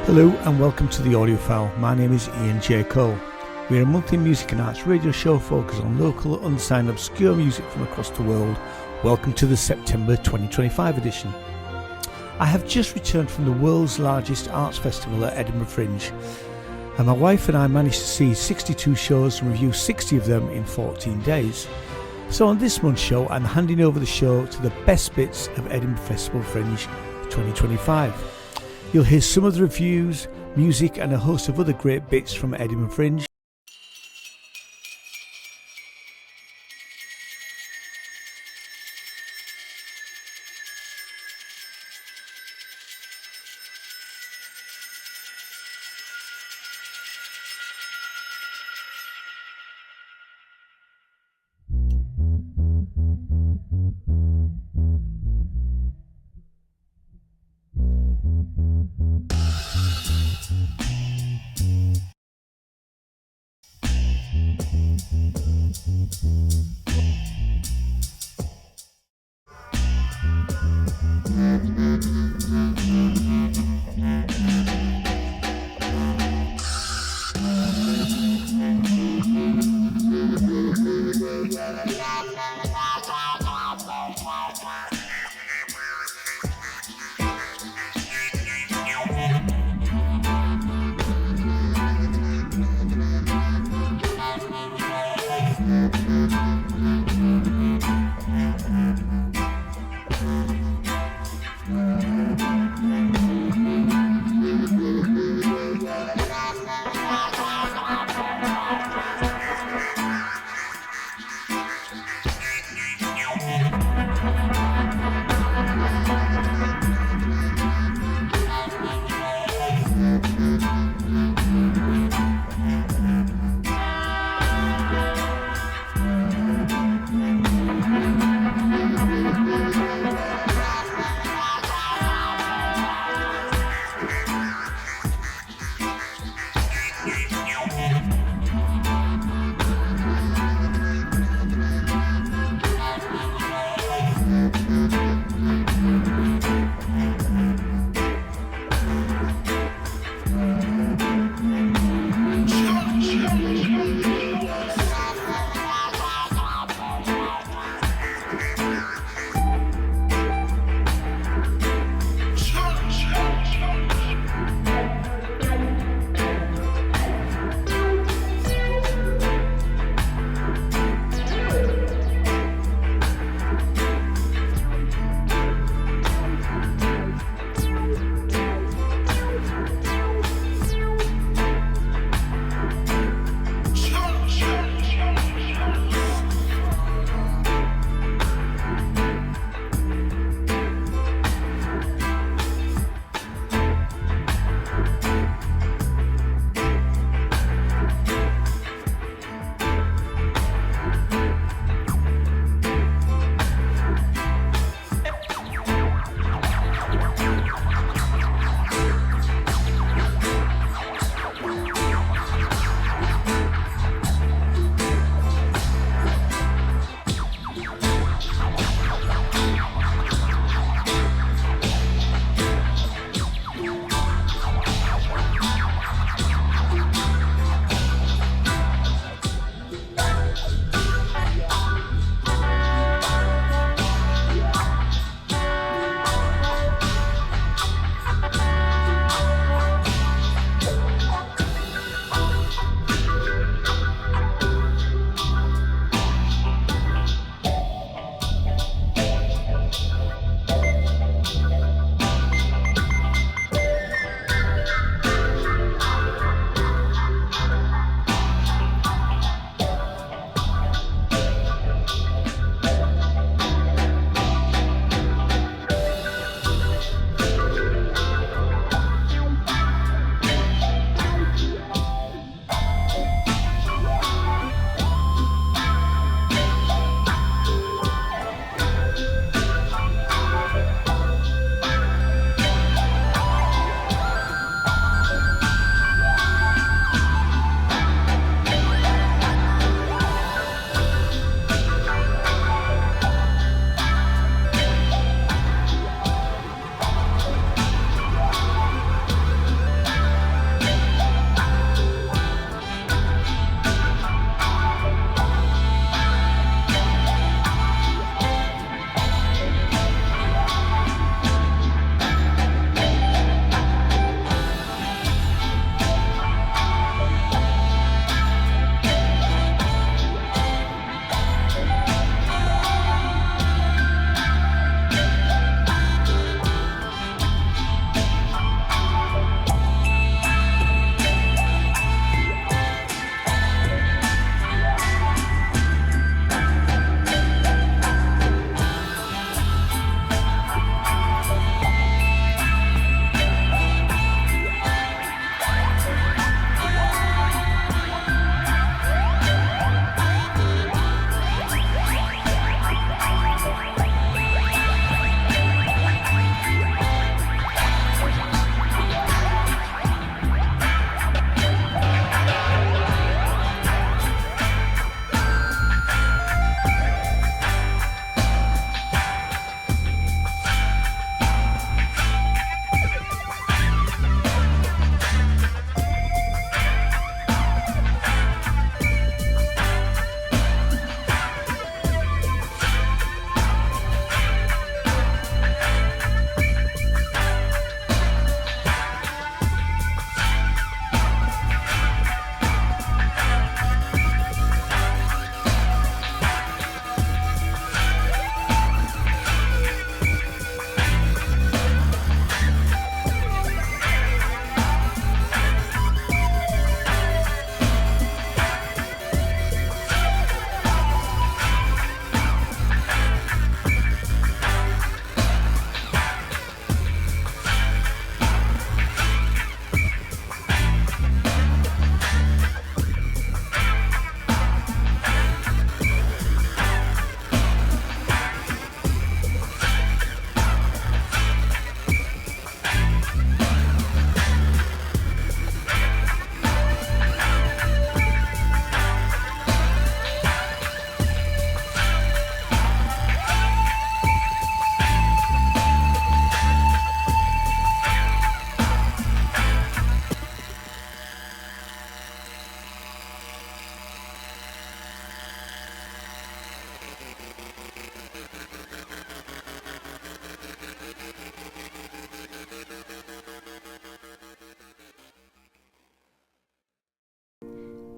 Hello and welcome to the Audiophile. My name is Ian J. Cole. We are a monthly music and arts radio show focused on local, unsigned, obscure music from across the world. Welcome to the September 2025 edition. I have just returned from the world's largest arts festival at Edinburgh Fringe, and my wife and I managed to see 62 shows and review 60 of them in 14 days. So on this month's show, I'm handing over the show to the best bits of Edinburgh Festival Fringe 2025. You'll hear some of the reviews, music and a host of other great bits from Edinburgh Fringe.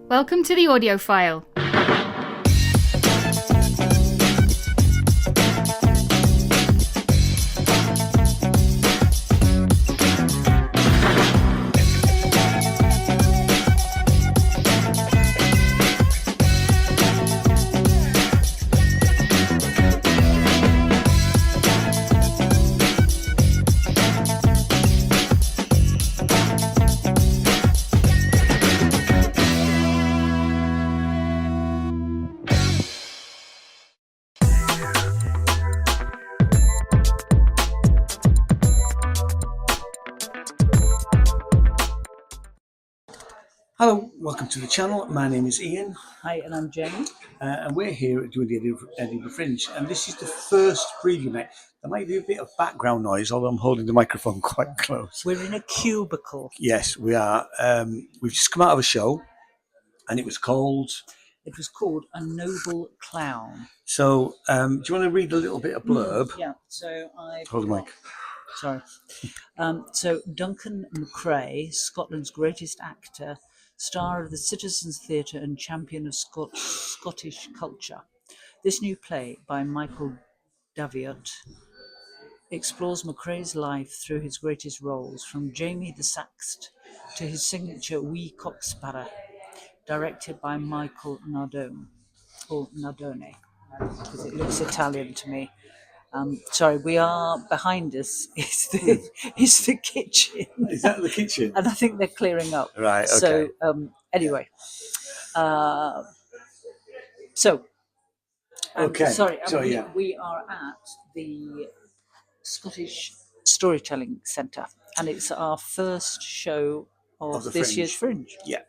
Welcome to the Audiophile. Hello, welcome to the channel. My name is Ian. Hi, and I'm Jenny. And we're here doing the Edinburgh Fringe. And this is the first preview night. There might be a bit of background noise, although I'm holding the microphone quite close. We're in a cubicle. Yes, we are. We've just come out of a show, and it was called... It was called A Noble Clown. So, do you want to read a little bit of blurb? Yeah, so I... Hold the mic. Sorry. So Duncan McRae, Scotland's greatest actor, star of the Citizens Theatre and champion of Scottish culture. This new play by Michael Daviott explores McRae's life through his greatest roles, from Jamie the Saxt to his signature Wee Cocksparrow, directed by Michael Nardone, or Nardone, because it looks Italian to me. Sorry, we are behind us. Is the kitchen? Is that the kitchen? And I think they're clearing up. Right. Okay. So anyway, Okay. Sorry. Yeah. We are at the Scottish Storytelling Centre, and it's our first show of this Fringe. year's Fringe. Yeah.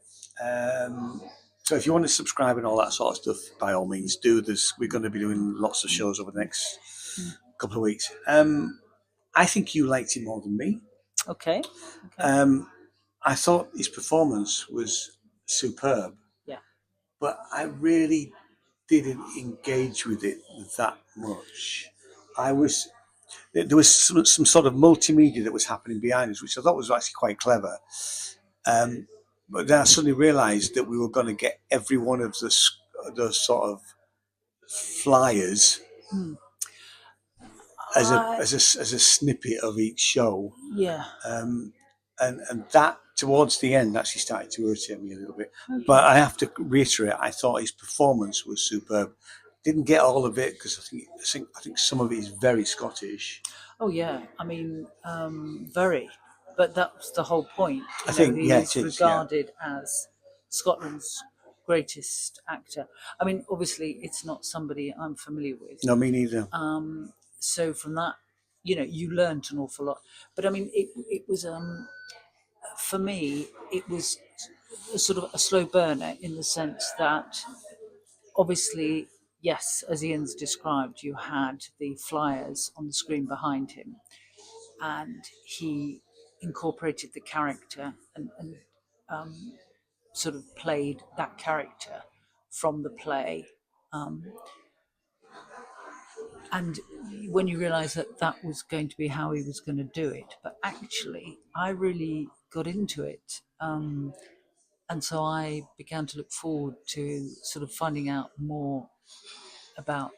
So if you want to subscribe and all that sort of stuff, by all means do this. We're going to be doing lots of shows over the next couple of weeks. I think you liked it more than me. Okay. I thought his performance was superb. Yeah. But I really didn't engage with it that much. There was some sort of multimedia that was happening behind us, which I thought was actually quite clever. But then I suddenly realised that we were going to get every one of those sort of flyers as a snippet of each show. Yeah. And that towards the end actually started to irritate me a little bit. Okay. But I have to reiterate, I thought his performance was superb. Didn't get all of it because I think some of it is very Scottish. Oh yeah, I mean, very. But that's the whole point. I think he's regarded as Scotland's greatest actor. I mean, obviously, it's not somebody I'm familiar with. No, me neither. So from that, you learnt an awful lot. But I mean, it was for me, it was sort of a slow burner in the sense that, obviously, yes, as Ian's described, you had the flyers on the screen behind him, and he incorporated the character and sort of played that character from the play. And when you realise that was going to be how he was going to do it, but actually, I really got into it. And so I began to look forward to sort of finding out more about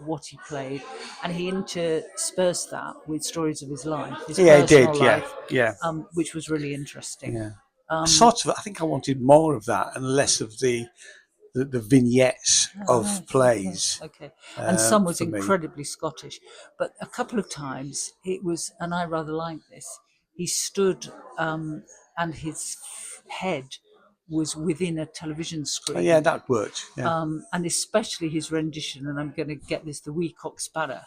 what he played, and he interspersed that with stories of his life, his personal life, which was really interesting. Yeah. I think I wanted more of that and less of the vignettes of plays. Okay. And some was incredibly Scottish, but a couple of times it was, and I rather liked this, he stood and his head was within a television screen. Oh, yeah, that worked. Yeah. And especially his rendition, and I'm going to get this, the Wee Cocksparrow,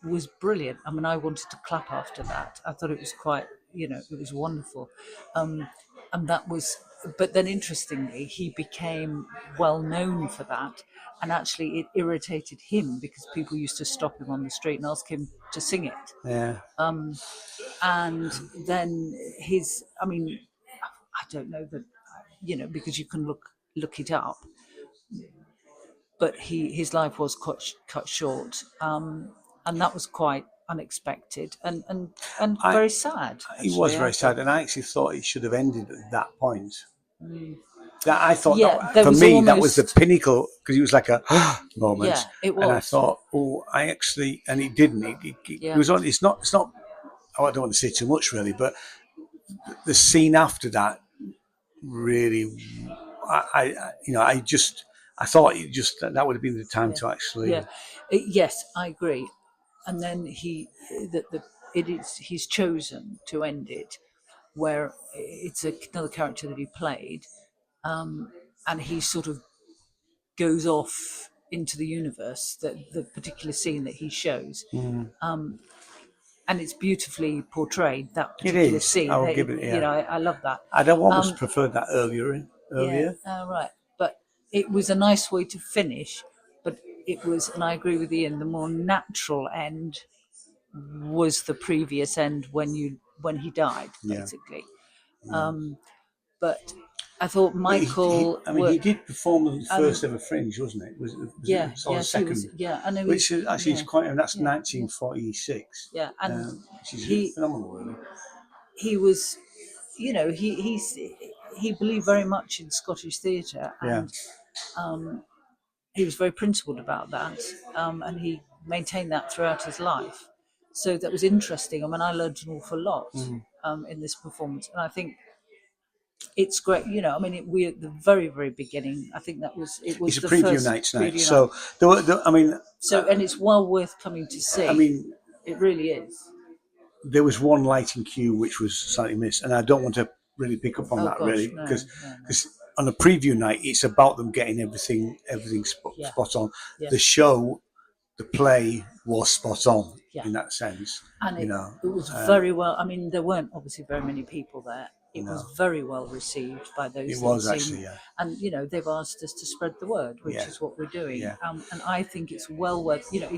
was brilliant. I mean, I wanted to clap after that. I thought it was quite, it was wonderful. And that was, but then interestingly, he became well known for that. And actually it irritated him because people used to stop him on the street and ask him to sing it. Yeah. And then I don't know that, because you can look it up, but his life was cut short. And that was quite unexpected and very sad. He was very sad, and I actually thought it should have ended at that point. that I thought Yeah, that, for me that was the almost- pinnacle, because it was like a moment. Yeah, it And I was. thought, oh, I actually, and it didn't. It Yeah. was on. It's not. Oh, I don't want to say too much, really, but the scene after that really, I thought that would have been the time to actually. Yeah, yes, I agree. And then he's chosen to end it where it's another character that he played, and he sort of goes off into the universe, the particular scene that he shows. And it's beautifully portrayed, that It particular is. scene. I'll give it. Yeah. You know, I love that. I'd have almost preferred that earlier. Yeah, right. But it was a nice way to finish. But it was, and I agree with Ian, the more natural end was the previous end when he died, basically. But I thought Michael. He did perform the first ever Fringe, wasn't it? Was it second? He was. Yeah, and it which was, is actually is quite. And that's 1946. Yeah, and which is phenomenal, really. he was, you know, he believed very much in Scottish theatre, and he was very principled about that, and he maintained that throughout his life. So that was interesting. I mean, I learned an awful lot in this performance, and I think it's great. You know, I mean, we at the very, very beginning. I think it was It's the a preview first night tonight. preview So night. And it's well worth coming to see. I mean, it really is. There was one lighting cue which was slightly missed, and I don't want to really pick up on that really, because on a preview night it's about them getting everything spot on. Yeah. The show, the play was spot on in that sense, and it was very well. I mean, there weren't obviously very many people there. It was very well received by those. It was actually, and you know, they've asked us to spread the word, which is what we're doing. Yeah. And I think it's well worth. You know,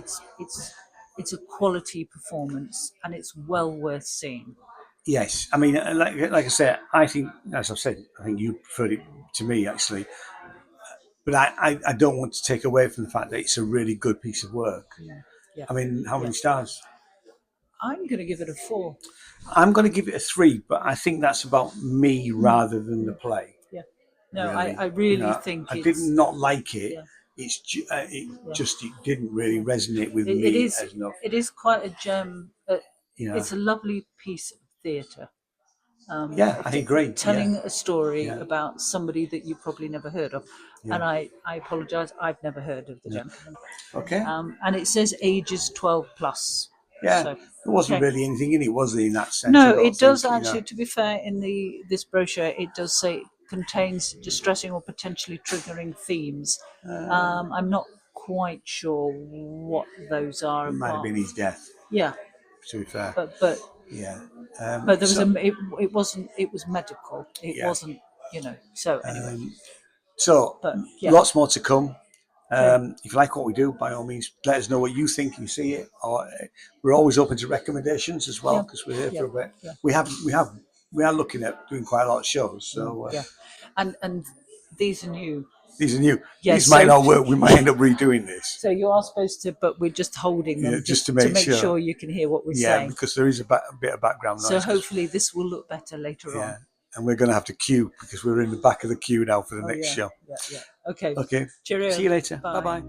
it's a quality performance, and it's well worth seeing. Yes, I mean, like I said, I think, as I've said, I think you preferred it to me actually, but I don't want to take away from the fact that it's a really good piece of work. Yeah. I mean, how many stars? I'm going to give it a 4. I'm going to give it a 3, but I think that's about me rather than the play. Yeah. No, really. I really think I did not like it. Yeah. It didn't really resonate with me as enough. It is quite a gem. It's a lovely piece of theatre. I agree. Telling a story about somebody that you probably never heard of. Yeah. And I apologise, I've never heard of the gentleman. Okay. And it says ages 12 plus. Yeah, so, there wasn't really anything in it, was there, in that sense? No, it does actually, to be fair, in this brochure, it does say contains distressing or potentially triggering themes. I'm not quite sure what those are. It might have been his death. Yeah. To be fair. But yeah. But there was it wasn't. It was medical. It wasn't. You know. So anyway. Lots more to come. If you like what we do, by all means, let us know what you think. You see it, or we're always open to recommendations as well, because we're here for a bit. Yeah. We are looking at doing quite a lot of shows. So and these are new. These are new. Yes, these might not work. We might end up redoing this. So you are supposed to, but we're just holding them just to make sure you can hear what we're saying. Yeah, because there is a bit of background noise. So hopefully this will look better later on. And we're going to have to queue, because we're in the back of the queue now for the next show. Yeah. Okay. Cheerio. See you later. Bye-bye.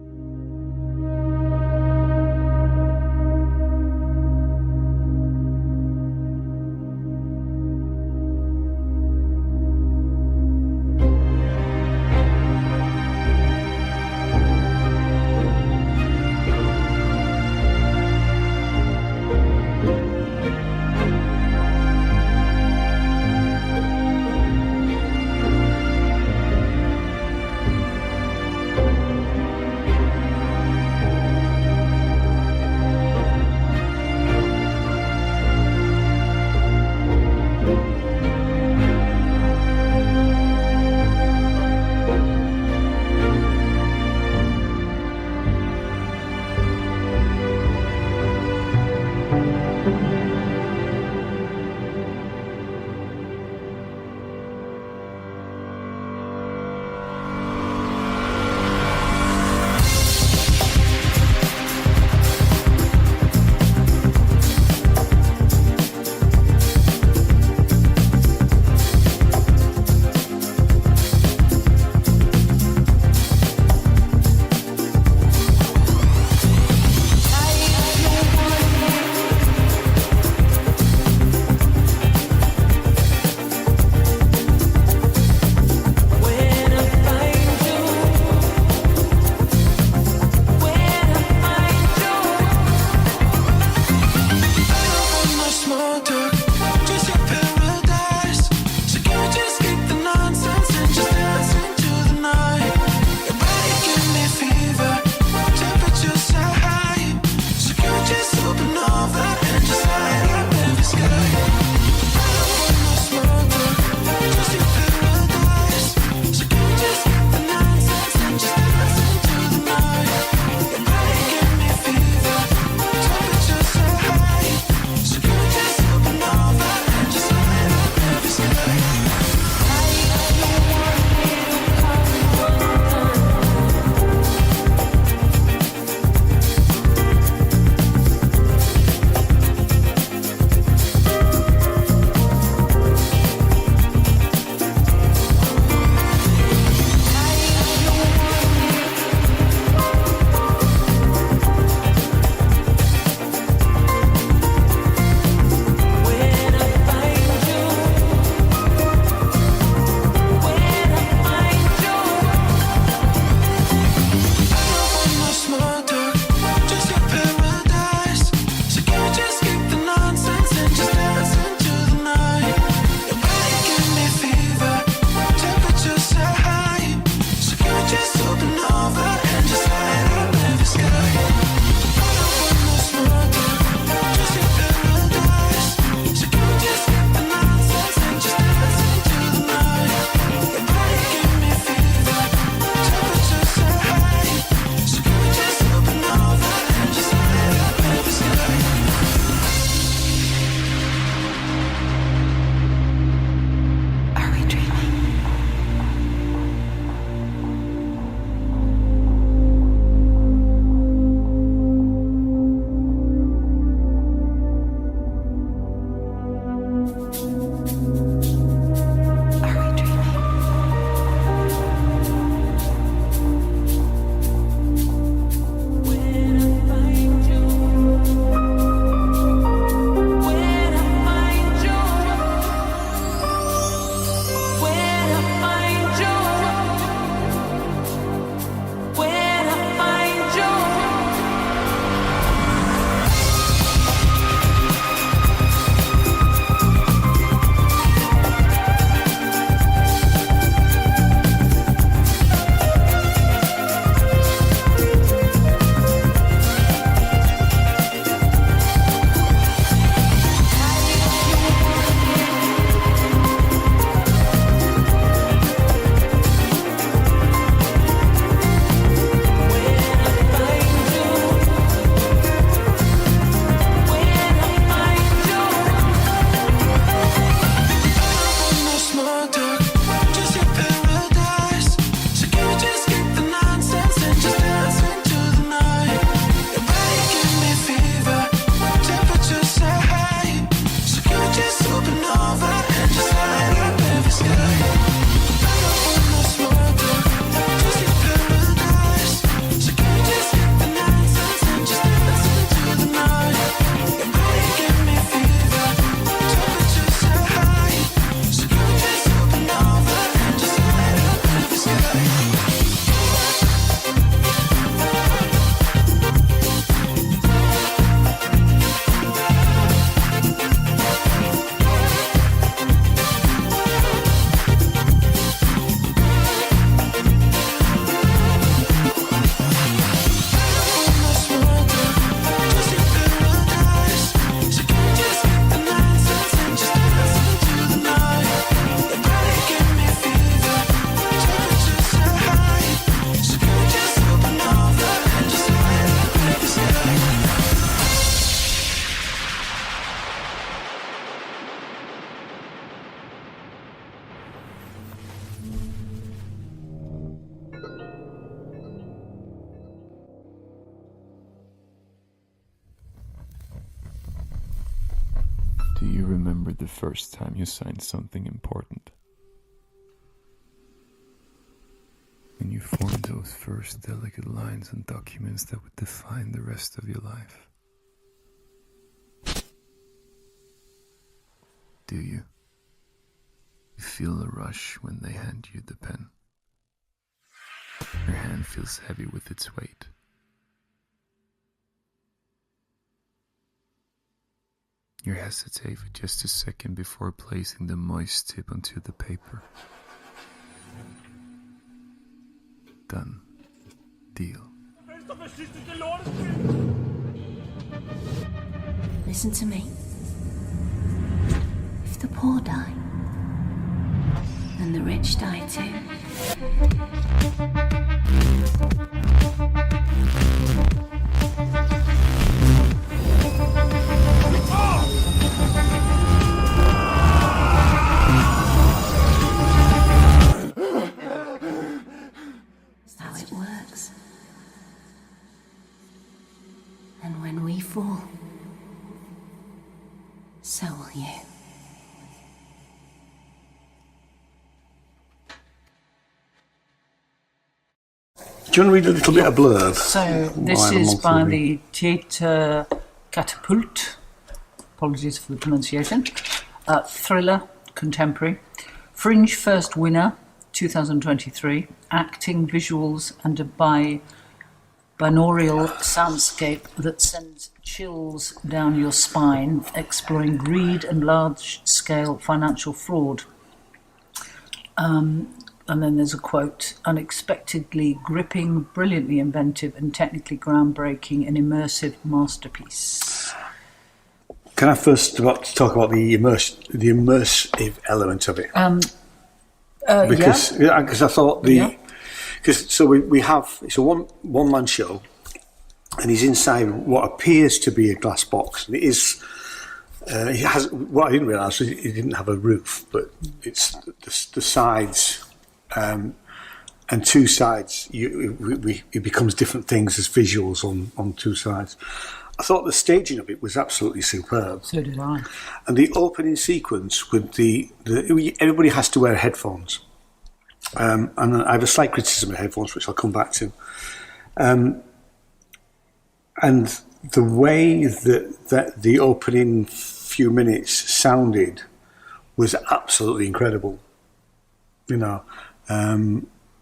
remember the first time you signed something important? When you formed those first delicate lines on documents that would define the rest of your life? Do you? You feel a rush when they hand you the pen. Your hand feels heavy with its weight. You hesitate for just a second before placing the moist tip onto the paper. Done. Deal. Listen to me. If the poor die, then the rich die too. That's how it works. And when we fall, so will you. Do you want to read a little bit of blurb? So this is by the Theatre Catapult. Apologies for the pronunciation. Thriller, contemporary. Fringe first winner, 2023. Acting, visuals, and a binaural soundscape that sends chills down your spine, exploring greed and large-scale financial fraud. And then there's a quote: unexpectedly gripping, brilliantly inventive, and technically groundbreaking, an immersive masterpiece. Can I first talk about the immersive element of it? Because I thought we have it's a one man show, and he's inside what appears to be a glass box, and it is. It has what I didn't realise was it didn't have a roof, but it's the sides. And two sides, it becomes different things as visuals on two sides. I thought the staging of it was absolutely superb. So did I. And the opening sequence with the everybody has to wear headphones. And I have a slight criticism of headphones, which I'll come back to. And the way that the opening few minutes sounded was absolutely incredible. You know.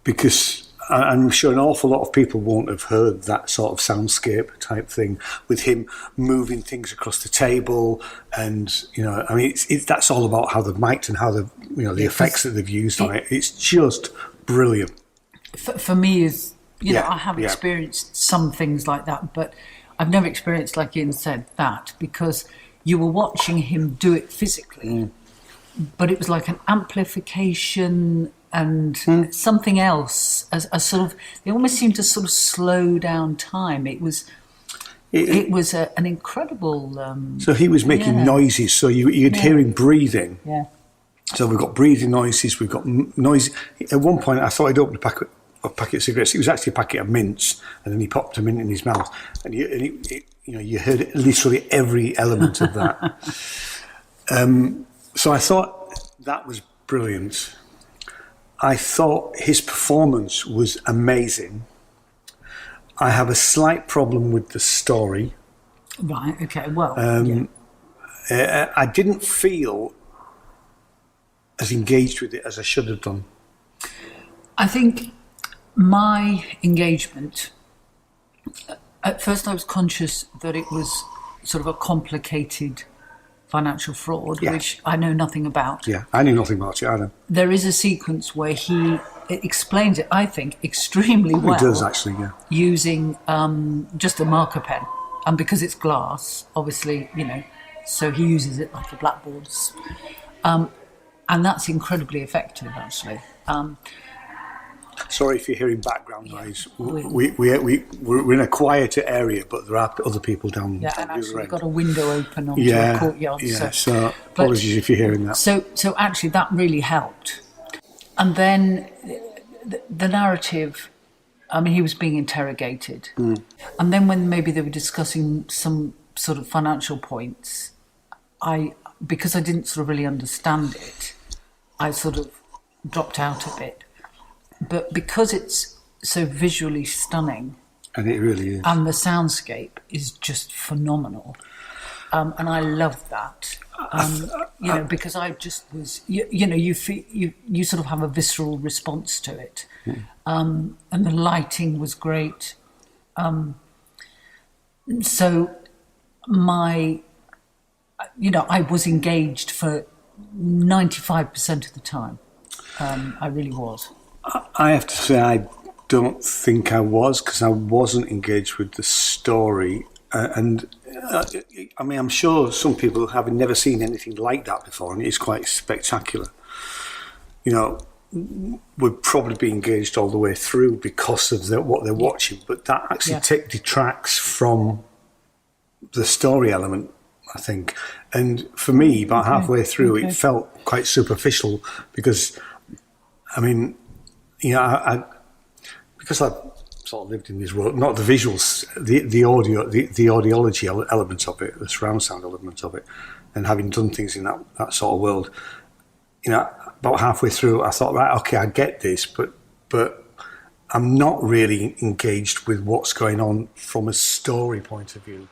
Because I'm sure an awful lot of people won't have heard that sort of soundscape type thing with him moving things across the table, and I mean, that's all about how they've mic'd and how the effects that they've used on it. It's just brilliant. For me, I have experienced some things like that, but I've never experienced, like Ian said, that, because you were watching him do it physically, but it was like an amplification and something else, a sort of, they almost seemed to sort of slow down time. It was an incredible. So he was making noises, so you'd hear him breathing. Yeah. So we've got breathing noises. We've got noise. At one point, I thought he'd opened a packet of cigarettes. It was actually a packet of mints, and then he popped a mint in his mouth, and you heard literally every element of that. So I thought that was brilliant. I thought his performance was amazing. I have a slight problem with the story. Right, okay, well. I didn't feel as engaged with it as I should have done. I think my engagement, at first I was conscious that it was sort of a complicated financial fraud, which I know nothing about. Yeah, I knew nothing about it either. There is a sequence where he explains it, I think, extremely well. He does, actually, yeah. Using just a marker pen. And because it's glass, obviously, so he uses it like a blackboard. And that's incredibly effective, actually. Sorry if you're hearing background noise. We're in a quieter area, but there are other people down. Yeah, and actually we've got a window open onto a courtyard. Yeah, so apologies if you're hearing that. So actually that really helped. And then the narrative, I mean, he was being interrogated. And then when maybe they were discussing some sort of financial points, I because I didn't sort of really understand it, I sort of dropped out a bit. But because it's so visually stunning, And it really is. and the soundscape is just phenomenal, and I love that. Because I just was, you sort of have a visceral response to it, and the lighting was great. So I was engaged for 95% of the time. I really was. I have to say, I don't think I was, because I wasn't engaged with the story. I'm sure some people, having never seen anything like that before, and it's quite spectacular, would probably be engaged all the way through because of what they're watching. But that actually detracts from the story element, I think. And for me, about halfway through, it felt quite superficial because, because I've sort of lived in this world, not the visuals, the audio, the audiology element of it, the surround sound element of it, and having done things in that sort of world, about halfway through, I thought, right, okay, I get this, but I'm not really engaged with what's going on from a story point of view.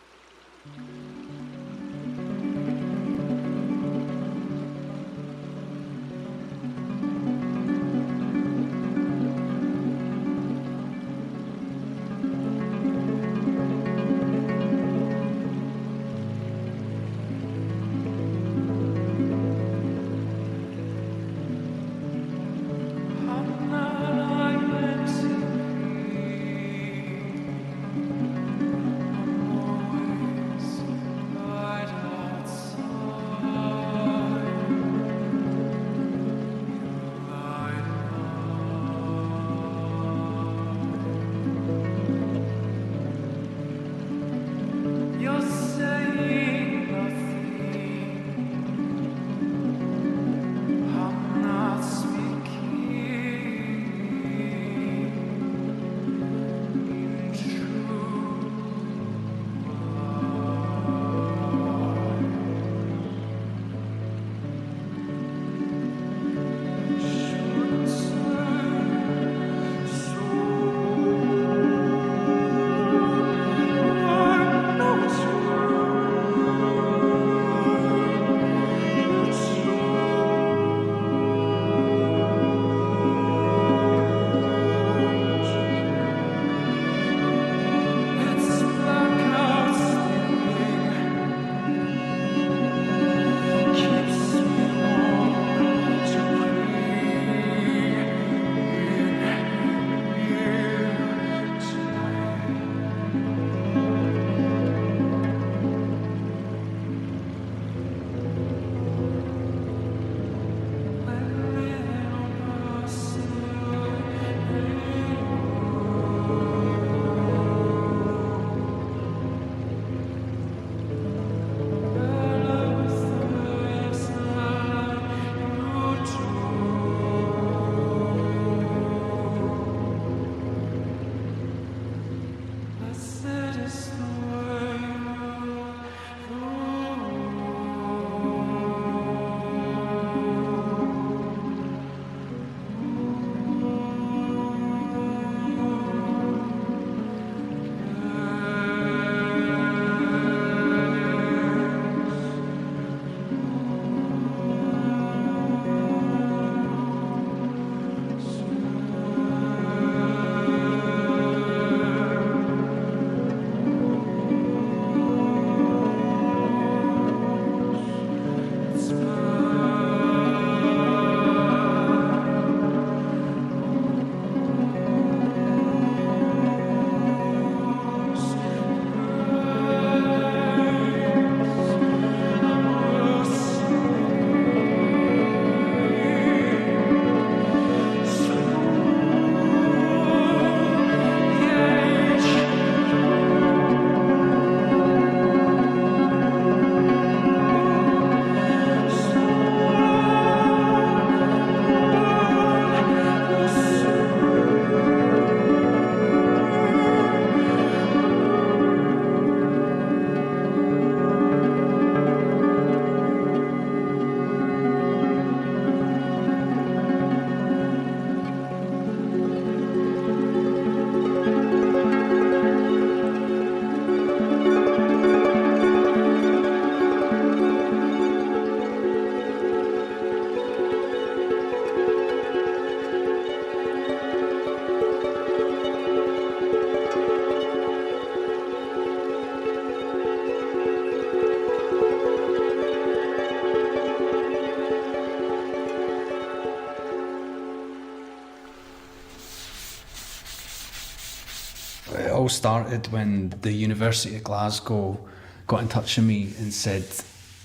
all started when the University of Glasgow got in touch with me and said,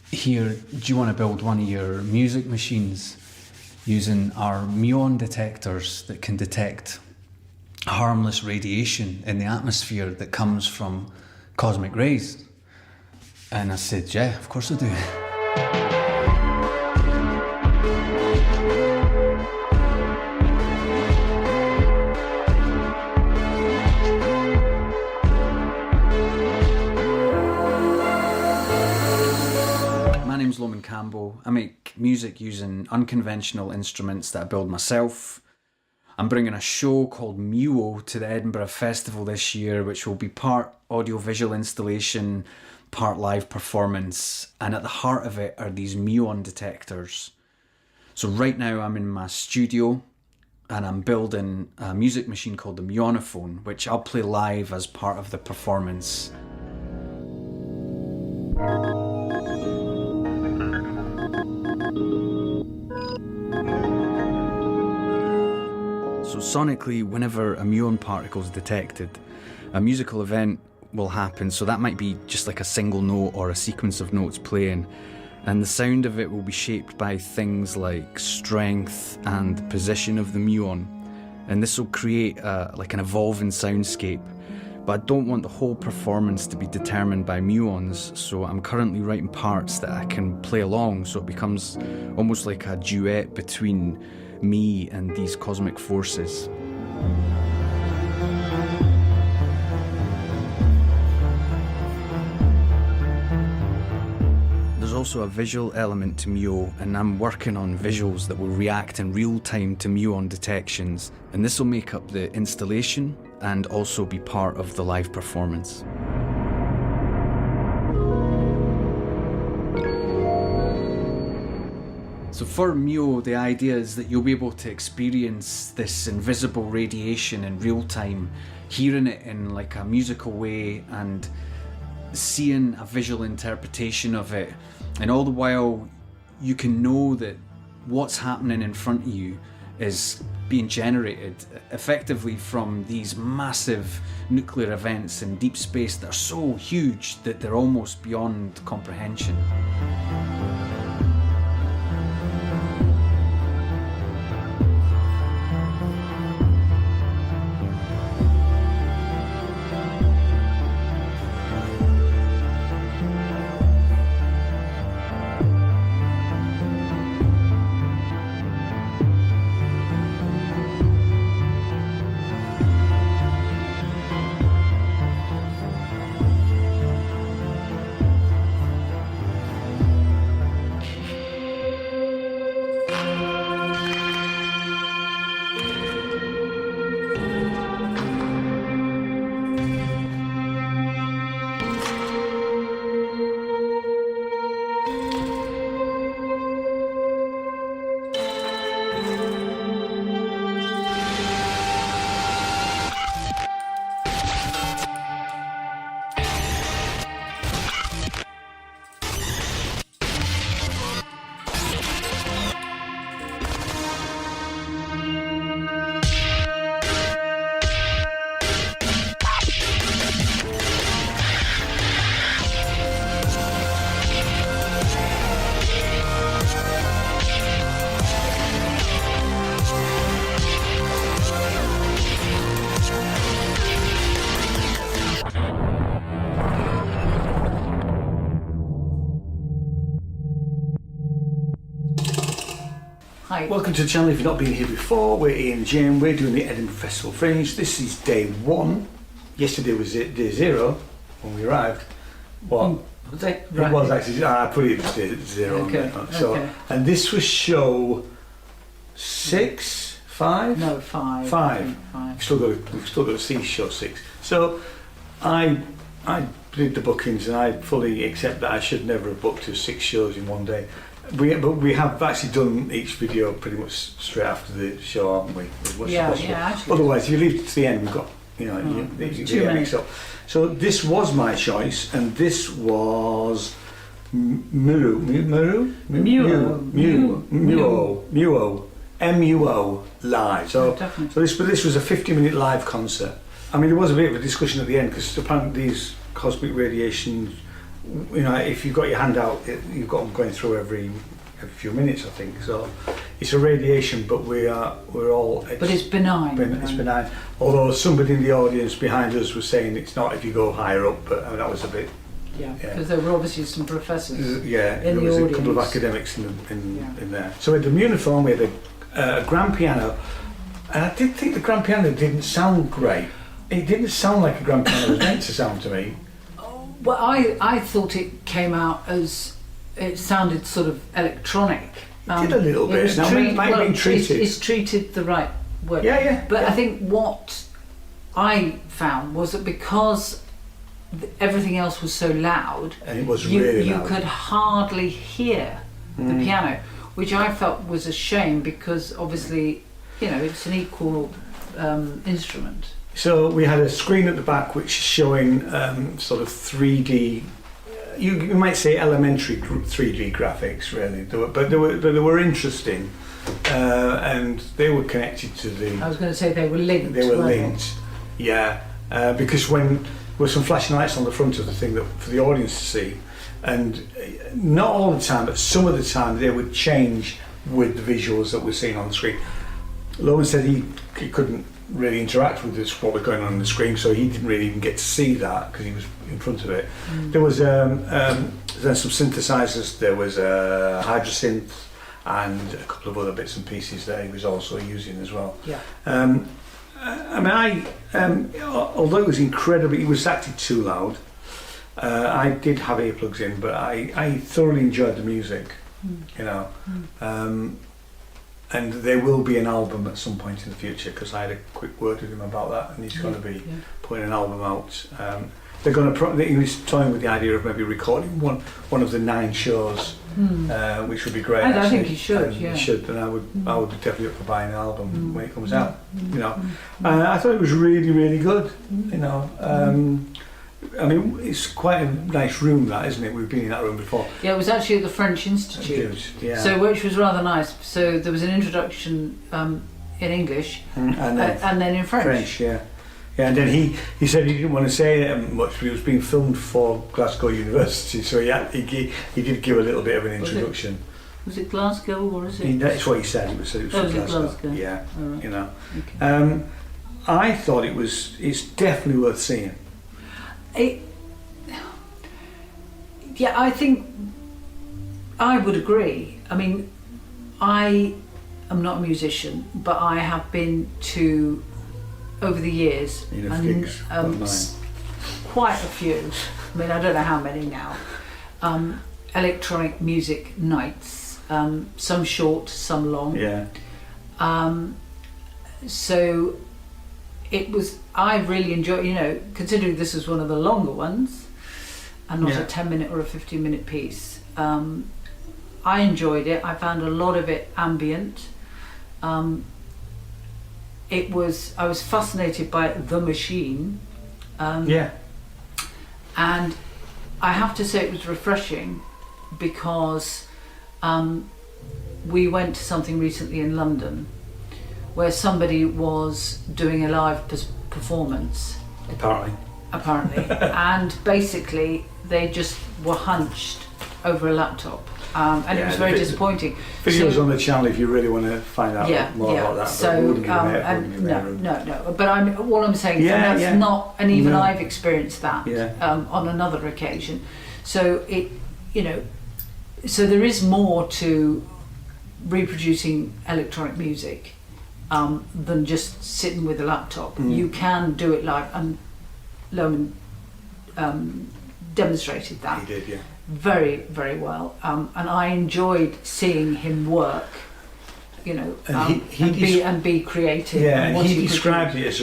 here, do you want to build one of your music machines using our muon detectors that can detect harmless radiation in the atmosphere that comes from cosmic rays? And I said, yeah, of course I do. My name's Loman Campbell. I make music using unconventional instruments that I build myself. I'm bringing a show called Muo to the Edinburgh Festival this year, which will be part audiovisual installation, part live performance, and at the heart of it are these muon detectors. So right now I'm in my studio and I'm building a music machine called the Muonophone, which I'll play live as part of the performance. So sonically, whenever a muon particle is detected, a musical event will happen. So that might be just like a single note or a sequence of notes playing, and the sound of it will be shaped by things like strength and position of the muon, and this will create like an evolving soundscape. But I don't want the whole performance to be determined by muons, so I'm currently writing parts that I can play along, so it becomes almost like a duet between me and these cosmic forces. There's also a visual element to Muo, and I'm working on visuals that will react in real time to muon detections, and this will make up the installation and also be part of the live performance. So for Muo, the idea is that you'll be able to experience this invisible radiation in real time, hearing it in like a musical way and seeing a visual interpretation of it. And all the while you can know that what's happening in front of you is being generated effectively from these massive nuclear events in deep space that are so huge that they're almost beyond comprehension. Hi. Welcome to the channel. If you've not been here before, we're Ian and Jane. We're doing the Edinburgh Festival Fringe. This is day 1. Yesterday was day 0 when we arrived. What? Was it? It was actually, I put it as day 0. Okay. So, Okay. and this was show 6, 5? No, 5. 5. We've still got to see show 6. So I did the bookings and I fully accept that I should never have booked 6 shows in one day. But we have actually done each video pretty much straight after the show, haven't we? As much as possible. Actually. Otherwise, if you leave it to the end, we've got, you get mixed up. So this was my choice, and this was Muo live. So this was a 50-minute live concert. I mean, there was a bit of a discussion at the end because apparently these cosmic radiations, you know, if you've got your hand out, you've got them going through every few minutes, I think. So it's a radiation, but we're all. But it's benign. It's benign. Although somebody in the audience behind us was saying it's not if you go higher up, but I mean, that was a bit. Yeah, because there were obviously some professors. There was a couple of academics in there. So at the Muniform we had a grand piano, and I did think the grand piano didn't sound great. It didn't sound like a grand piano was meant to sound to me. Well, I thought it came out as, it sounded sort of electronic. It did a little bit. Now, it might have been treated. It's treated the right way. Yeah. But I think what I found was that because everything else was so loud, and it was really you loud. could hardly hear the piano, which I felt was a shame because obviously, you know, it's an equal instrument. So we had a screen at the back which is showing sort of 3D. You might say elementary 3D graphics, really. But they were interesting, and they were connected to the. I was going to say they were linked. They were linked, yeah. Because when there were some flashing lights on the front of the thing that for the audience to see, and not all the time, but some of the time they would change with the visuals that we're seeing on the screen. Lowen said he couldn't really interact with this, what was going on the screen, so he didn't really even get to see that because he was in front of it. There was then some synthesizers, there was a hydrosynth and a couple of other bits and pieces that he was also using as well. Yeah. I mean, although it was incredibly, it was actually too loud. I did have earplugs in, but I thoroughly enjoyed the music, you know. And there will be an album at some point in the future because I had a quick word with him about that, and he's going to be putting an album out. They're going to. He was toying with the idea of maybe recording one of the 9 shows, which would be great. I think he should. And he should, and I would be definitely up for buying an album when it comes out. You know, I thought it was really, really good. You know. I mean, it's quite a nice room, that, isn't it? We've been in that room before. Yeah, it was actually at the French Institute. Yeah. So, which was rather nice. So there was an introduction in English and then in French. French, yeah. And then he said he didn't want to say much, but he was being filmed for Glasgow University, so he did give a little bit of an introduction. Was it Glasgow or is it? That's what he said. It was Glasgow. Yeah, right. You know. Okay. I thought it's definitely worth seeing. I think I would agree. I mean, I am not a musician, but I have been to, over the years, gigs, quite a few. I mean, I don't know how many now. Electronic music nights, some short, some long. Yeah. So it was. I really enjoyed. You know, considering this was one of the longer ones, and not a 10-minute or a 15-minute piece. I enjoyed it. I found a lot of it ambient. I was fascinated by the machine. And I have to say it was refreshing because we went to something recently in London where somebody was doing a live performance. Apparently. And basically they just were hunched over a laptop. And it was very disappointing. Videos on the channel if you really want to find out more about that. So no. But all I'm saying is that's not, and even I've experienced that on another occasion. So it, you know, so there is more to reproducing electronic music than just sitting with a laptop. You can do it live, and Lowen demonstrated that. He did, yeah. Very, very well, and I enjoyed seeing him work, you know, and be creative. Yeah, and he described it as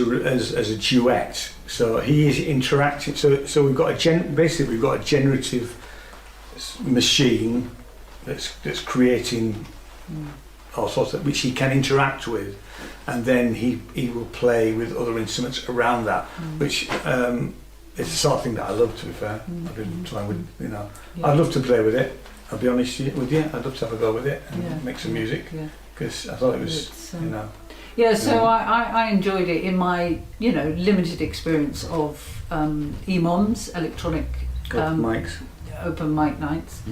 a duet. So he is interacting. So we've got we've got a generative machine that's creating all sorts of, which he can interact with, and then he will play with other instruments around that, which. It's the sort of thing that I love, to be fair. I've been trying with, you know, I'd love to play with it, I'll be honest with you. I'd love to have a go with it and make some music, because I thought it was, you know. Yeah, so I enjoyed it in my, limited experience of EMOMs, electronic Mics. open mic nights.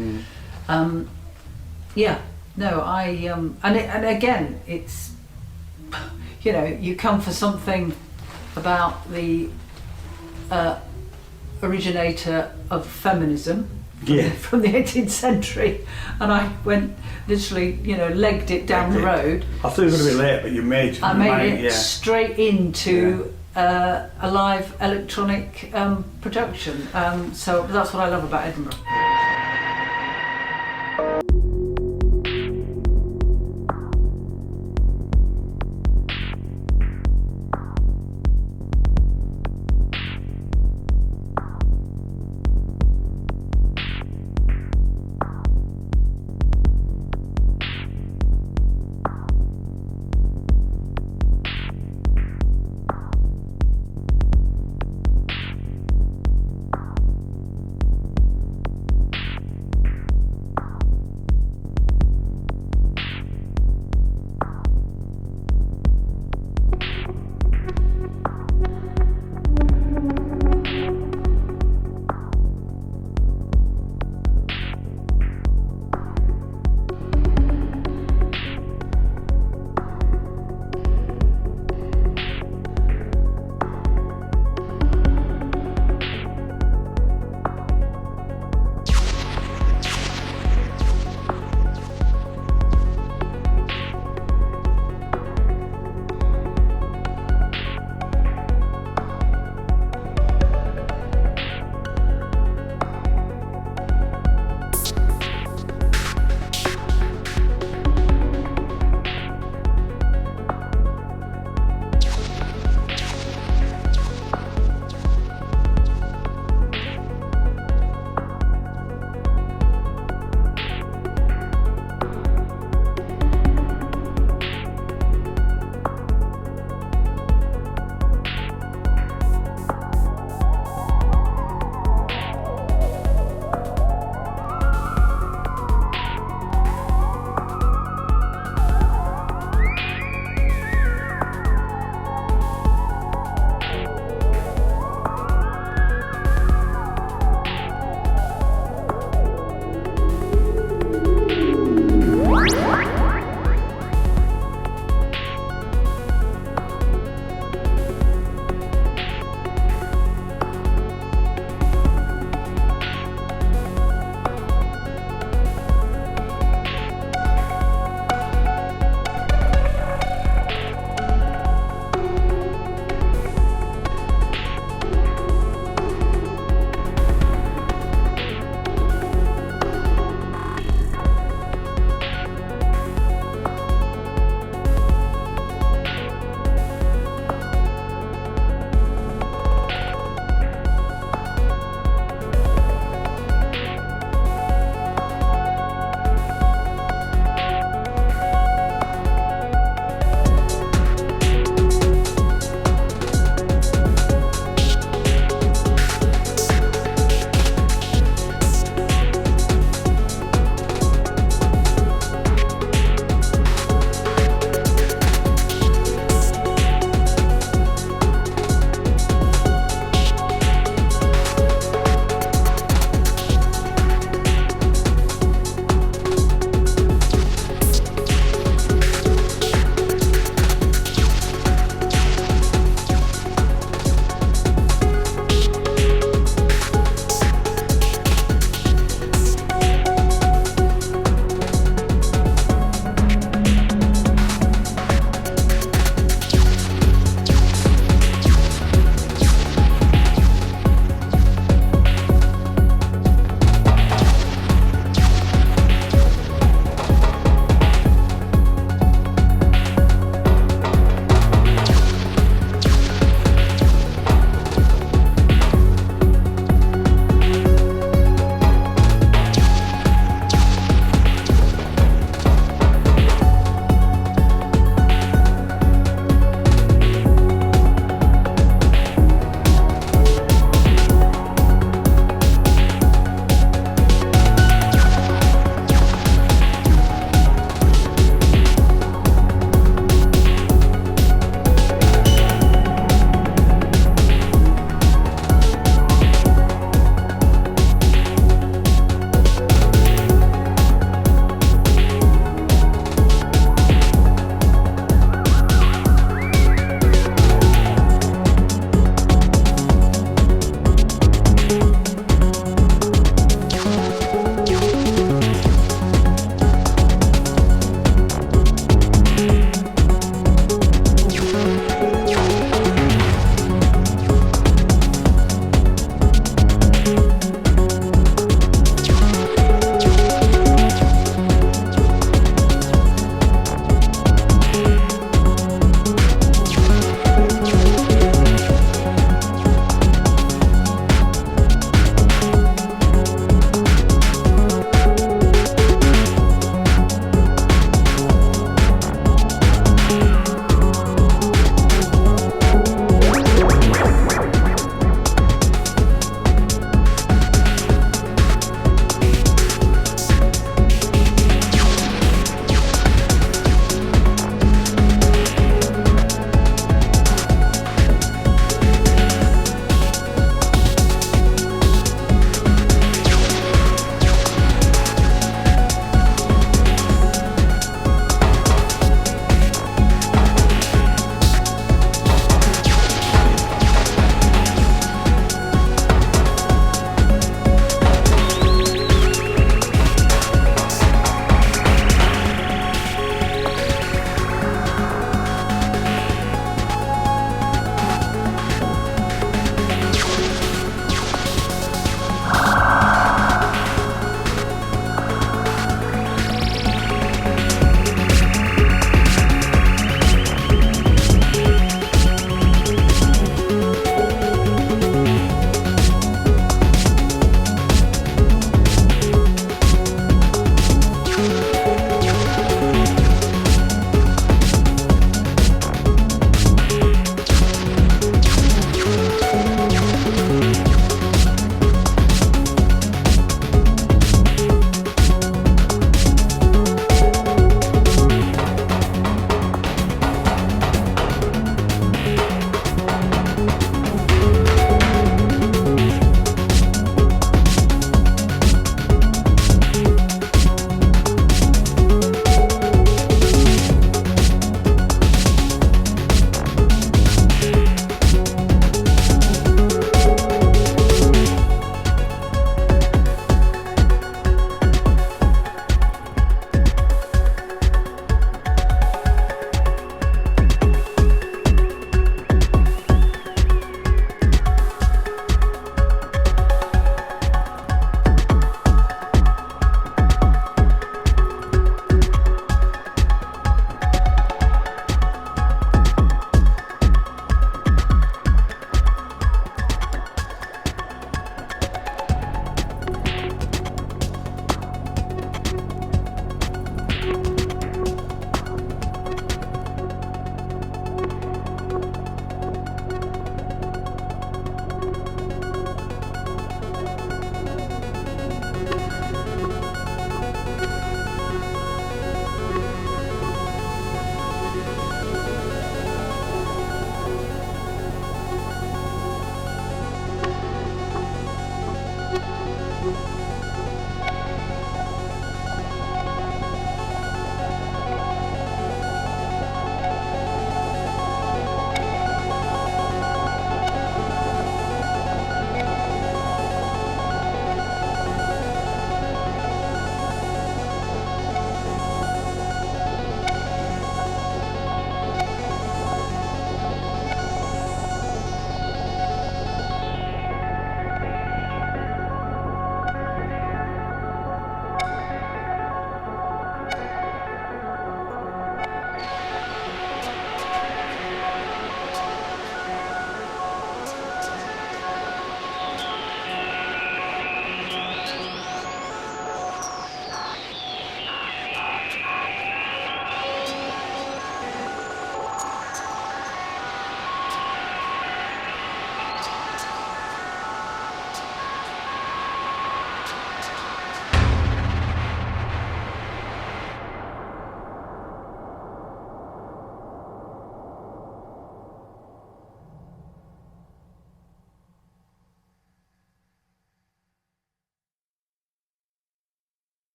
Yeah, no, and again, it's, you come for something about the originator of feminism from the 18th century, and I went literally, legged it down the road. I thought you were going to be late, but you made it straight into a live electronic production. So that's what I love about Edinburgh.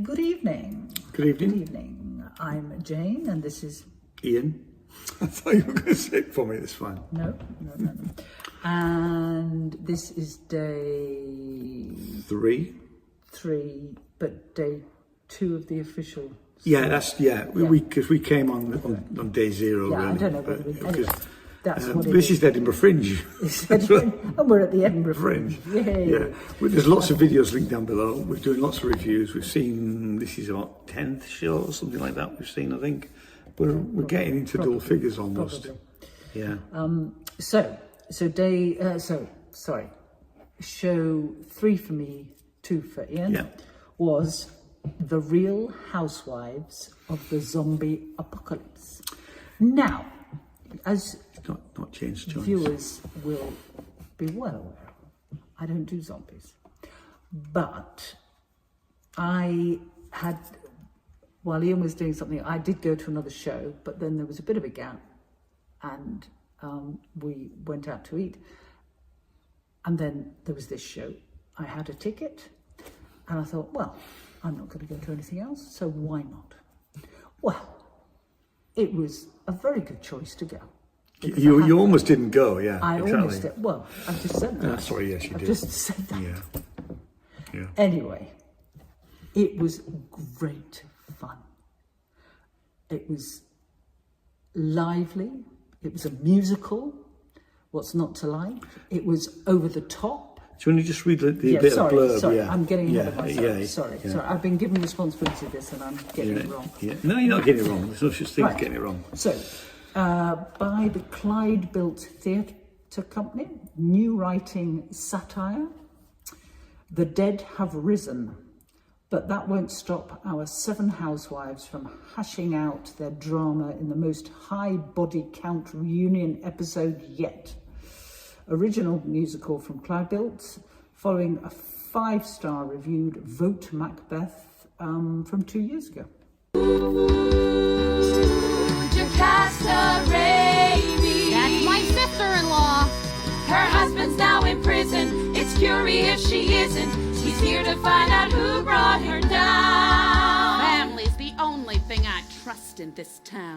Good evening. Good evening. Good evening. I'm Jane, and this is... Ian. I thought you were going to say it for me, it's fine. No. And this is day... 3. 3, but day 2 of the official... Yeah, because we came on day 0. Yeah, really. I don't know whether we... Anyway, that's what it this is. is the Edinburgh Fringe. And we're at the Edinburgh Fringe. Yay. Yeah. Well, there's lots of videos linked down below. We're doing lots of reviews. We've seen, this is our 10th show or something like that we've seen, I think. We're getting into double figures almost. Probably. Yeah. Show 3 for me, 2 for Ian, Yeah. was The Real Housewives of the Zombie Apocalypse. Now, as Not changed choice. viewers will be well aware, I don't do zombies. But I had, while Ian was doing something, I did go to another show, but then there was a bit of a gap, and we went out to eat. And then there was this show. I had a ticket, and I thought, well, I'm not going to go to anything else, so why not? Well, it was a very good choice to go. You almost didn't go, yeah. I exactly. almost did. Well, I just said that. Sorry, yes, you I did. just said that. Yeah. Anyway, it was great fun. It was lively. It was a musical. What's not to like? It was over the top. Do you want to just read the bit of blurb? Sorry, yeah. I'm getting ahead of myself. Yeah, sorry. yeah. I've been given responsibility of this, and I'm getting it wrong. Yeah. No, you're not getting it wrong. There's no such thing as getting it wrong. So, by the Clyde Built Theatre Company, new writing satire. The dead have risen, but that won't stop our 7 housewives from hashing out their drama in the most high body count reunion episode yet. Original musical from Clyde Built, following a 5-star reviewed Vote Macbeth from 2 years ago. That's my sister-in-law. Her husband's now in prison. It's curious she isn't. She's here to find out who brought her down. Family's the only thing I trust in this town.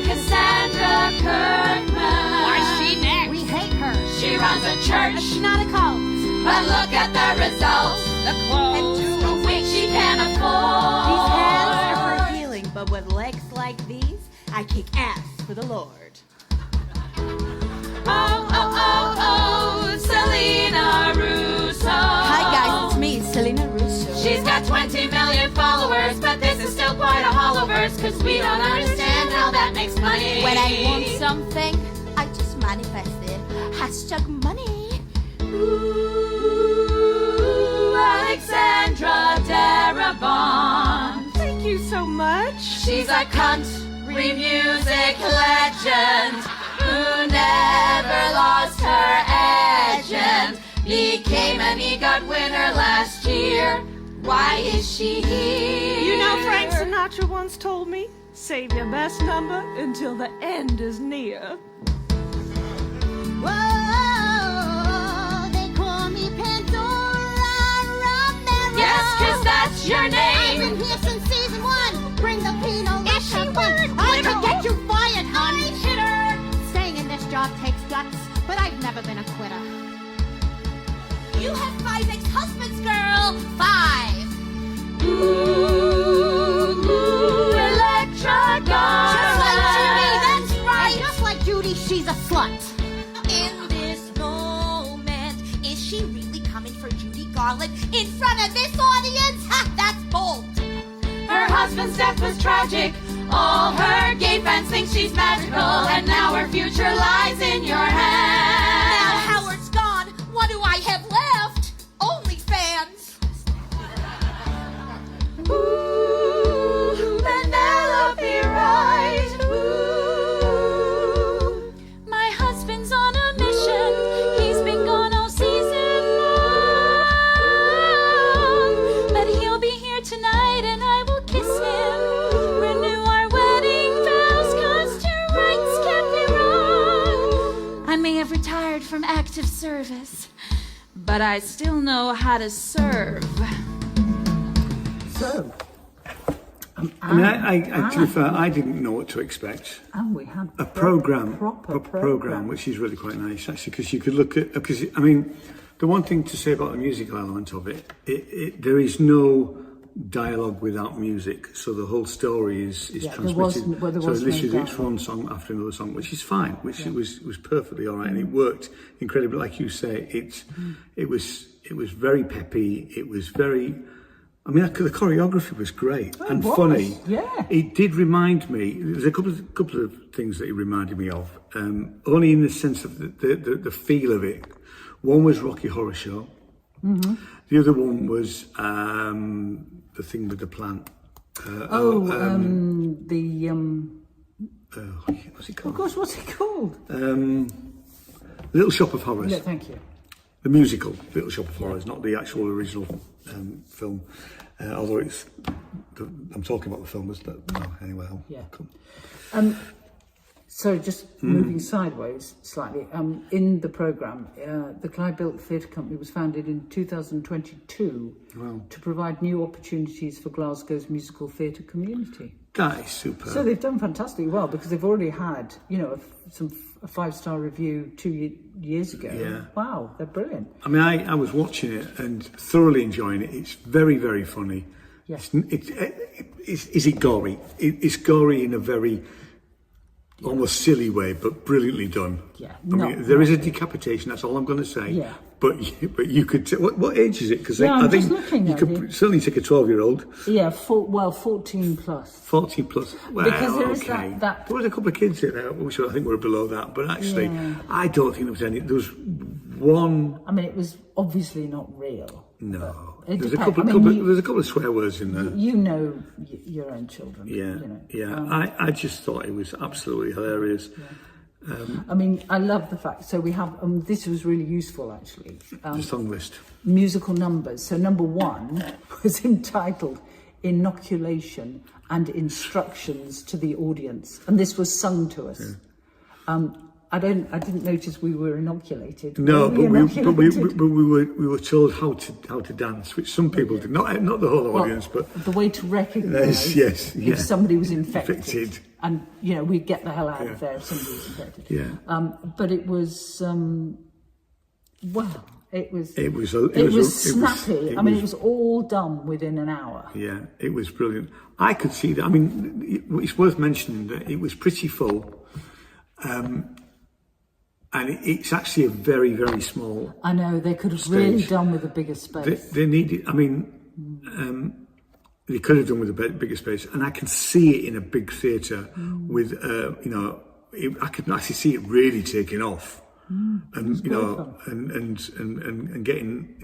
Cassandra Kirkman. Why's she next? We hate her. She runs a church. It's not a cult. But look at the results. The clothes. And to a wig she can't afford. These hands are for healing, but with legs like these, I kick ass for the Lord. Oh, Selena Russo. Hi guys, it's me, Selena Russo. She's got 20 million followers, but this is still quite a hollow verse, cause we don't understand how that makes money. When I want something, I just manifest it. Hashtag money. Ooh, Alexandra Darabont. Thank you so much. She's a country music legend who never lost her edge and became an EGOT winner last year. Why is she here? You know, Frank Sinatra once told me, save your best number until the end is near. Whoa, they call me Pandora Romero. Yes, cause that's your I've name. been here since season 1. Bring the Pinot. Is she weird? I could get you fired, hon. Hit her. Staying in this job takes guts, but I've never been a quitter. You have 5 ex-husbands, girl. 5. Ooh, Electra Just like Judy, Garland. that's right. And just like Judy, she's a slut. In this moment, is she really coming for Judy Garland in front of this audience? Ha! That's bold. Her husband's death was tragic. All her gay fans think she's magical, and now her future lies in your hands. Now Howard's gone. What do I have left? Only fans. Ooh, Penelope Wright. Ooh. My husband's on a mission. He's been gone all season long. But he'll be here tonight and I will kiss him. Renew our wedding vows, cause two rights can't be wrong. I may have retired from active service, but I still know how to serve. So, I mean, to be fair, I didn't know what to expect. and we had A proper proper program, which is really quite nice, actually, because you could look at, because, I mean, the one thing to say about the musical element of it, there is no dialogue without music, so the whole story is transmitted. So literally it's one song after another song, which is fine, which it was perfectly all right, and it worked incredibly. Like you say, it was very peppy. It was very. I mean, the choreography was great and funny. Yeah. It did remind me. There's a couple of things that it reminded me of. Only in the sense of the feel of it. One was Rocky Horror Show. Mm-hmm. The other one was the thing with the plant. What's it called? Oh gosh, what's it called? Little Shop of Horrors. Yeah, thank you. The musical Little Shop of Horrors, not the actual original film. Although I'm talking about the film. Anyway, I'll come. So just moving sideways slightly, in the programme, the Clyde-Built Theatre Company was founded in 2022 to provide new opportunities for Glasgow's musical theatre community. That is super. So they've done fantastically well because they've already had, a 5-star review 2 years ago. Yeah. Wow, they're brilliant. I mean, I was watching it and thoroughly enjoying it. It's very, very funny. Yes. Is it gory? It's gory in a very almost silly way, but brilliantly done. Yeah. I mean, there is a decapitation. That's all I'm going to say. Yeah. But you could. What age is it? Because I'm I think just looking you at could it. certainly take a 12-year-old. Yeah, 14 plus. 14 plus. Well, Because there is okay. that- There was a couple of kids in there, which I think were below that. But actually, I don't think there was any. There was one. I mean, it was obviously not real. No. It There's a depends. couple. I mean, There's a couple of swear words in there. You know your own children. I just thought it was absolutely hilarious. I mean, I love the fact. So we have. This was really useful, actually. The song list. Musical numbers. So number 1 was entitled "Inoculation and Instructions to the Audience," and this was sung to us. Yeah. I didn't notice we were inoculated. No, but we were told how to dance, which some people did. Not the whole audience, but the way to recognise if somebody was infected. And we'd get the hell out of there if somebody was infected. Yeah. But it was It was snappy. It was all done within an hour. Yeah, it was brilliant. I could see that. I mean, it's worth mentioning that it was pretty full. And it's actually a very, very small. I know, they could have stage. really done with a bigger space. They needed, they could have done with a bigger space. And I can see it in a big theatre with, I could actually see it really taking off. And and getting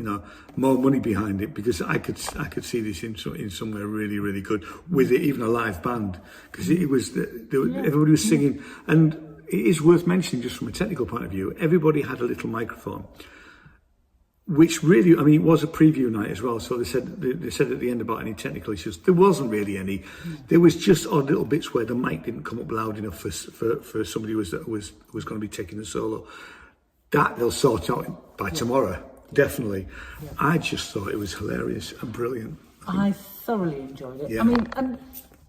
more money behind it, because I could see this in somewhere really, really good with it, even a live band, because it was everybody was singing. And it is worth mentioning, just from a technical point of view, everybody had a little microphone, which really, it was a preview night as well. So they said at the end about any technical issues. There wasn't really any. There was just odd little bits where the mic didn't come up loud enough for somebody who was going to be taking the solo. That they'll sort out by tomorrow, definitely. Yeah. I just thought it was hilarious and brilliant. I thoroughly enjoyed it. Yeah.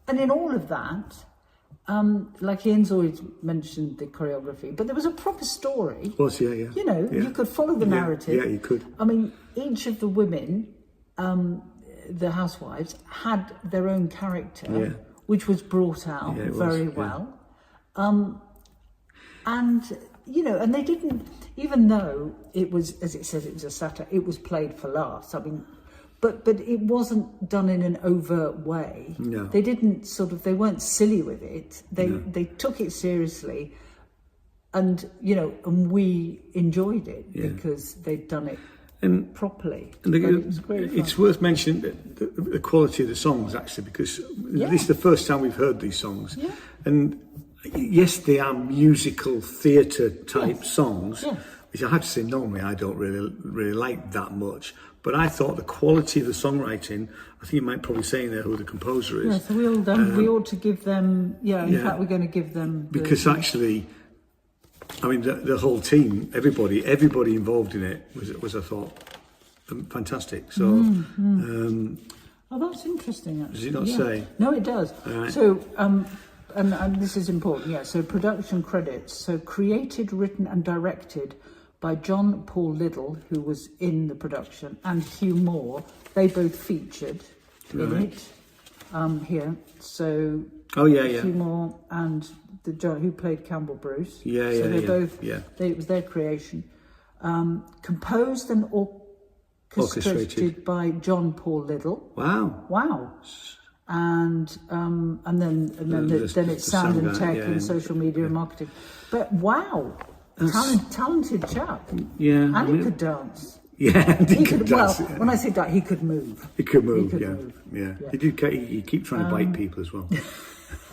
And in all of that, like Ian's always mentioned the choreography, but there was a proper story. Was, yeah. You could follow the narrative. Yeah, you could. Each of the women, the housewives, had their own character, which was brought out very well. And they didn't, even though it was, as it says, it was a satire, it was played for laughs. But it wasn't done in an overt way. No. They didn't they weren't silly with it. They took it seriously, and we enjoyed it because they'd done it properly. And it was great fun. It's worth mentioning the quality of the songs, actually, because this is the first time we've heard these songs. Yeah. And yes, they are musical theatre type songs, which I have to say normally I don't really like that much. But I thought the quality of the songwriting, I think you might probably say in there who the composer is. Yeah, so we ought to give them, in fact we're going to give them... Because actually, I mean, the whole team, everybody involved in it was I thought, fantastic. So, Oh, that's interesting, actually. does it not say? No, it does. Right. So, and this is important, yeah. So, production credits. So, created, written, and directed by John Paul Liddell, who was in the production, and Hugh Moore. They both featured in it here. So, Hugh Moore and the John who played Campbell Bruce. So they both. Yeah. It was their creation. Composed and orchestrated by John Paul Liddell. Wow. And then it's sound and tech and social media and marketing. But wow, talented chap. Yeah. And he could dance. Yeah, he could dance. Well, when I say that, he could move. He could move. Yeah. He did. He kept trying to bite people as well,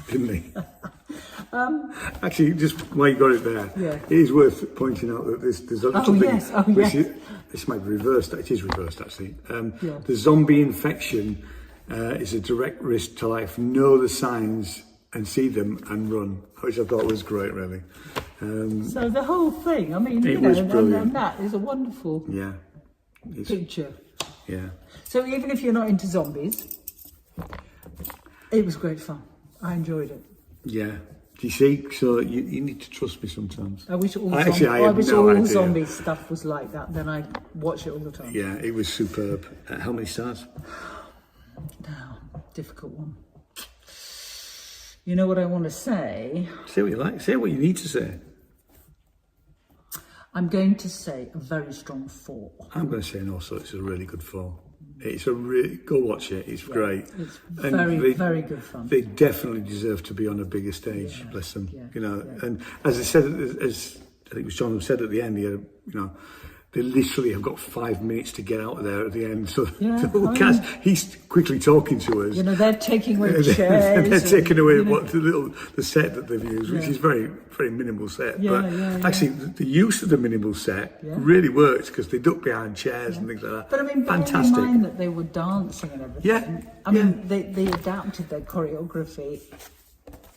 didn't he? Actually, just while you got it there, it is worth pointing out that there's a little thing. This might be reversed. It is reversed, actually. The zombie infection is a direct risk to life. Know the signs and see them and run, which I thought was great, really. So the whole thing, I mean, it was brilliant. And that is a wonderful picture. Yeah. So even if you're not into zombies, it was great fun. I enjoyed it. Yeah. Do you see? So you need to trust me sometimes. I wish all zombie stuff was like that. Then I'd watch it all the time. Yeah, it was superb. How many stars? Difficult one. You know what I want to say? Say what you like. Say what you need to say. I'm going to say a very strong 4. I'm going to say also it's a really good 4. It's a really go watch it. It's great. It's very good fun. They definitely deserve to be on a bigger stage. Bless them. And as I said, as I think it was John who said at the end, they literally have got 5 minutes to get out of there at the end. So the cast, he's quickly talking to us. They're taking away chairs. They're taking away the set that they've used, which is very, very minimal set. Actually, the use of the minimal set really works because they duck behind chairs and things like that. But I mean, bearing in mind that they were dancing and everything. I mean, they adapted their choreography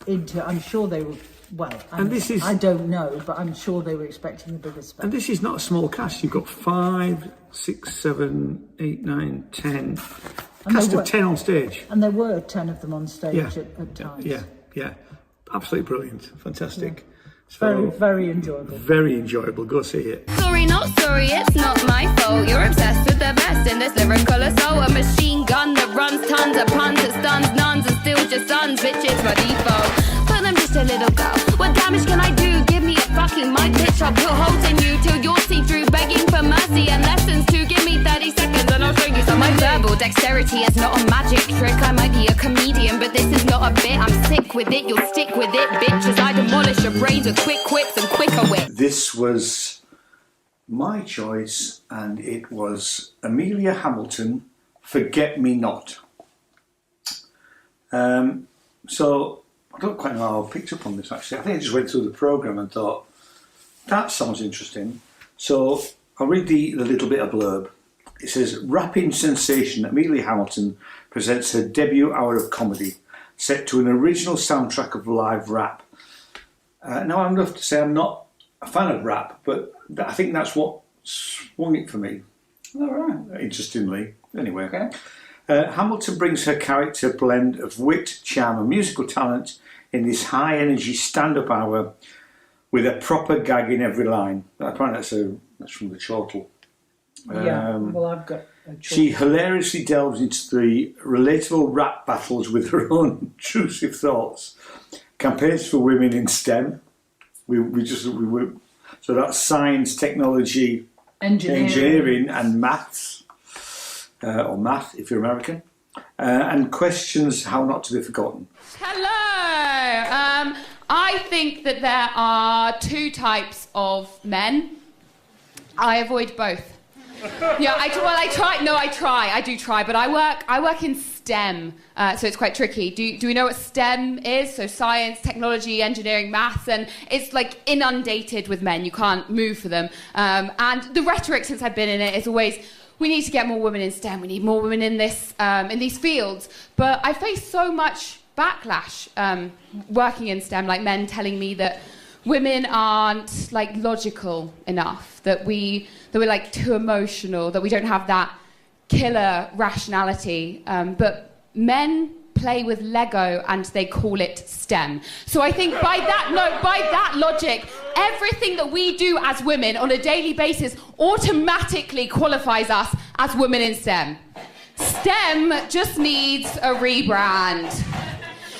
into. I'm sure they were. Well, I don't know, but I'm sure they were expecting a bigger spectacle. And this is not a small cast. You've got 5, 6, 7, 8, 9, 10. Cast of 10 on stage. And there were 10 of them on stage at times. Yeah. Absolutely brilliant. Fantastic. So, very enjoyable. Very enjoyable. Go see it. Sorry, not sorry, it's not my fault. You're obsessed with the best in this lyrical assault. A machine gun that runs tons of puns that stuns nuns and steals your sons. Bitch, it's my default. But I'm just a little girl. What damage can I do? Give me a fucking mic, bitch. I'll put holes in you till you're see-through, begging for mercy and lessons to give me 30 seconds and I'll show you some. My verbal dexterity is not a magic trick. I might be a comedian, but this is not a bit. I'm sick with it, you'll stick with it, bitch, as I demolish your brains with quick quips and quicker wit. This was my choice, and it was Amelia Hamilton, Forget Me Not. So I don't quite know how I picked up on this, actually. I think I just went through the programme and thought, that sounds interesting. So I'll read the little bit of blurb. It says, rapping sensation Amelia Hamilton presents her debut hour of comedy, set to an original soundtrack of live rap. Now, I'm going to say I'm not a fan of rap, but I think that's what swung it for me. All right. Interestingly. Anyway. Okay. Hamilton brings her character blend of wit, charm and musical talent in this high-energy stand-up hour with a proper gag in every line. Apparently that's from the chortle. Well, I've got a chortle. She hilariously delves into the relatable rap battles with her own intrusive thoughts. Campaigns for women in STEM. So that's science, technology, engineering and maths. Or math, if you're American, and questions how not to be forgotten. Hello! I think that there are 2 types of men. I avoid both. I do try, but I work in STEM, so it's quite tricky. Do we know what STEM is? So science, technology, engineering, maths, and it's like inundated with men. You can't move for them. And the rhetoric since I've been in it is always, we need to get more women in STEM. We need more women in these fields. But I face so much backlash working in STEM, like men telling me that women aren't like logical enough, that we're like too emotional, that we don't have that killer rationality. But men play with Lego and they call it STEM. So I think by that logic, everything that we do as women on a daily basis automatically qualifies us as women in STEM. STEM just needs a rebrand.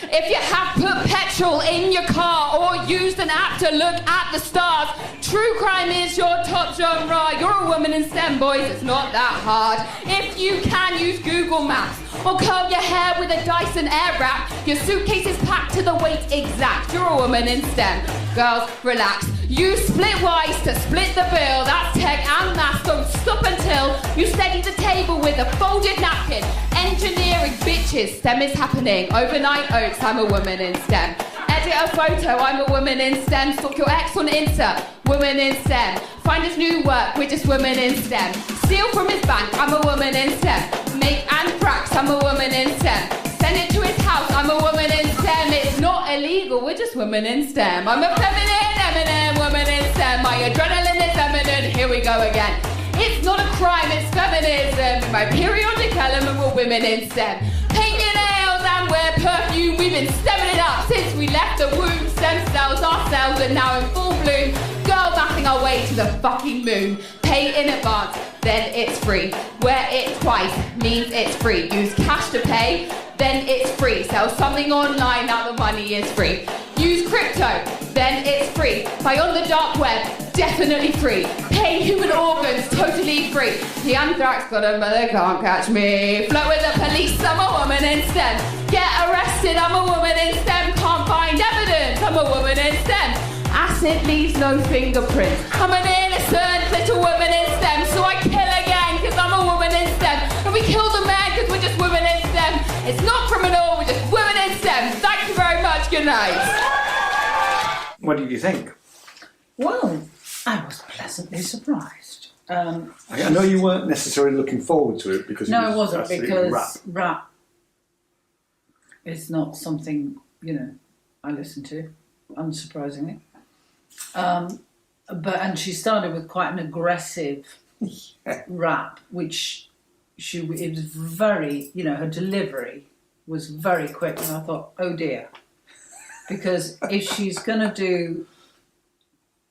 If you have put petrol in your car or used an app to look at the stars, true crime is your top genre. You're a woman in STEM, boys, it's not that hard. If you can use Google Maps or curl your hair with a Dyson Airwrap, your suitcase is packed to the weight exact. You're a woman in STEM. Girls, relax. Use Splitwise to split the bill. That's tech and maths. Don't stop until you steady the table with a folded napkin. Engineering, bitches, STEM is happening. Overnight oats, I'm a woman in STEM. Edit a photo, I'm a woman in STEM. Stalk your ex on Insta, woman in STEM. Find us new work, we're just women in STEM. Steal from his bank, I'm a woman in STEM. Make and frax, I'm a woman in STEM. Send it to his house, I'm a woman in STEM. It's not illegal, we're just women in STEM. I'm a feminine, eminent woman in STEM. My adrenaline is eminent, here we go again. It's not a crime, it's feminism. My periodic element, we're women in STEM. Paint your nails and wear perfume. We've been stemming it up since we left the womb. Stem cells, our cells are now in full bloom. Girl mapping our way to the fucking moon. Pay in advance, then it's free. Wear it twice, means it's free. Use cash to pay, then it's free. Sell something online, now the money is free. Use crypto, then it's free. Buy on the dark web, definitely free. Pay human organs, totally free. The anthrax got a mother, can't catch me. Flirt with the police, I'm a woman in STEM. Get arrested, I'm a woman in STEM. Can't find evidence, I'm a woman in STEM. Acid leaves no fingerprints. I'm an innocent little woman in STEM. So I kill again, cause I'm a woman in STEM. And we kill the man, cause we're just women in STEM. It's not criminal, we're just women in STEM. Thank you very much, good night. What did you think? Well, I was pleasantly surprised. I know you weren't necessarily looking forward to it because no, it I wasn't, absolutely because rap is not something, I listen to, unsurprisingly. And she started with quite an aggressive rap, which it was very, her delivery was very quick, and I thought, oh dear, because if she's going to do,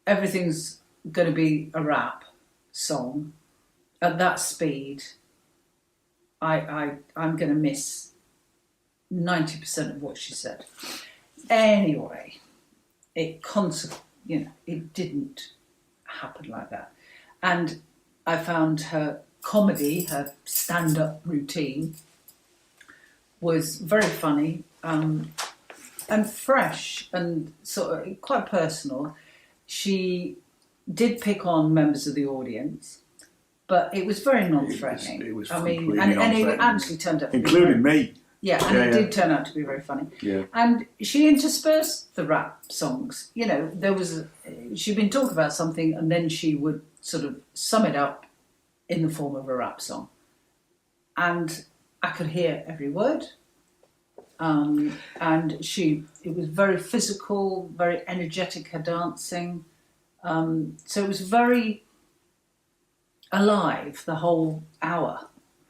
everything's going to be a rap song at that speed, I'm going to miss 90% of what she said. Anyway, it didn't happen like that. And I found her comedy, her stand-up routine, was very funny and fresh and sort of quite personal. She did pick on members of the audience, but it was very non-threatening. It was and it actually turned out to including me. Yeah, and it did turn out to be very funny. Yeah. And she interspersed the rap songs. She'd been talking about something and then she would sort of sum it up in the form of a rap song. And I could hear every word. And it was very physical, very energetic, her dancing. So it was very alive, the whole hour.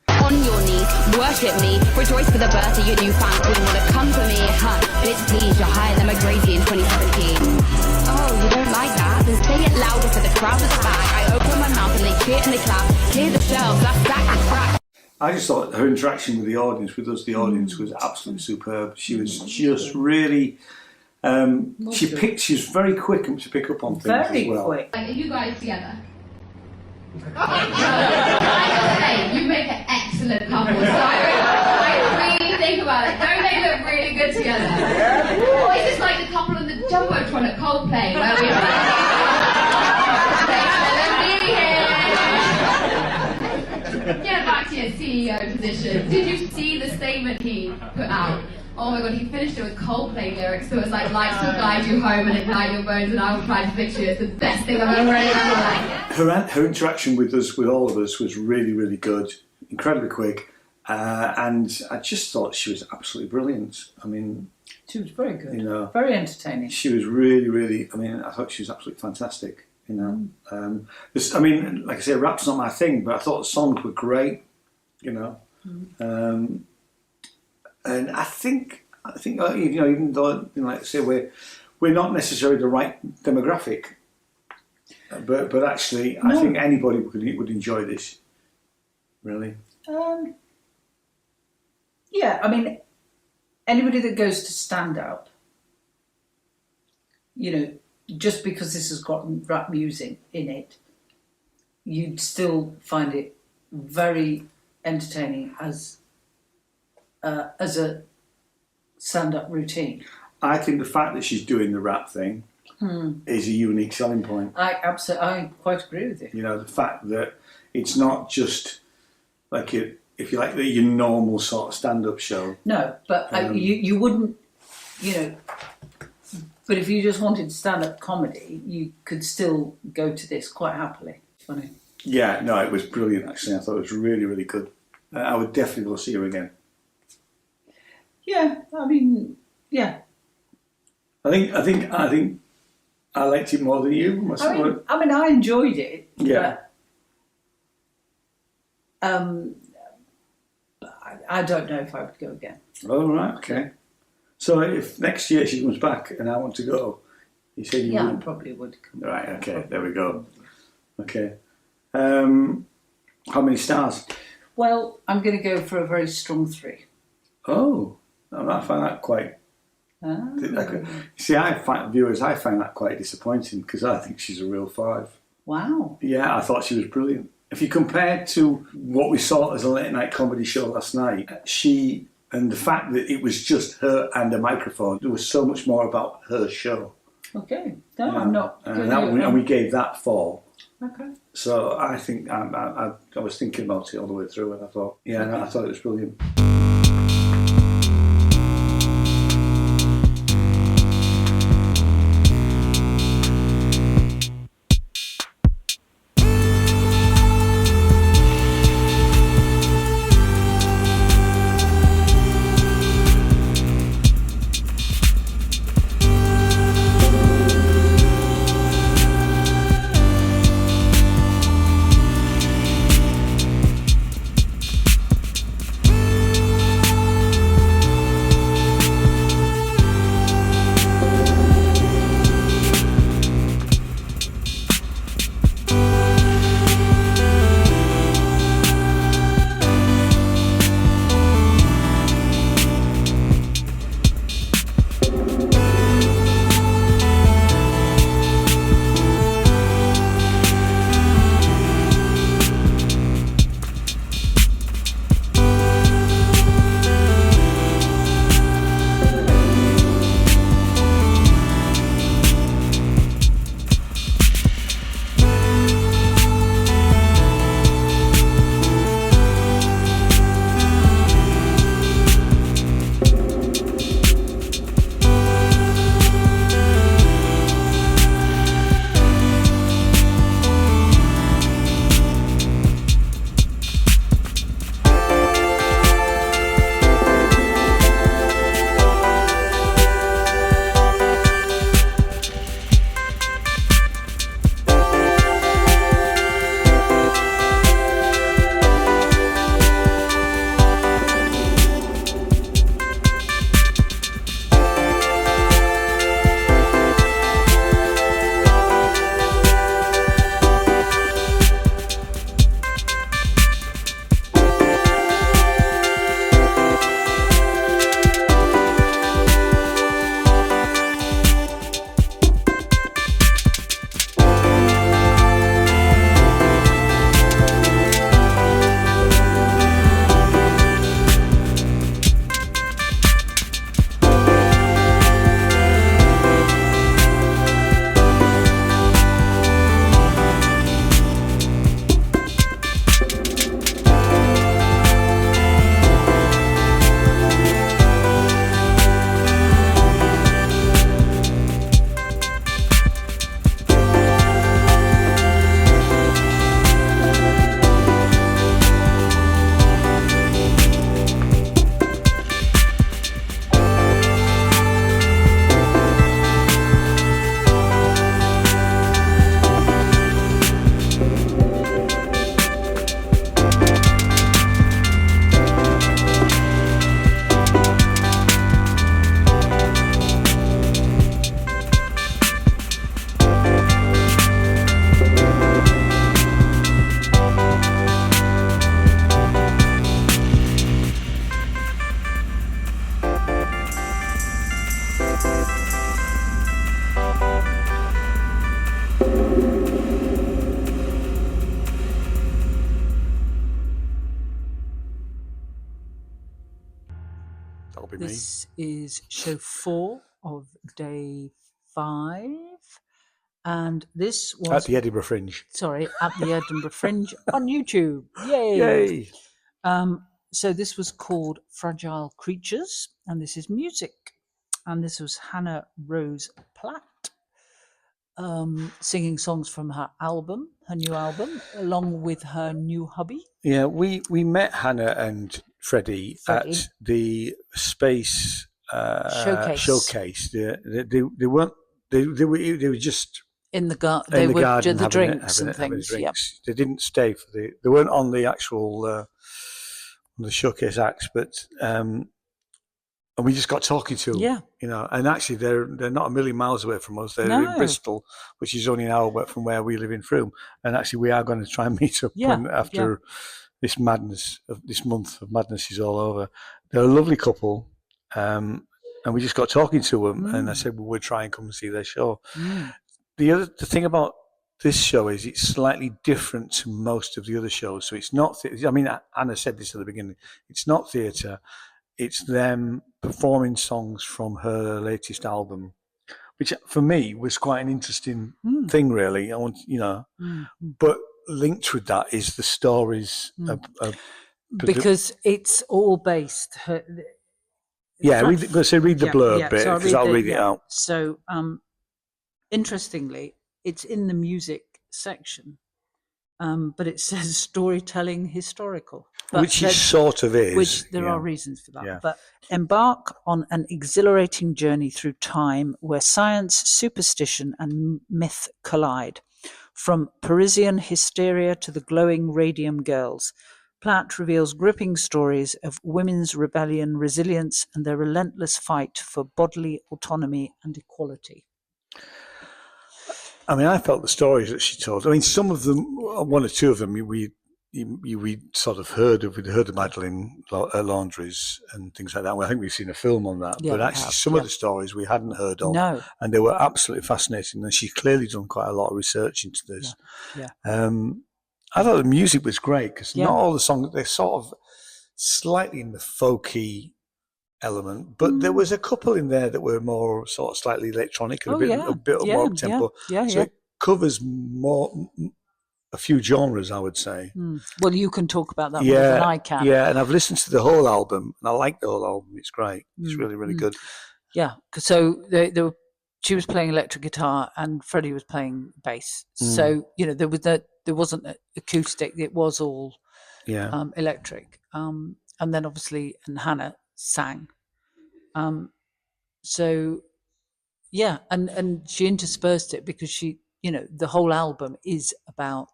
On your knees, worship me, rejoice for the birth of your newfound queen. Wanna come for me, huh? Bitch, please, you're higher than McGrazy in 2017. Oh, you don't like that? Then say it louder so the crowd is back. I open my mouth and they cheer and they clap. Clear the shelves, that's back and crack. I just thought her interaction with the audience, with us, the audience, was absolutely superb. She was just really. She was very quick to pick up on things very as well. Quick. Like, are you guys together? I say, you make an excellent couple. So I really think about it. Don't they look really good together? Or is this like the couple on the Jumbotron at Coldplay where we Get back to your CEO position. Did you see the statement he put out? Oh my god, he finished it with Coldplay lyrics. So it was like, lights will guide you home and ignite your bones and I will try to fix you. It's the best thing I've ever read in my life. Her interaction with us, with all of us, was really, really good. Incredibly quick. And I just thought she was absolutely brilliant. I mean, She was very good. You know, very entertaining. She was really, really. I mean, I thought she was absolutely fantastic. You know, I mean, like I say, rap's not my thing, but I thought the songs were great. You know, and I think you know, even though, you know, like I say, we're not necessarily the right demographic, but actually, I think anybody would enjoy this. Really. Yeah, I mean, anybody that goes to stand up, you know, just because this has got rap music in it, you'd still find it very entertaining as a stand-up routine. I think the fact that she's doing the rap thing is a unique selling point. I quite agree with you. You know, the fact that it's not just like if you like your normal sort of stand-up show. No, but you wouldn't, you know. But if you just wanted stand-up comedy, you could still go to this quite happily. Funny. Yeah, no, it was brilliant. Actually, I thought it was really, really good. I would definitely go see her again. Yeah, I mean, yeah. I think I liked it more than you. I mean, I enjoyed it. Yeah. But, I don't know if I would go again. Oh, right, okay. So if next year she comes back and I want to go, you say you wouldn't? I probably would come back. Right, okay, there we go. Okay. How many stars? Well, I'm going to go for a very strong 3. Oh, I find that quite... See, I find that quite disappointing because I think she's a real 5. Wow. Yeah, I thought she was brilliant. If you compare to what we saw as a late night comedy show last night, she and the fact that it was just her and a microphone, there was so much more about her show. Okay, no, I'm not. And we gave that 4. Okay. So I think I was thinking about it all the way through, and I thought, I thought it was brilliant. be me. This is show 4 of day 5. And this was... At the Edinburgh Fringe. Sorry, at the Edinburgh Fringe on YouTube. Yay! Yay! So this was called Fragile Creatures, and this is music. And this was Hannah Rose Platt, singing songs from her new album, along with her new hubby. Yeah, we met Hannah and Freddie at the Space showcase. They weren't. They were just in the garden. They were garden the having drinks and things. Yep. They didn't stay for They weren't on the actual the showcase acts, but and we just got talking to them. Yeah. You know, and actually they're not a million miles away from us. They're in Bristol, which is only an hour away from where we live in Frome. And actually, we are going to try and meet up after this madness of this month of madness is all over. They're a lovely couple. And we just got talking to them, and I said, well, we'll try and come and see their show. The thing about this show is it's slightly different to most of the other shows. So it's not, I mean, Anna said this at the beginning, it's not theatre, it's them performing songs from her latest album, which for me was quite an interesting thing, really. I want, but linked with that is the stories. Because it's all based... read the blurb bit, because I'll read it out. So, interestingly, it's in the music section, but it says storytelling historical. Which it sort of is. Which there are reasons for that. Yeah. But embark on an exhilarating journey through time where science, superstition and myth collide. From Parisian hysteria to the glowing Radium Girls, Platt reveals gripping stories of women's rebellion, resilience, and their relentless fight for bodily autonomy and equality. I mean, I felt the stories that she told. I mean, some of them, one or two of them, we sort of heard of. We'd heard of Madeleine Laundries and things like that. I think we've seen a film on that. But actually, some of the stories we hadn't heard of. No. And they were absolutely fascinating. And she's clearly done quite a lot of research into this. I thought the music was great because not all the songs, they're sort of slightly in the folky element, but there was a couple in there that were more sort of slightly electronic and a bit more up-tempo. So it covers a few genres, I would say. Well, you can talk about that more than I can. Yeah, and I've listened to the whole album, and I like the whole album. It's great. It's really, really good. Yeah, so she was playing electric guitar and Freddie was playing bass. So, there wasn't acoustic, it was all electric. And then obviously, and Hannah sang. And she interspersed it because she, the whole album is about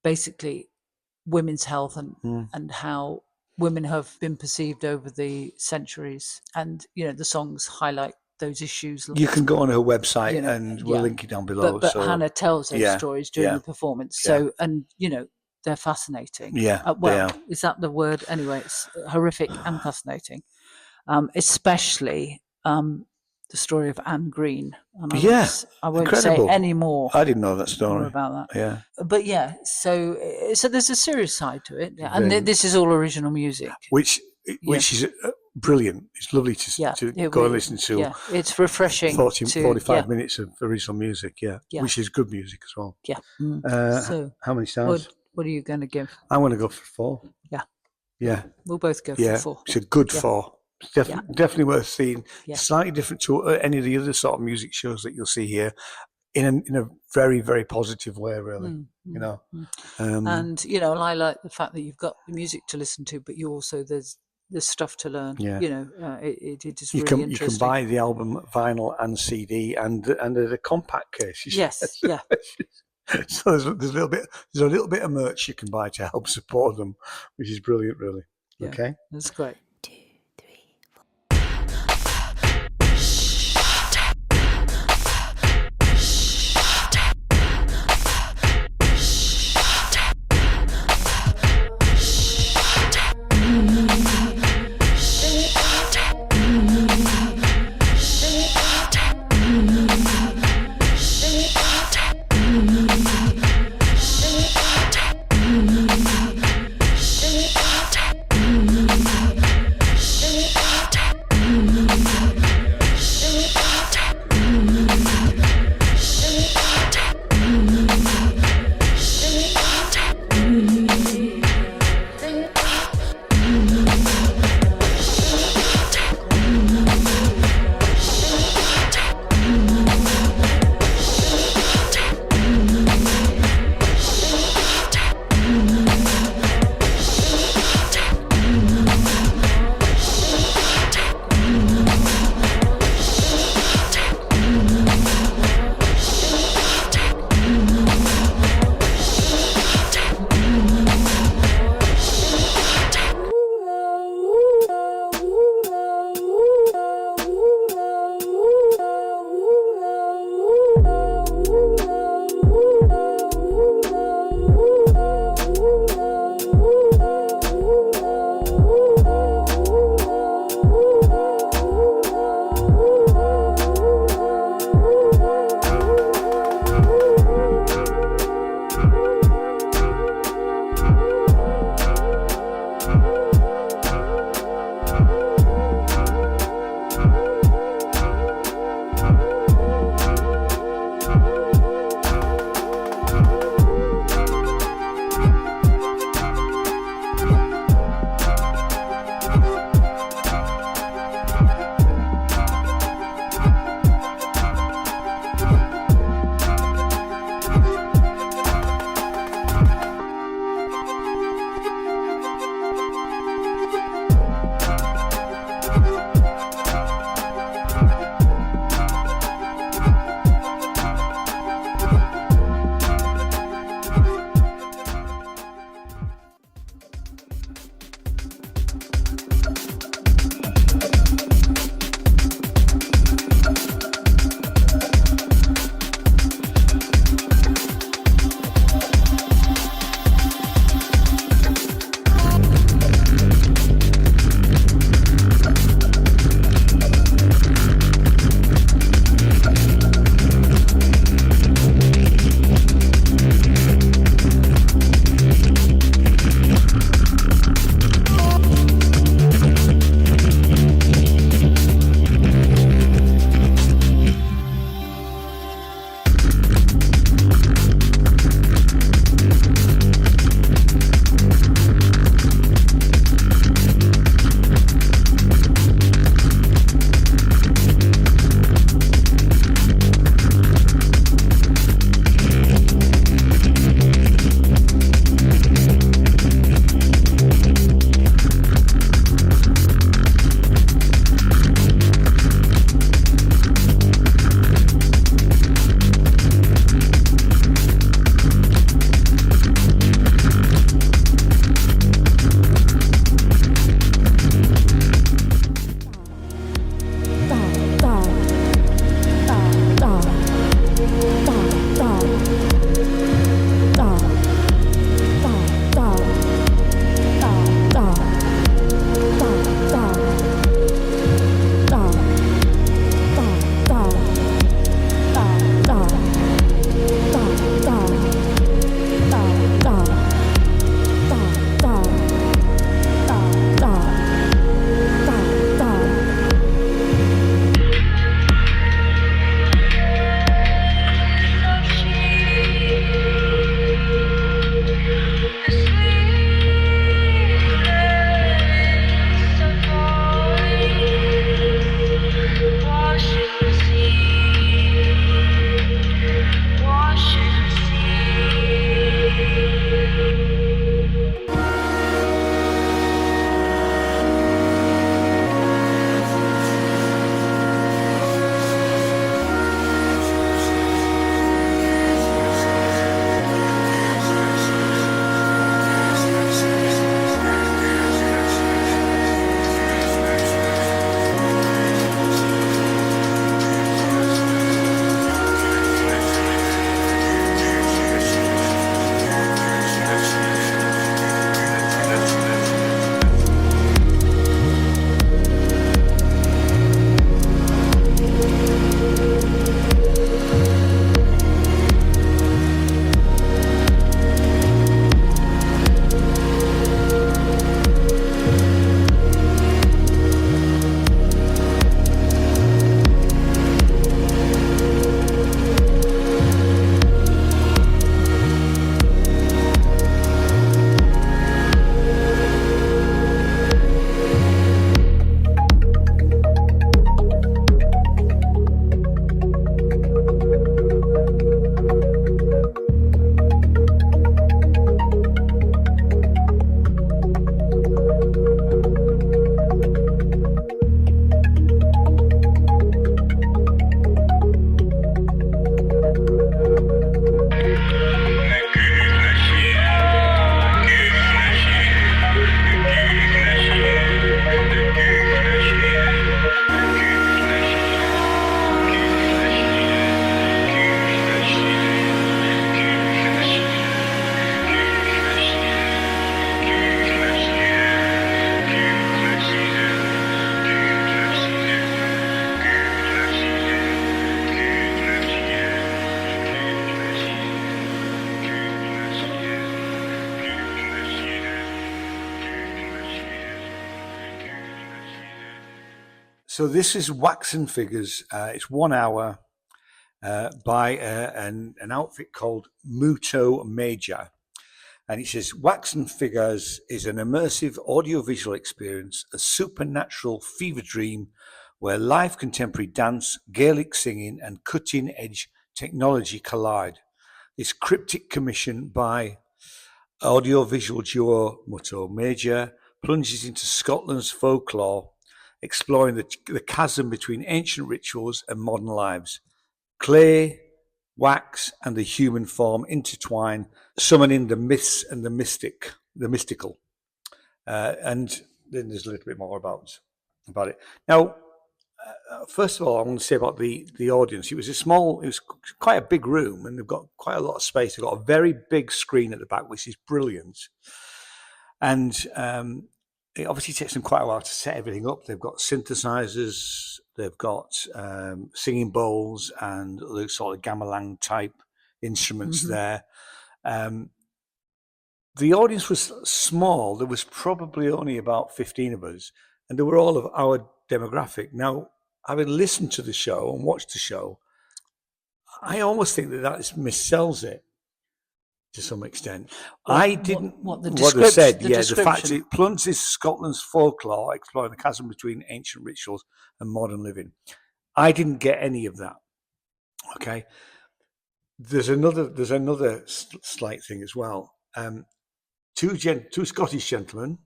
basically women's health and how women have been perceived over the centuries. And, the songs highlight those issues. You can go on her website and we'll link it down below. But Hannah tells those stories during the performance. So, and they're fascinating. Is that the word? Anyway, it's horrific and fascinating. Especially the story of Anne Green. I won't incredible. Say any more. I didn't know that story about that. Yeah, but so there's a serious side to it, and this is all original music, which is brilliant. It's lovely to go and listen to. Yeah, it's refreshing. 45 minutes of original music. Yeah, which is good music as well. Yeah. So how many stars? What are you going to give? I'm going to go for 4. Yeah. We'll both go for 4. It's a good 4. It's definitely worth seeing. Slightly different to any of the other sort of music shows that you'll see here, in a very, very positive way, really. And I like the fact that you've got the music to listen to, but you also there's stuff to learn. It is really interesting. You can buy the album vinyl and CD and the compact case. Yes, yeah. So there's a little bit of merch you can buy to help support them, which is brilliant, really. Yeah, okay, that's great. So this is Wax and Figures. It's 1 hour by an outfit called Muto Major. And it says, Wax and Figures is an immersive audiovisual experience, a supernatural fever dream where live contemporary dance, Gaelic singing, and cutting-edge technology collide. This cryptic commission by audiovisual duo Muto Major plunges into Scotland's folklore, exploring the chasm between ancient rituals and modern lives. Clay, wax, and the human form intertwine, summoning the myths and the mystical. And then there's a little bit more about it. Now, first of all, I want to say about the audience. It was quite a big room, and they've got quite a lot of space. They've got a very big screen at the back, which is brilliant. And it obviously takes them quite a while to set everything up. They've got synthesizers, they've got singing bowls and other sort of gamelan type instruments there. The audience was small. There was probably only about 15 of us, and they were all of our demographic. Now, having listened to the show and watched the show, I almost think that missells it to some extent. I didn't. What they said, the fact it plunges Scotland's folklore, exploring the chasm between ancient rituals and modern living. I didn't get any of that. Okay. There's another slight thing as well. Two Scottish gentlemen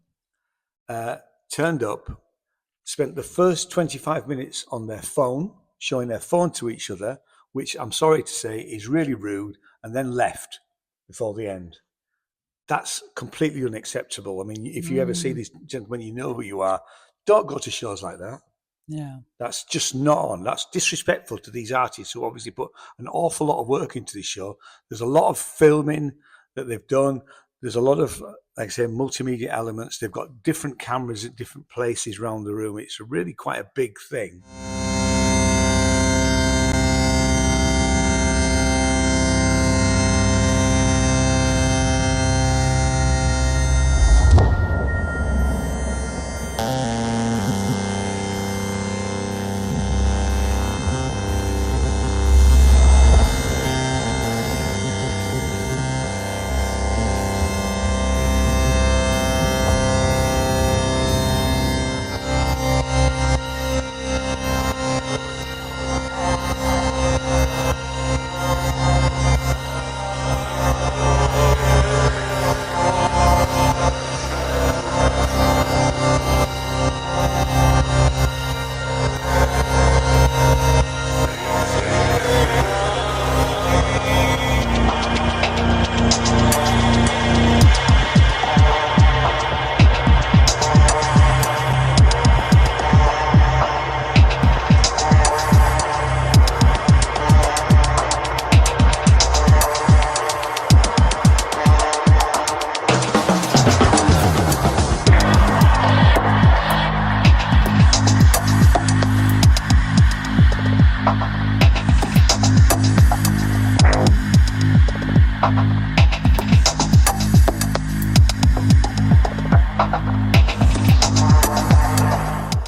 turned up, spent the first 25 minutes on their phone, showing their phone to each other, which I'm sorry to say is really rude, and then left before the end. That's completely unacceptable. I mean, if you ever see these gentlemen, you know who you are. Don't go to shows like that. Yeah. That's just not on. That's disrespectful to these artists who obviously put an awful lot of work into this show. There's a lot of filming that they've done. There's a lot of, like I say, multimedia elements. They've got different cameras at different places around the room. It's really quite a big thing.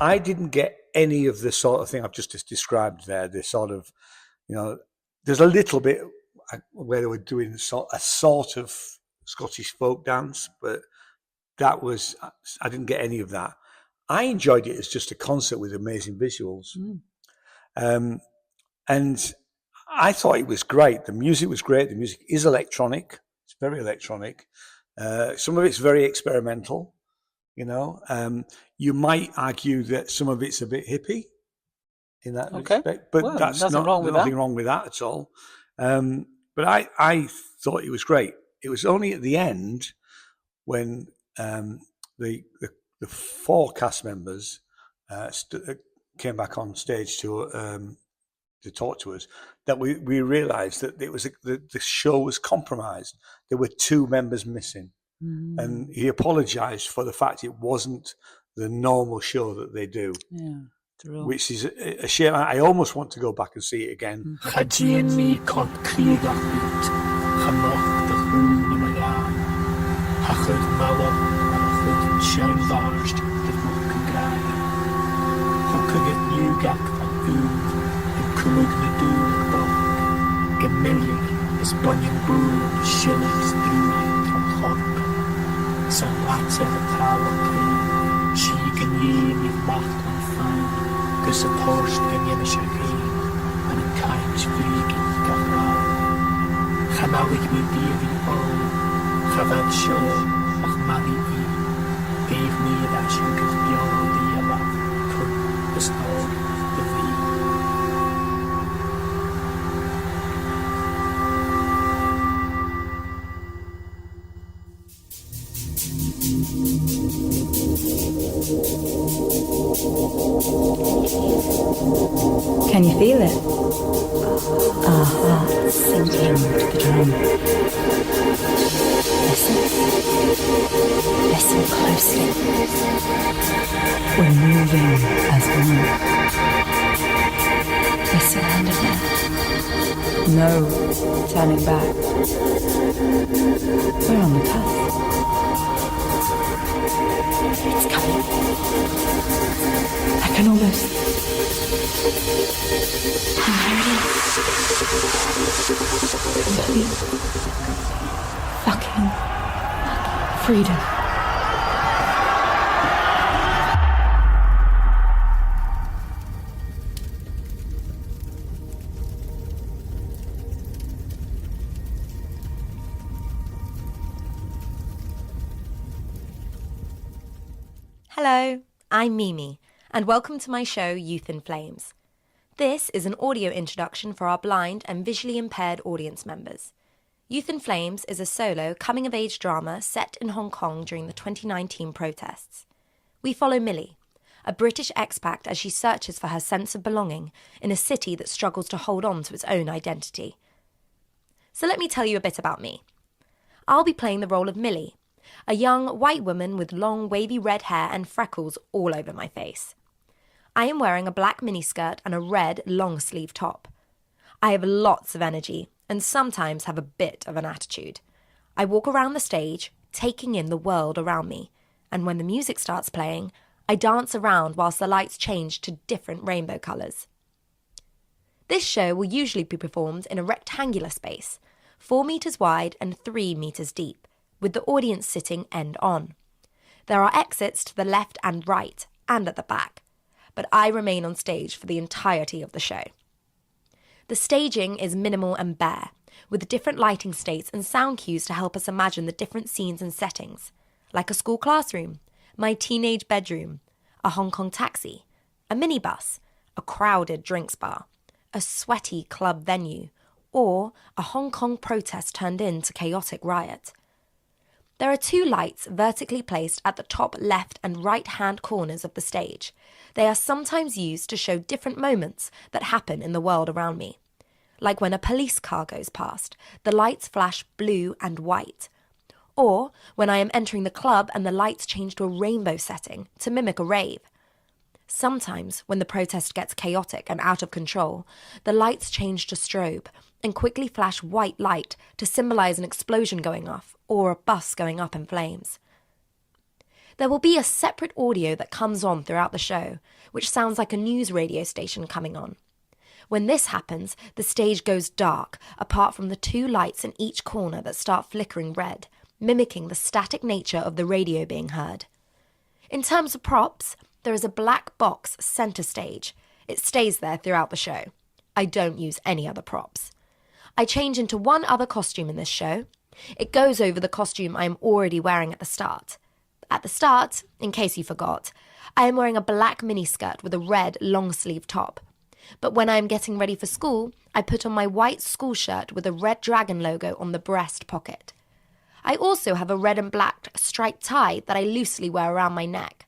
I didn't get any of the sort of thing I've just described there. The sort of, there's a little bit where they were doing a sort of Scottish folk dance, but I didn't get any of that. I enjoyed it as just a concert with amazing visuals. And I thought it was great. The music was great. The music is electronic. It's very electronic. Some of it's very experimental. You might argue that some of it's a bit hippie in that respect, but that's nothing wrong with that at all. But I thought it was great. It was only at the end when the 4 cast members came back on stage to talk to us that we realised that the show was compromised. There were 2 members missing. And he apologised for the fact it wasn't the normal show that they do, which is a shame. I almost want to go back and see it again. Tugak van uur, en kulug na duur bok. Gemillig is bunyan boer, shillings duur from hop. Some lights at the tower clean, she can ye me macht on fine. Cause a post can ye me shageen, and a kimes vliegen kan rauw. Gemauwig me dier in bouw, gevat show, mag marie ie. Geef me that you can be all the above, put the snow, the vie. Can you feel it? Our hearts sinking to the drum. Listen. Listen closely. We're moving as one. We surrender now. No turning back. We're on the cusp. It's coming. I can almost... And there it is. Complete fucking freedom. Hello, I'm Mimi, and welcome to my show Youth in Flames. This is an audio introduction for our blind and visually impaired audience members. Youth in Flames is a solo coming-of-age drama set in Hong Kong during the 2019 protests. We follow Millie, a British expat as she searches for her sense of belonging in a city that struggles to hold on to its own identity. So let me tell you a bit about me. I'll be playing the role of Millie, a young white woman with long wavy red hair and freckles all over my face. I am wearing a black miniskirt and a red long-sleeve top. I have lots of energy and sometimes have a bit of an attitude. I walk around the stage, taking in the world around me, and when the music starts playing, I dance around whilst the lights change to different rainbow colours. This show will usually be performed in a rectangular space, 4 metres wide and 3 metres deep, with the audience sitting end on. There are exits to the left and right, and at the back, but I remain on stage for the entirety of the show. The staging is minimal and bare, with different lighting states and sound cues to help us imagine the different scenes and settings, like a school classroom, my teenage bedroom, a Hong Kong taxi, a minibus, a crowded drinks bar, a sweaty club venue, or a Hong Kong protest turned into chaotic riot. There are 2 lights vertically placed at the top left and right-hand corners of the stage. They are sometimes used to show different moments that happen in the world around me. Like when a police car goes past, the lights flash blue and white. Or when I am entering the club and the lights change to a rainbow setting to mimic a rave. Sometimes, when the protest gets chaotic and out of control, the lights change to strobe and quickly flash white light to symbolise an explosion going off or a bus going up in flames. There will be a separate audio that comes on throughout the show, which sounds like a news radio station coming on. When this happens, the stage goes dark, apart from the 2 lights in each corner that start flickering red, mimicking the static nature of the radio being heard. In terms of props, there is a black box centre stage. It stays there throughout the show. I don't use any other props. I change into one other costume in this show. It goes over the costume I am already wearing at the start. At the start, in case you forgot, I am wearing a black miniskirt with a red long-sleeve top. But when I am getting ready for school, I put on my white school shirt with a red dragon logo on the breast pocket. I also have a red and black striped tie that I loosely wear around my neck.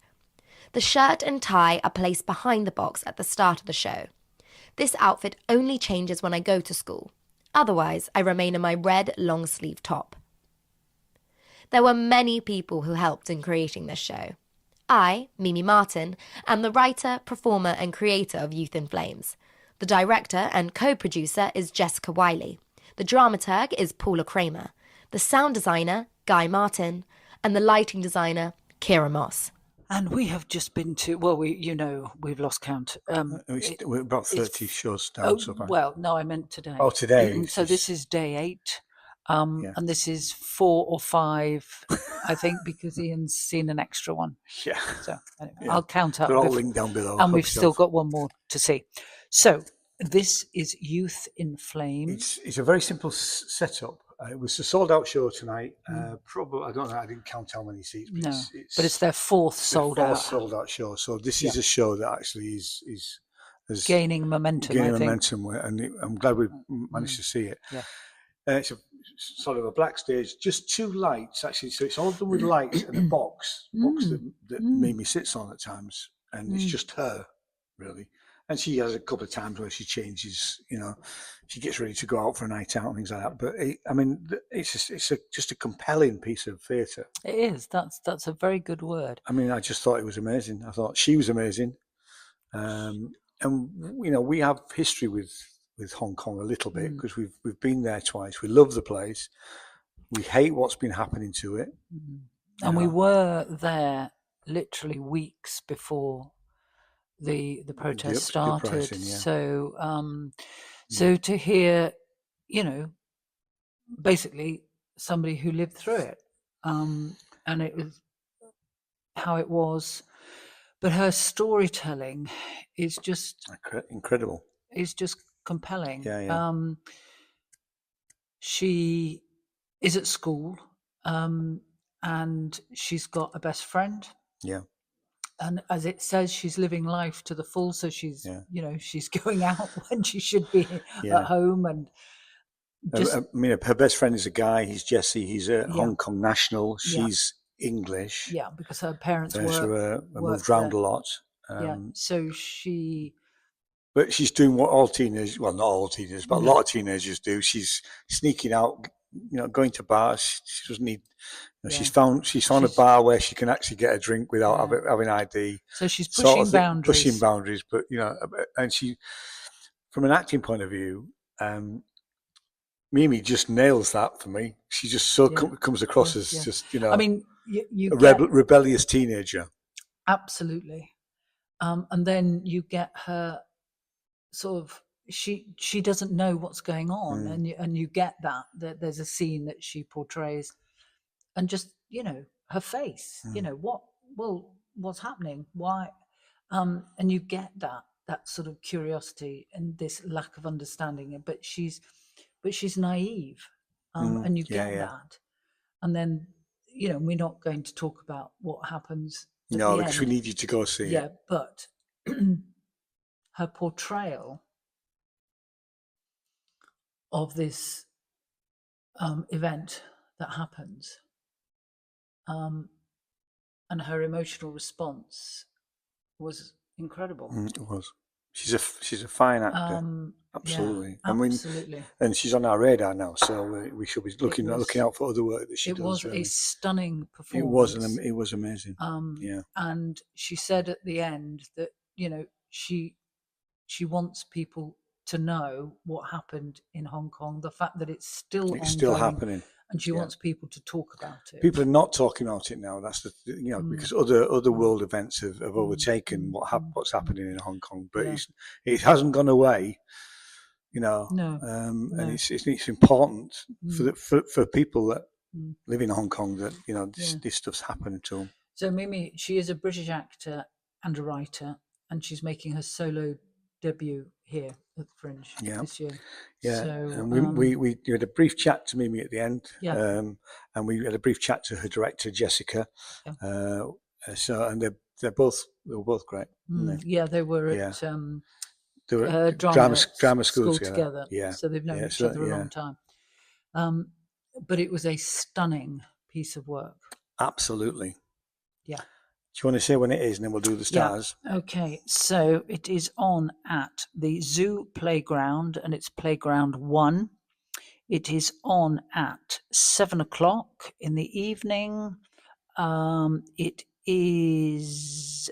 The shirt and tie are placed behind the box at the start of the show. This outfit only changes when I go to school. Otherwise, I remain in my red long-sleeve top. There were many people who helped in creating this show. I, Mimi Martin, am the writer, performer and creator of Youth in Flames. The director and co-producer is Jessica Wiley. The dramaturg is Paula Kramer. The sound designer, Guy Martin. And the lighting designer, Kira Moss. And we have just been to, well, we've lost count. We're about 30 shows down so far. Well, no, I meant today. Oh, today. So this is day 8. And this is 4 or 5, I think, because Ian's seen an extra one. Yeah. So anyway, I'll count up. They're all linked down below. And we've still got one more to see. So this is Youth in Flames. It's a very simple setup. It was a sold-out show tonight. Probably, I don't know. I didn't count how many seats. But but it's their fourth sold-out show. So this is a show that actually is gaining momentum. And I'm glad we managed to see it. Yeah. It's a sort of a black stage, just 2 lights actually. So it's all done with lights and a box that Mimi sits on at times, and it's just her really. And she has a couple of times where she changes, she gets ready to go out for a night out and things like that. But it's just a compelling piece of theatre. It is. That's a very good word. I mean, I just thought it was amazing. I thought she was amazing. And we have history with Hong Kong a little bit because we've been there twice. We love the place. We hate what's been happening to it. And we were there literally weeks before the protest started. So to hear, basically somebody who lived through it, and it was how it was, but her storytelling is just incredible. It's just compelling. Yeah. She is at school, and she's got a best friend. Yeah. And as it says, she's living life to the full. So she's, she's going out when she should be at home. And her best friend is a guy. He's Jesse. He's a Hong Kong national. She's English. Yeah, because her parents moved around a lot. So she. But she's doing what all teenagers, well, not all teenagers, but a lot of teenagers do. She's sneaking out, going to bars. She doesn't need. She's found a bar where she can actually get a drink without having ID. So she's pushing boundaries. But and she, from an acting point of view, Mimi just nails that for me. She just comes across as just I mean, you rebellious teenager. Absolutely, and then you get her sort of. She doesn't know what's going on, and you get that there's a scene that she portrays. And just, her face, what's happening? Why? And you get that sort of curiosity and this lack of understanding. But she's naive, and you get that. And then, we're not going to talk about what happens. No, because we need you to go see it. Yeah, but her portrayal of this event that happens. And her emotional response was incredible. It was. She's a fine actor. Absolutely. Absolutely. And she's on our radar now, so we should be looking out for other work that she does. It was a stunning performance. It was amazing. And she said at the end that she wants people to know what happened in Hong Kong, the fact that it's still happening. And she wants people to talk about it. People are not talking about it now. That's because other world events have overtaken what's happening in Hong Kong, but it hasn't gone away. No. And it's important for people that live in Hong Kong that this stuff's happening to them. So Mimi, she is a British actor and a writer, and she's making her solo debut here at the Fringe this year. Yeah, so, and we had a brief chat to Mimi at the end, and we had a brief chat to her director Jessica. And they were both great. They were at they were drama school together. Yeah, so they've known each other a long time. But it was a stunning piece of work. Absolutely. Yeah. Do you want to say when it is, and then we'll do the stars? Yeah. Okay, so it is on at the Zoo Playground, and it's Playground 1. It is on at 7:00 in the evening. It is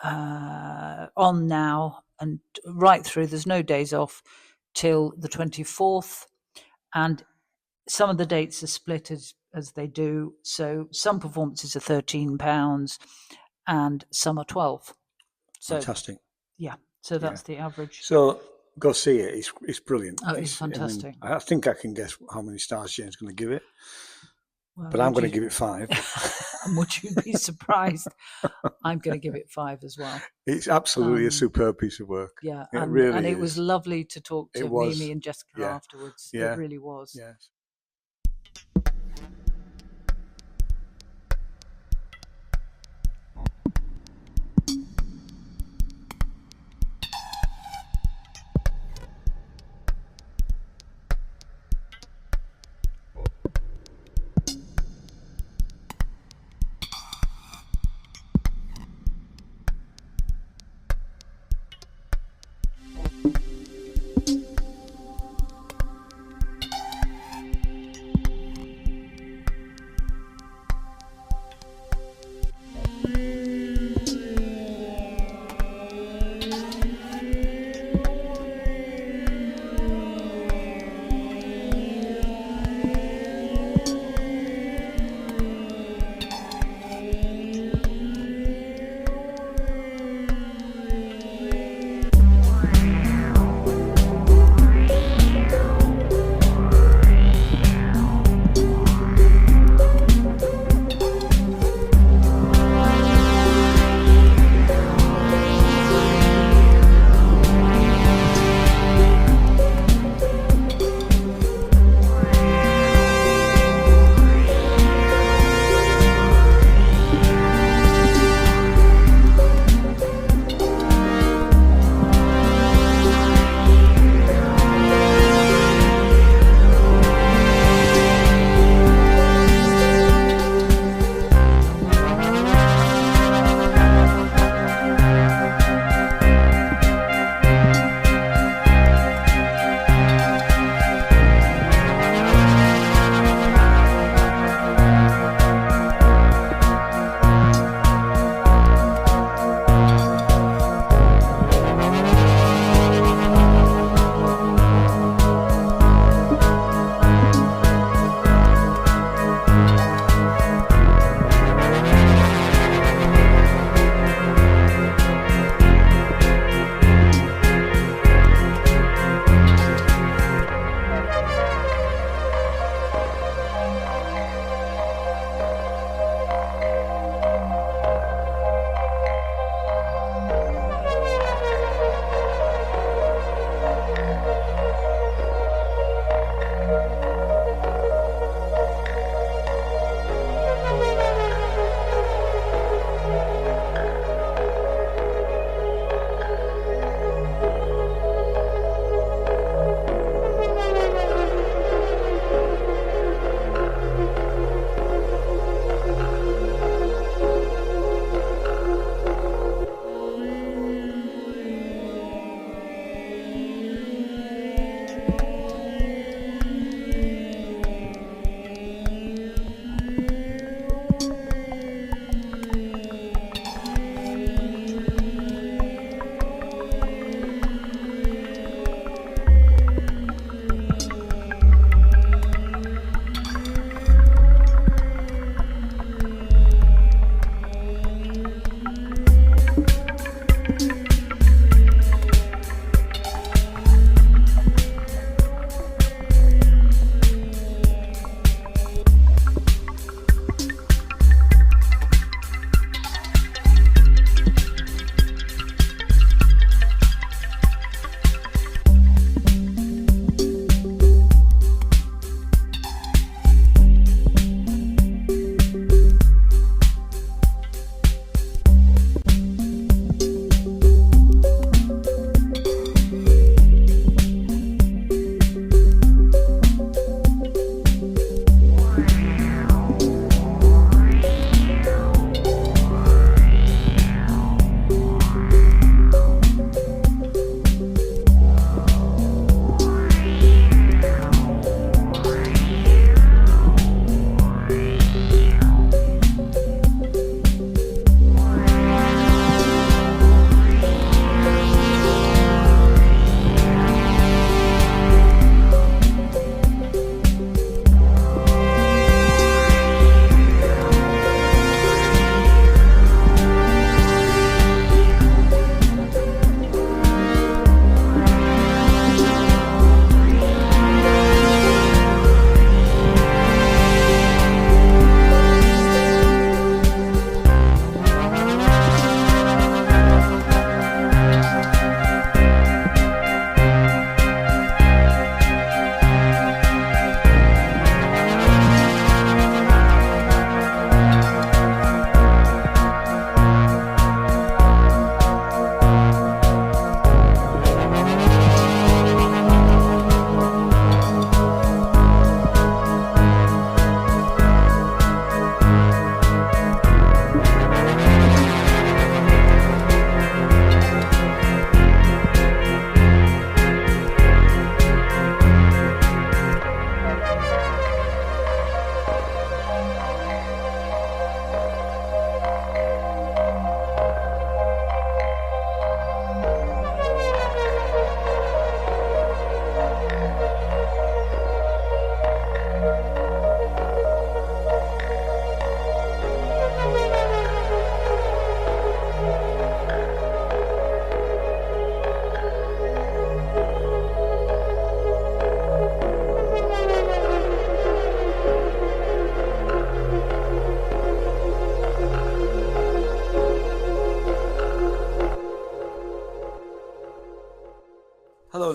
on now and right through. There's no days off till the 24th, and some of the dates are split as they do. So some performances are £13, and some are 12. So, Fantastic. Yeah, so that's the average. So go see it. It's brilliant. Oh, it's fantastic. I think I can guess how many stars Jane's going to give it. Well, But I'm going to give it 5. And would you be surprised? I'm going to give it 5 as well. It's absolutely a superb piece of work. Yeah, it and, really and it is. was lovely to talk to It was. Mimi and Jessica afterwards. Yeah. It really was. Yes.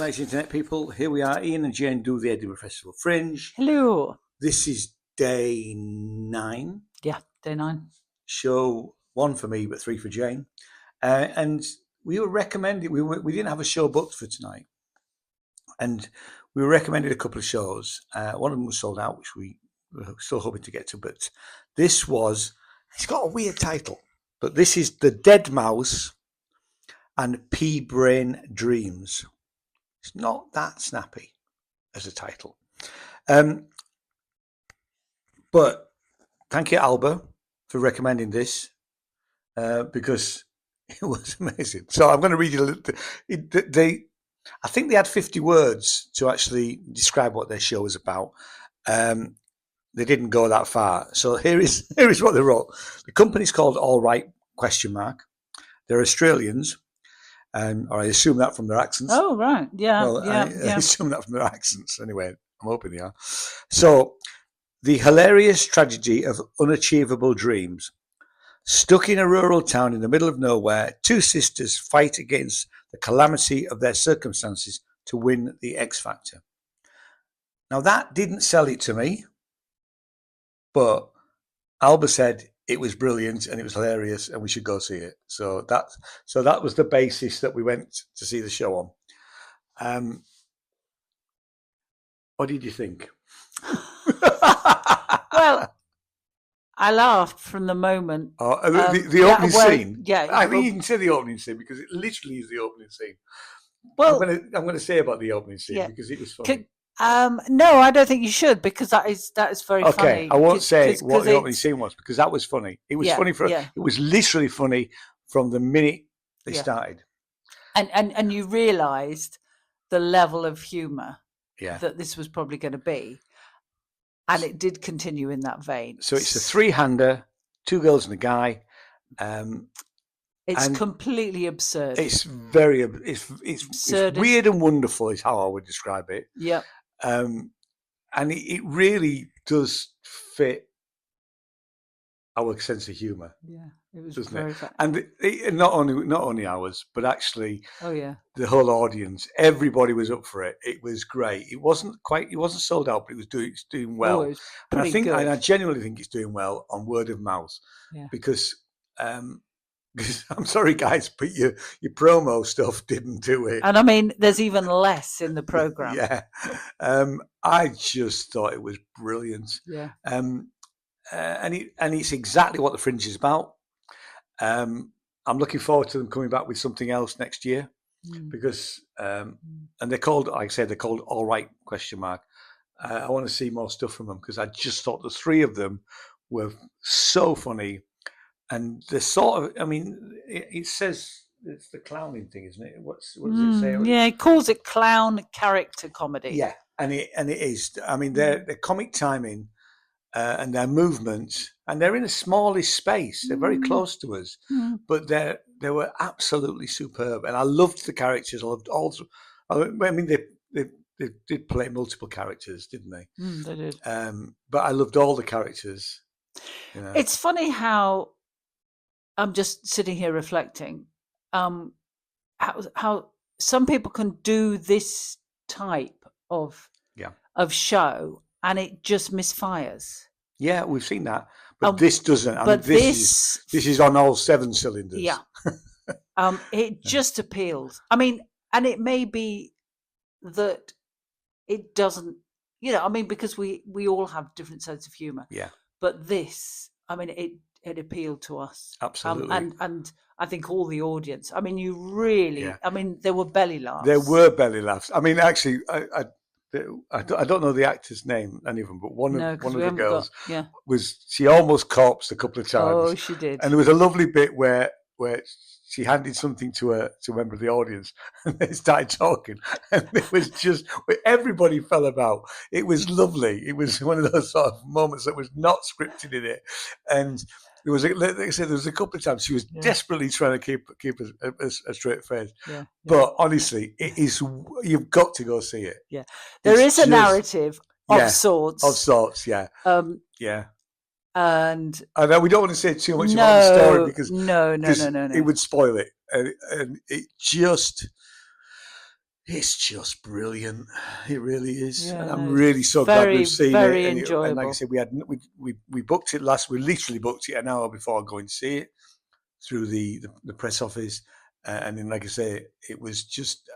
nice internet people. Here we are. Ian and Jane do the Edinburgh Festival Fringe. Hello. This is day 9. Yeah, day 9. Show 1 for me, but 3 for Jane. And we were recommended. We didn't have a show booked for tonight, and we were recommended a couple of shows. One of them was sold out, which we were still hoping to get to. But this was. It's got a weird title, but this is The Dead Mouse and Pea Brain Dreams. It's not that snappy as a title. But thank you, Alba, for recommending this because it was amazing. So I'm going to read you a little. I think they had 50 words to actually describe what their show was about. They didn't go that far. So here is what they wrote. The company's called All Right ? They're Australians. Or I assume that from their accents. Oh, right. Yeah. Well, yeah, I assume that from their accents. Anyway, I'm hoping they are. So, the hilarious tragedy of unachievable dreams. Stuck in a rural town in the middle of nowhere, 2 sisters fight against the calamity of their circumstances to win the X Factor. Now, that didn't sell it to me, but Alba said it was brilliant and it was hilarious and we should go see it. So that was the basis that we went to see the show on. What did you think? Well, I laughed from the moment. The opening scene. Yeah, I think you can say the opening scene because it literally is the opening scene. Well, I'm going to say about the opening scene because it was funny. No, I don't think you should because that is very funny. Okay, I won't say what the opening scene was because that was funny. It was funny it was literally funny from the minute they started. And you realised the level of humour that this was probably going to be. And it did continue in that vein. So it's a 3-hander, 2 girls and a guy. It's completely absurd. It's very it's weird and wonderful is how I would describe it. Yeah. And it really does fit our sense of humour. Yeah, it was doesn't very it? fun. And not only ours, but actually, the whole audience, everybody was up for it. It was great. It wasn't sold out, but it was doing well. It was pretty good. I genuinely think it's doing well on word of mouth because. I'm sorry, guys, but your promo stuff didn't do it. And I mean, there's even less in the program. Yeah, I just thought it was brilliant. Yeah, and it's exactly what the Fringe is about. I'm looking forward to them coming back with something else next year because and they're called, like I said, they're called All Right ? I want to see more stuff from them because I just thought the 3 of them were so funny. And the sort of, I mean, it says it's the clowning thing, isn't it? What does it say? Yeah, it calls it clown character comedy. Yeah, and it is. I mean, their comic timing and their movement, and they're in a smallish space. They're very close to us, but they were absolutely superb. And I loved the characters. I loved all. I mean, they did play multiple characters, didn't they? They did. But I loved all the characters. You know. It's funny how. I'm just sitting here reflecting how some people can do this type of show and it just misfires. Yeah, we've seen that, but this doesn't. I mean, this is on all 7 cylinders. Yeah, it just appealed. I mean, and it may be that it doesn't. I mean, because we all have different sense of humour. Yeah, but this, I mean, it appealed to us. Absolutely. And I think all the audience, I mean, you really, I mean, there were belly laughs. There were belly laughs. I mean, actually, I don't know the actor's name, any of them, but one of the girls she almost corpsed a couple of times. Oh, she did. And there was a lovely bit where she handed something to a member of the audience and they started talking. And it was just, everybody fell about. It was lovely. It was one of those sort of moments that was not scripted in it. And there was, like I said, there was a couple of times she was desperately trying to keep a straight face. Yeah. But honestly, it is, you've got to go see it. Yeah. There is a narrative of sorts. Of sorts, yeah. Yeah. And I know we don't want to say too much about the story because no, it would spoil it, and it just It's just brilliant. It really is. Yeah, And I'm no, really so glad very, we've seen very it. And enjoyable. like I said, we booked it we literally booked it an hour before going to see it through the press office. And then, like I say, it was just,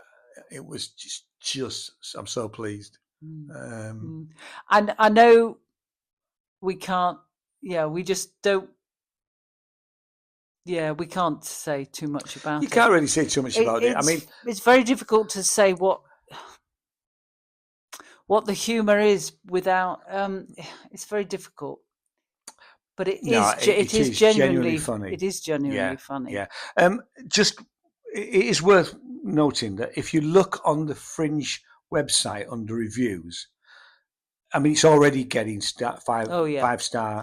I'm so pleased. And I know we can't, we just don't, we can't say too much about it. You can't really say too much about it. I mean, it's very difficult to say what the humour is without. It's very difficult, but it is genuinely funny. It is genuinely funny. Yeah. It is worth noting that if you look on the Fringe website under reviews, I mean, it's already getting 5-star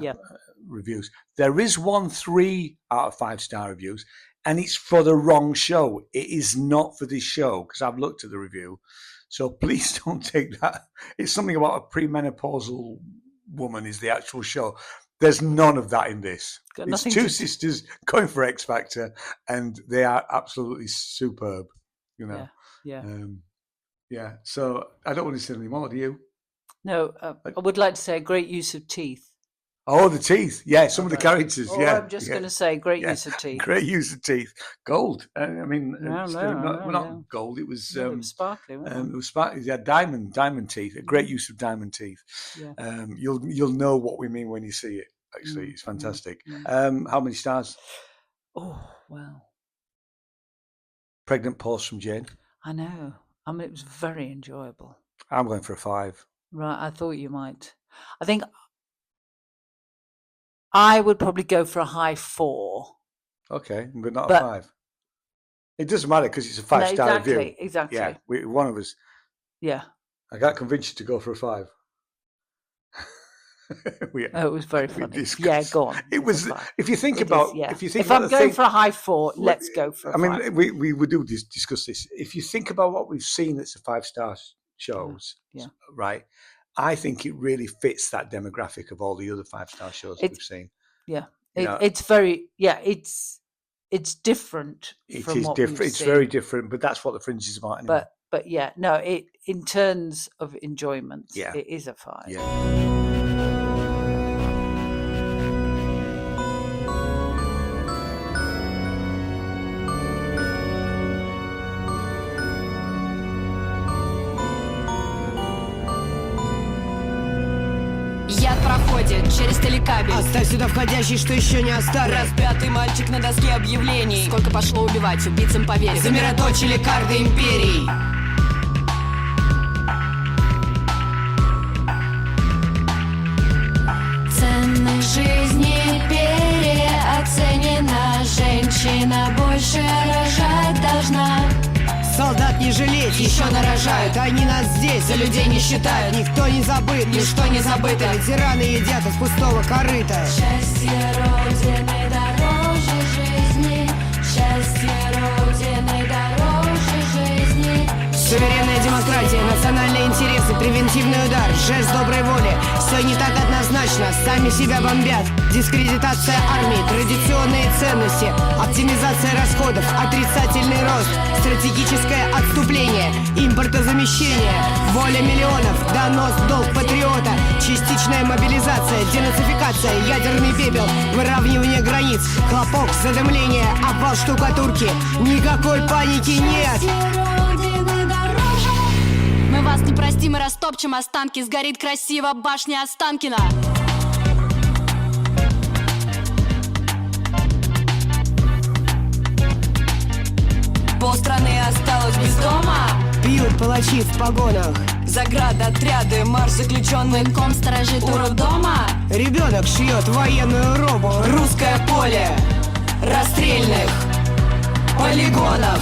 reviews. There is 3 out of 5-star reviews, and it's for the wrong show. It is not for this show, because I've looked at the review. So please don't take that. It's something about a premenopausal woman is the actual show. There's none of that in this. It's 2 sisters going for X Factor, and they are absolutely superb. You know. Yeah. So I don't want to say any more. Do you? No, I would like to say a great use of teeth. Oh, the teeth. Yeah, some of the characters. I'm just going to say great use of teeth. Great use of teeth. Gold. I mean, not gold. It was sparkly. It was sparkly. Yeah, diamond teeth. A great use of diamond teeth. Yeah. You'll know what we mean when you see it. Actually, it's fantastic. How many stars? Oh, wow. Pregnant pause from Jane. I know. I mean, it was very enjoyable. I'm going for a 5. Right, I thought you might. I think I would probably go for a high 4. Okay, but not a 5. It doesn't matter because it's a 5-star review. Exactly. Yeah, one of us. Yeah. I can't convince you to go for a 5. It was very funny. Yeah, go on. It was. If you think about, if I'm going for a high 4, let's go for a 5. I mean, we would discuss this. If you think about what we've seen, that's a 5-star shows, right? I think it really fits that demographic of all the other 5-star shows that we've seen. Yeah, it's very. Yeah, it's different. It is different. It's very different, but that's what the Fringe is about. Anyway. But yeah, no. In terms of enjoyment, it is a 5. Yeah. Яд проходит через телекабель. Оставь сюда входящий, что еще не оставил. Распятый мальчик на доске объявлений. Сколько пошло убивать, убийцам поверить. Замироточили карты империй. Ценность жизни переоценена. Женщина больше рожать должна. Солдат не жалеть, еще нарожают. Они нас здесь за людей не считают. Никто не забыт, ничто не забыто. Ветераны едят из пустого корыта. Счастье Родины дороже жизни. Счастье Родины дороже жизни. Суверенная демократия, национальные интересы, превентивный удар, жест доброй воли. Все не так однозначно, сами себя бомбят. Дискредитация армии, традиционные ценности, оптимизация расходов, отрицательный рост, стратегическое отступление, импортозамещение, воля миллионов, донос, долг патриота, частичная мобилизация, денацификация, ядерный пепел, выравнивание границ, хлопок, задымление, обвал штукатурки. Никакой паники нет. Мы вас не простим и растопчем останки. Сгорит красиво башня Останкина. Полстраны осталось без дома. Пьют палачи в погонах. Заградотряды, марш заключенный. Военком сторожит у роддома. Ребенок шьет военную робу. Русское поле расстрельных полигонов.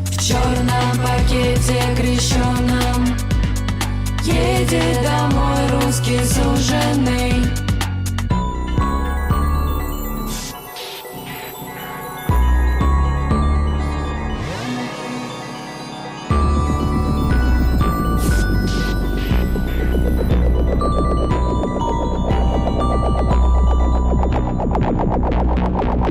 В черном пакете крещеном едет домой русский суженый.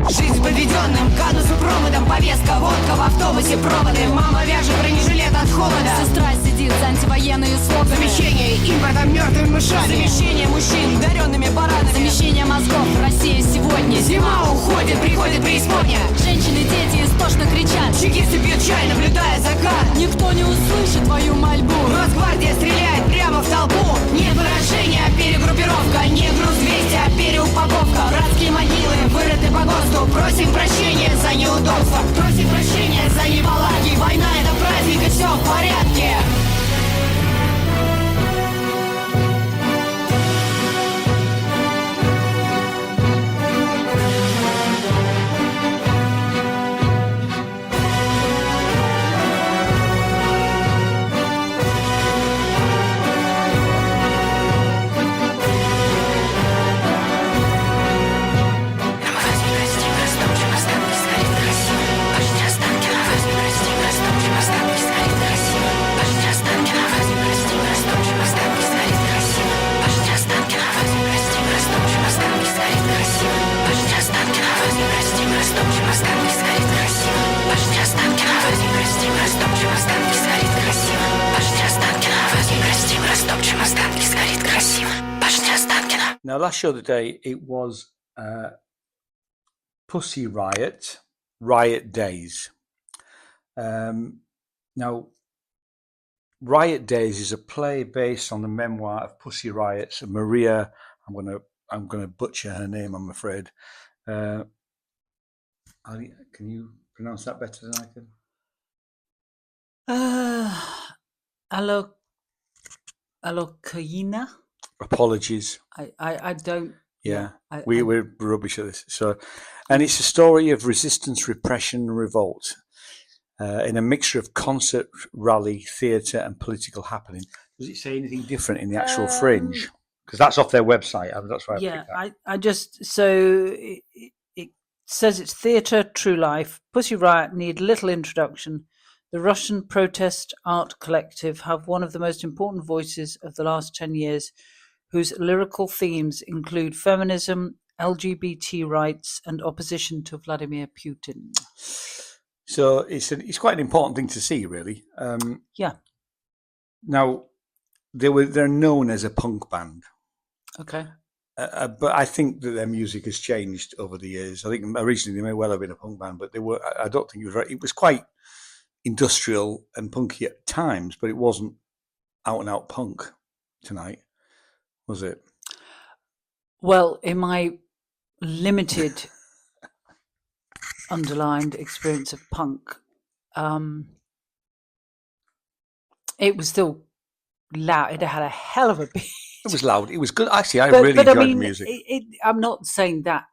Жизнь подведенным, канусу проводом, повестка Водка в автобусе, проводы. Мама вяжет бронежилет от холода. Сестра сидит за антивоенные слоганы. Замещение импортом мертвыми мышами. Замещение мужчин даренными баранами. Замещение мозгов. Россия сегодня. Зима уходит, приходит преисподня. Женщины, дети истошно кричат. Чекисты пьют чай, наблюдая закат. Никто не услышит твою мольбу. Росгвардия стреляет прямо в толпу. Нет выражения, перегруппировка. Не груз 200, а переупаковка. Братские могилы вырыты по ГОСТу. Просим прощения за неудобства. Просим прощения за неполадки. Война — это праздник, и все в порядке. Now, last show of the day, it was Pussy Riot Days. Now, Riot Days is a play based on the memoir of Pussy Riot's Maria. I'm gonna butcher her name, I'm afraid. Can you pronounce that better than I can? Alokaina. Apologies. I don't. Yeah, we're rubbish at this. So, and it's a story of resistance, repression, and revolt in a mixture of concert, rally, theatre, and political happening. Does it say anything different in the actual Fringe? Because that's off their website. That's why. I just it says it's theatre, true life. Pussy Riot need little introduction. The Russian protest art collective have one of the most important voices of the last 10 years, whose lyrical themes include feminism, LGBT rights, and opposition to Vladimir Putin. So it's quite an important thing to see, really. Yeah. Now, they're known as a punk band. Okay. But I think that their music has changed over the years. I think originally they may well have been a punk band, but I don't think it was right. It was quite industrial and punky at times, but it wasn't out and out punk tonight, was it? Well, in my limited underlined experience of punk, it was still loud. It had a hell of a beat. It was loud. It was good. Actually, I really enjoyed the music. I'm not saying that,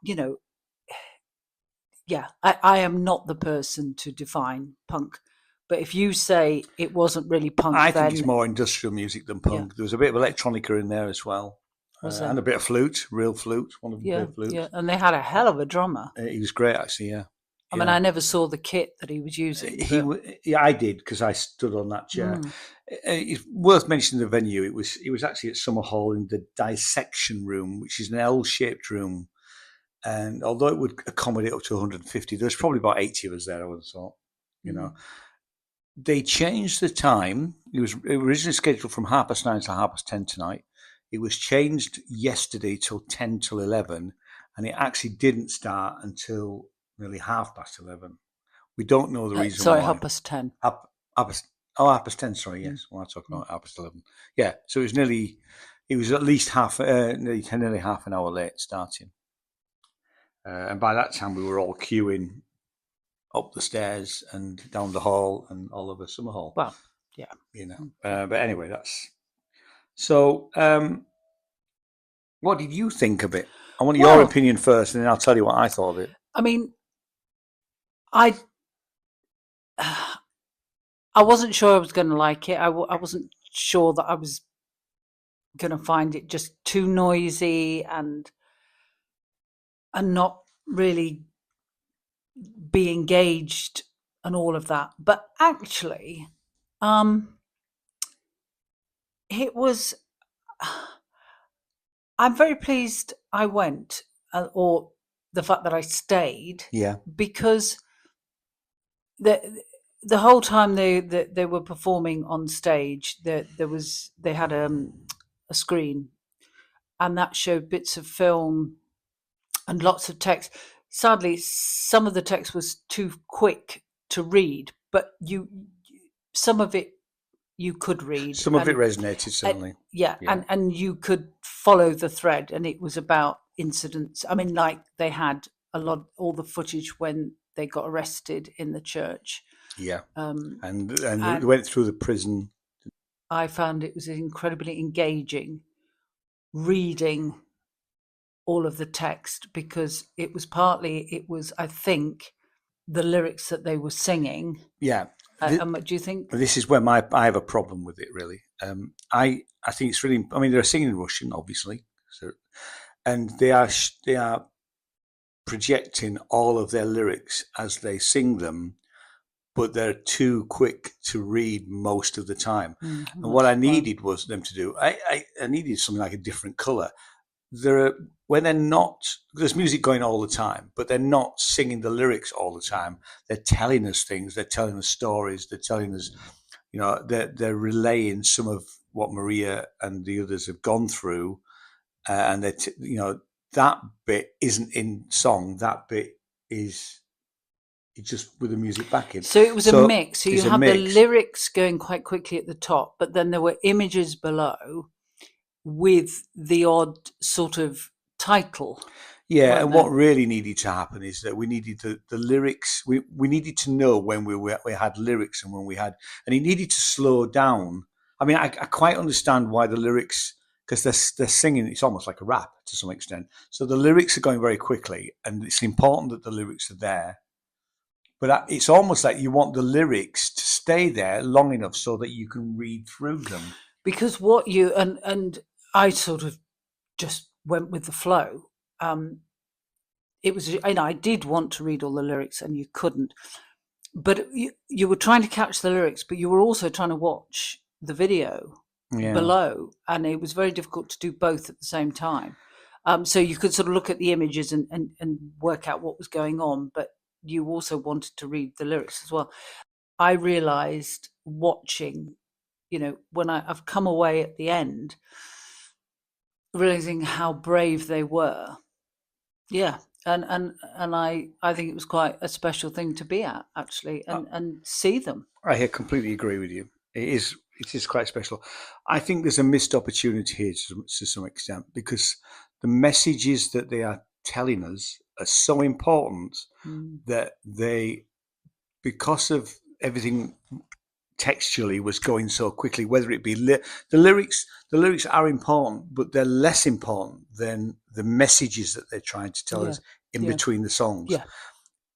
yeah, I am not the person to define punk. But if you say it wasn't really punk, I think it's more industrial music than punk. Yeah. There was a bit of electronica in there as well. And a bit of flute, real flute, one of the great flutes. Yeah, and they had a hell of a drummer. He was great, actually, yeah. I mean, I never saw the kit that he was using. I did, because I stood on that chair. It's worth mentioning the venue. It was actually at Summer Hall in the dissection room, which is an L-shaped room. And although it would accommodate up to 150, there was probably about 80 of us there, I would have thought, They changed the time. It was originally scheduled from 9:30 to 10:30 tonight. It was changed yesterday till 10 till 11, and it actually didn't start until nearly 11:30. We don't know the reason why. 10:30. 10:30, sorry, yes. Well, I talk about 11:30. Yeah, so it was at least nearly half an hour late starting. And by that time, we were all queuing up the stairs and down the hall and all over Summer Hall. Well, yeah. But anyway, that's... So, what did you think of it? I want your opinion first, and then I'll tell you what I thought of it. I mean, I wasn't sure I was going to like it. I wasn't sure that I was going to find it just too noisy and not really be engaged and all of that. But actually, it was... I'm very pleased I went, or the fact that I stayed. Yeah. Because the whole time they were performing on stage, they had a screen, and that showed bits of film and lots of text. Sadly, some of the text was too quick to read, but some of it you could read. Some of it resonated, certainly. Yeah. And you could follow the thread, and it was about incidents. I mean, like they had all the footage when they got arrested in the church. Yeah. And they went through the prison. I found it was incredibly engaging reading all of the text, because it was I think the lyrics that they were singing. Yeah. Do you think this is where I have a problem with it, really? I think it's really. I mean, they're singing in Russian, obviously, and they are projecting all of their lyrics as they sing them, but they're too quick to read most of the time. And what I needed was them to do. I needed something like a different color. When they're not, there's music going all the time, but they're not singing the lyrics all the time. They're telling us things. They're telling us stories. They're telling us, they're relaying some of what Maria and the others have gone through, and that bit isn't in song. That bit is just with the music backing. So it was a mix. So you have the lyrics going quite quickly at the top, but then there were images below with the odd sort of title. Yeah, and what really needed to happen is that we needed the lyrics. We needed to know when we had lyrics and when we had, and it needed to slow down. I mean, I quite understand why the lyrics, because they're singing. It's almost like a rap to some extent. So the lyrics are going very quickly, and it's important that the lyrics are there. But it's almost like you want the lyrics to stay there long enough so that you can read through them. Because what you and I sort of just went with the flow. It was, I did want to read all the lyrics, and you couldn't. But you were trying to catch the lyrics, but you were also trying to watch the video below, and it was very difficult to do both at the same time. So you could sort of look at the images and work out what was going on, but you also wanted to read the lyrics as well. I realised watching, when I've come away at the end, realising how brave they were. Yeah. And I think it was quite a special thing to be at, actually, and see them. I completely agree with you. It is quite special. I think there's a missed opportunity here to some extent, because the messages that they are telling us are so important that because of everything textually was going so quickly, whether it be the lyrics are important, but they're less important than the messages that they're trying to tell us in between the songs. Yeah.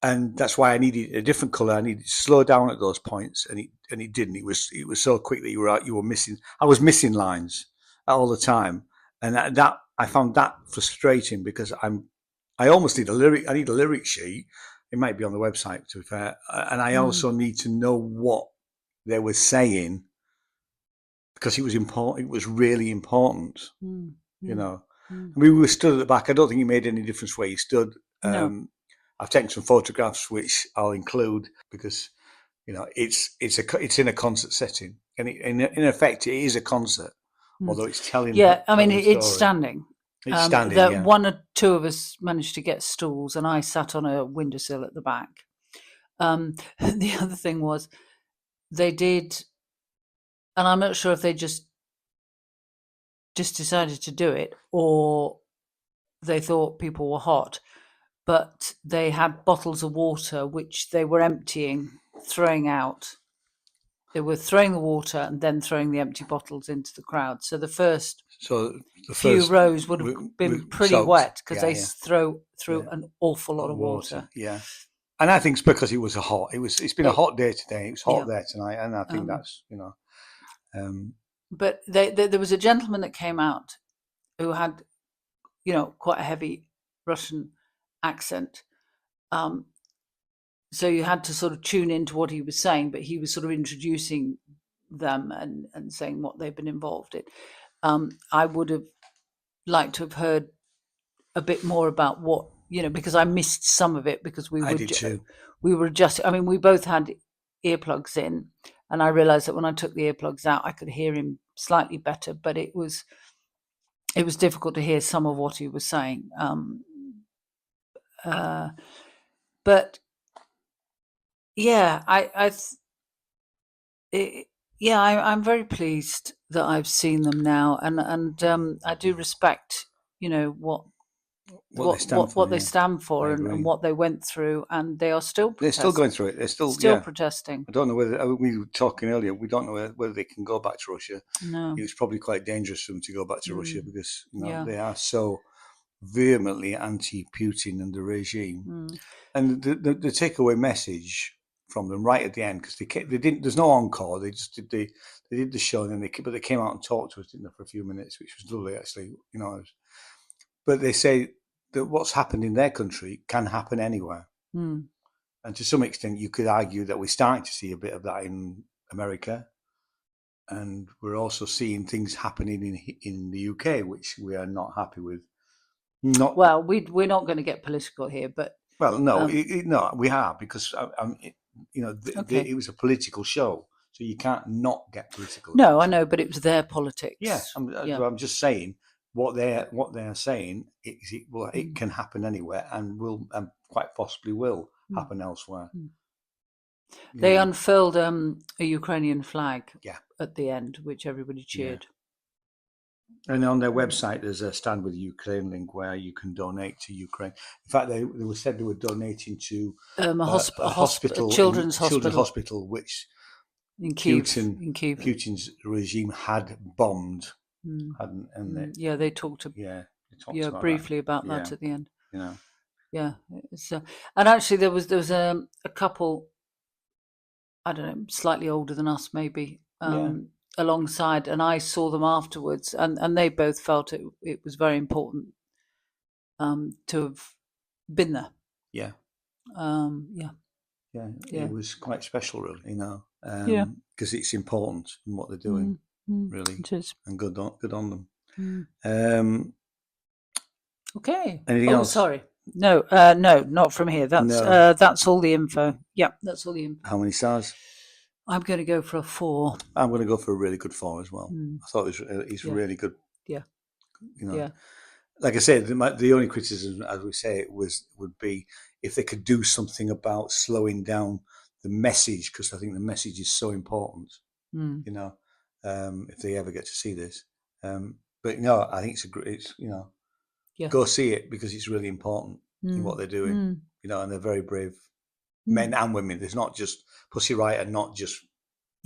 And that's why I needed a different color. I needed to slow down at those points, and it didn't. It was so quick that you were missing. I was missing lines all the time, and that I found that frustrating, because I almost need a lyric. I need a lyric sheet. It might be on the website, to be fair, and I also need to know what they were saying, because it was important. It was really important. We were stood at the back. I don't think it made any difference where you stood. No. I've taken some photographs which I'll include, because it's in a concert setting, and in effect it is a concert, although it's telling. Yeah, I mean it's standing. It's standing. One or two of us managed to get stools, and I sat on a windowsill at the back. The other thing was, they did, and I'm not sure if they just decided to do it, or they thought people were hot, but they had bottles of water which they were emptying, throwing out. They were throwing the water and then throwing the empty bottles into the crowd. So the first few rows would have been pretty wet, because they threw an awful lot of water. Yeah. And I think it's because it was it's been a hot day today. It was hot there tonight, and I think that's But there was a gentleman that came out who had, quite a heavy Russian accent. So you had to sort of tune into what he was saying, but he was sort of introducing them and saying what they've been involved in. I would have liked to have heard a bit more about what because I missed some of it because I did too. We were just, we both had earplugs in, and I realised that when I took the earplugs out, I could hear him slightly better, but it was difficult to hear some of what he was saying. But yeah, I'm very pleased that I've seen them now, and I do respect, what they stand for and what they went through, and they are still protesting. They're still going through it. They're still protesting. I don't know whether we were talking earlier. We don't know whether they can go back to Russia. No, it was probably quite dangerous for them to go back to Russia because they are so vehemently anti-Putin and the regime. And the takeaway message from them right at the end, because they didn't. There's no encore. They just did they did the show, and then they came out and talked to us, didn't they, for a few minutes, which was lovely actually. But they say that what's happened in their country can happen anywhere. And to some extent, you could argue that we're starting to see a bit of that in America. And we're also seeing things happening in the UK, which we are not happy with. Well, we're not going to get political here, but... Well, no, no, we are, because, it was a political show. So you can't not get political. No, I know, but it was their politics. Yes, I'm just saying... What they're saying is it can happen anywhere and will quite possibly will happen elsewhere. They unfurled a Ukrainian flag at the end, which everybody cheered. And on their website, there's a Stand With Ukraine link where you can donate to Ukraine. In fact, they said they were donating to a hospital, children's hospital, which in Kyiv, Putin's regime had bombed. They talked briefly about that at the end. And actually there was a couple, I don't know, slightly older than us maybe, alongside, and I saw them afterwards, and they both felt it was very important to have been there. It was quite special, really, because it's important in what they're doing. Really, it is. And good on them. Okay. Anything else? Sorry. No, not from here. That's all the info. Yeah, that's all the info. How many stars? I'm going to go for a 4. I'm going to go for a really good 4 as well. I thought he's really good. Yeah. Like I said, the only criticism, as we say, would be if they could do something about slowing down the message, because I think the message is so important. If they ever get to see this, but no, I think go see it, because it's really important in what they're doing. And they're very brave men and women. There's not just Pussy Riot, and not just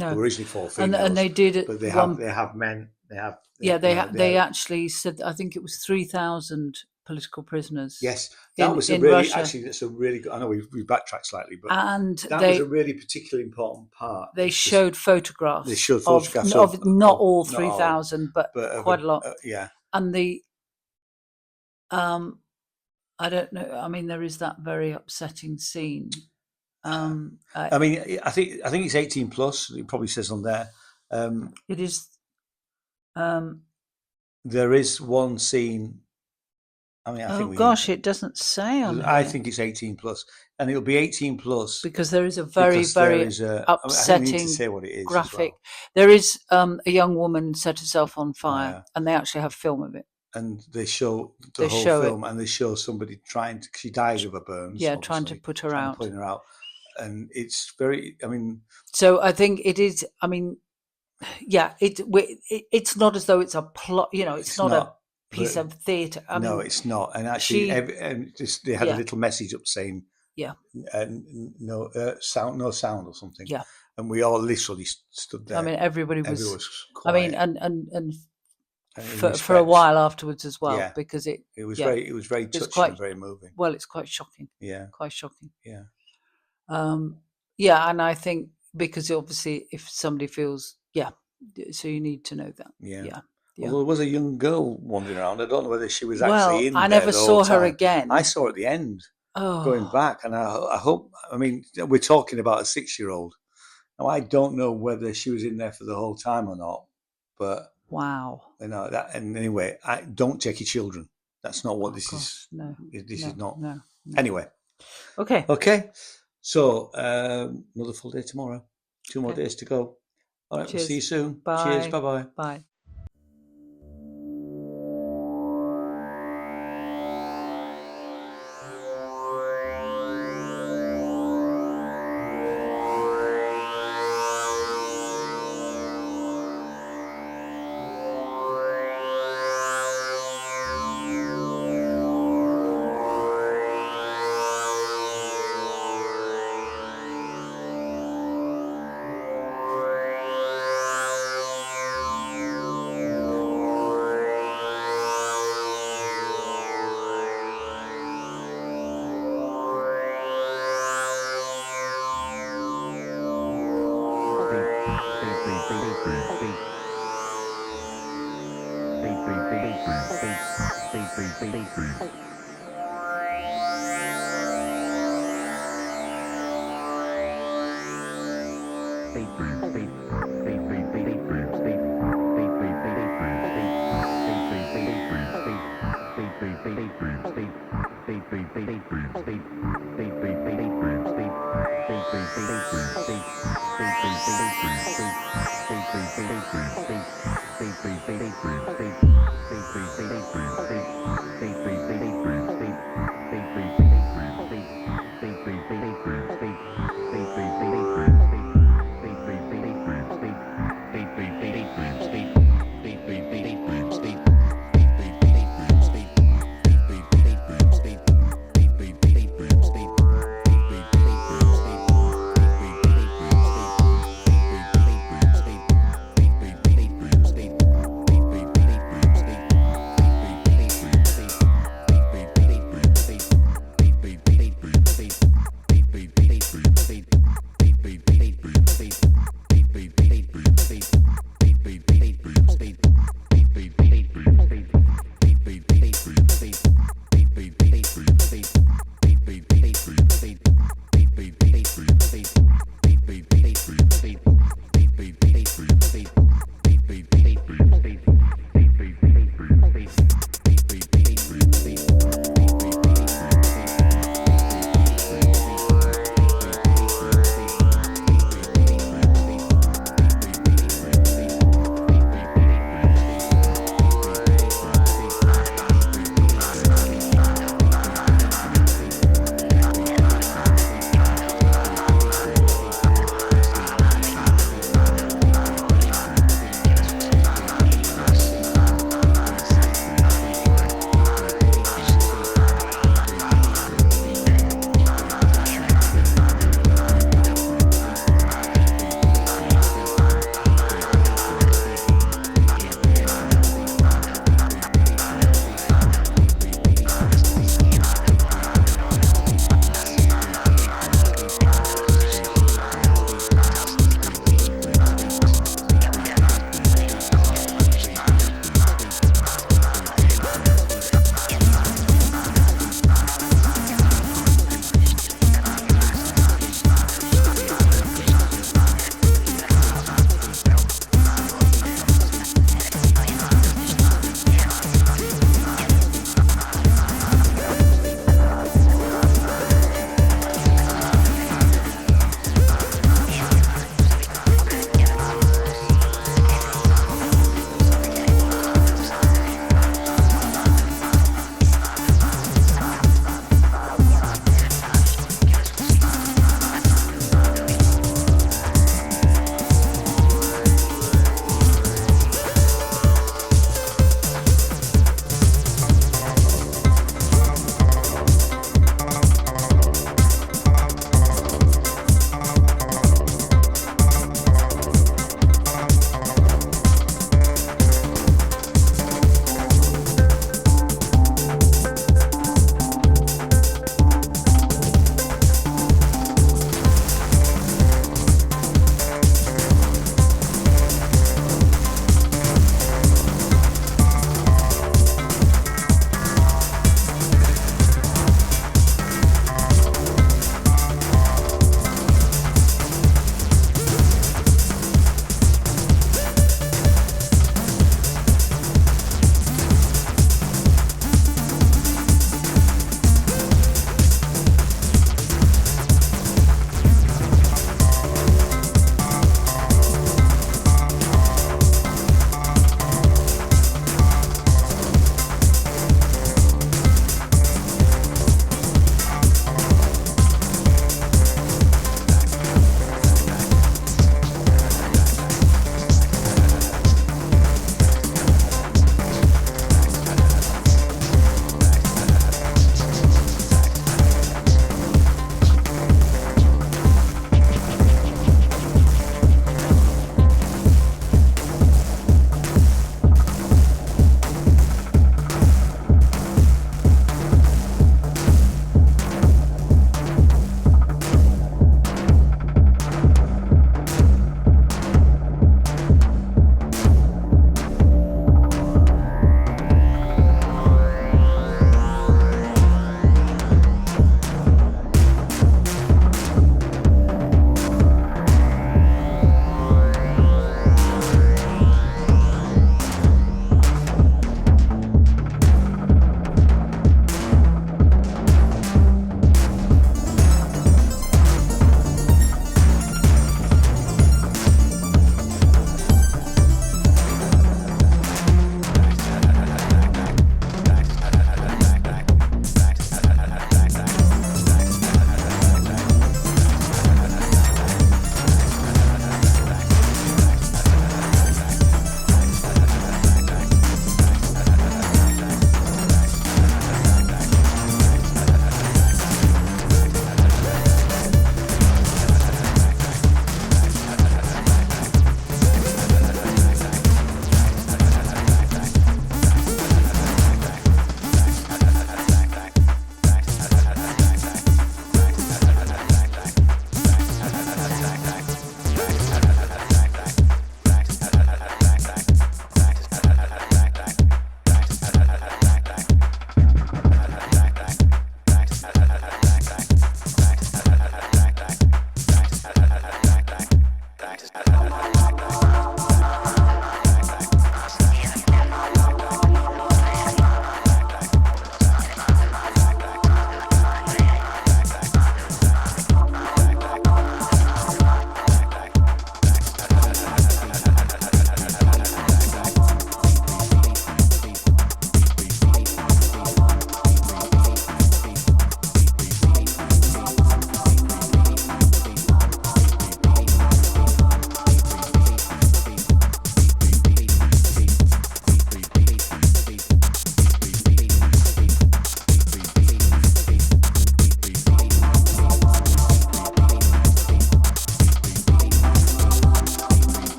originally 4 females, and they did it. But they have men. They actually said, I think it was 3,000 political prisoners. Yes, that was a really Russia. That's a really good. I know we've backtracked slightly, but that was a really particularly important part. They showed photographs. Of not all 3,000, but quite a lot. And the I don't know. I mean, there is that very upsetting scene. I think it's 18 plus. It probably says on there. It is. There is one scene. It doesn't say on I think it's 18 plus, and it'll be 18 plus because there is a very upsetting I need to say what it is graphic. Well. There is a young woman set herself on fire, and they actually have film of it. And they show the whole film, and they show somebody she dies of a burns. Yeah, trying to put her out. Putting her out, and it's very. So I think it is. It's not as though it's a plot. It's not a piece of theatre. No, it's not. And actually, they had a little message up saying, no sound or something. Yeah. And we all literally stood there. Everybody was quiet. And for a while afterwards as well, because it was very touching and very moving. Well, it's quite shocking. Yeah. Quite shocking. Yeah. And I think because obviously if somebody feels, so you need to know that. Yeah. Although there was a young girl wandering around. I don't know whether she was actually in there. I never saw her again. I saw her at the end, going back. And I hope, we're talking about a 6-year-old. Now, I don't know whether she was in there for the whole time or not, but... Wow. That. And anyway, don't take your children. That's not what this is. No. This No, is not. no. Anyway. Okay. Okay. So another full day tomorrow. 2 more Okay. days to go. All right. Cheers. We'll see you soon. Bye. Cheers. Bye-bye. Bye.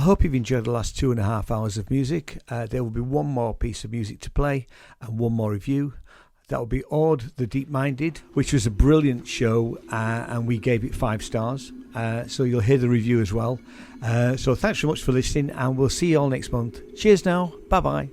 hope you've enjoyed the last 2.5 hours of music. There will be one more piece of music to play and one more review. That will be Aud the Deep Minded, which was a brilliant show, and we gave it 5 stars. So you'll hear the review as well. So thanks so much for listening, and we'll see you all next month. Cheers now. Bye-bye.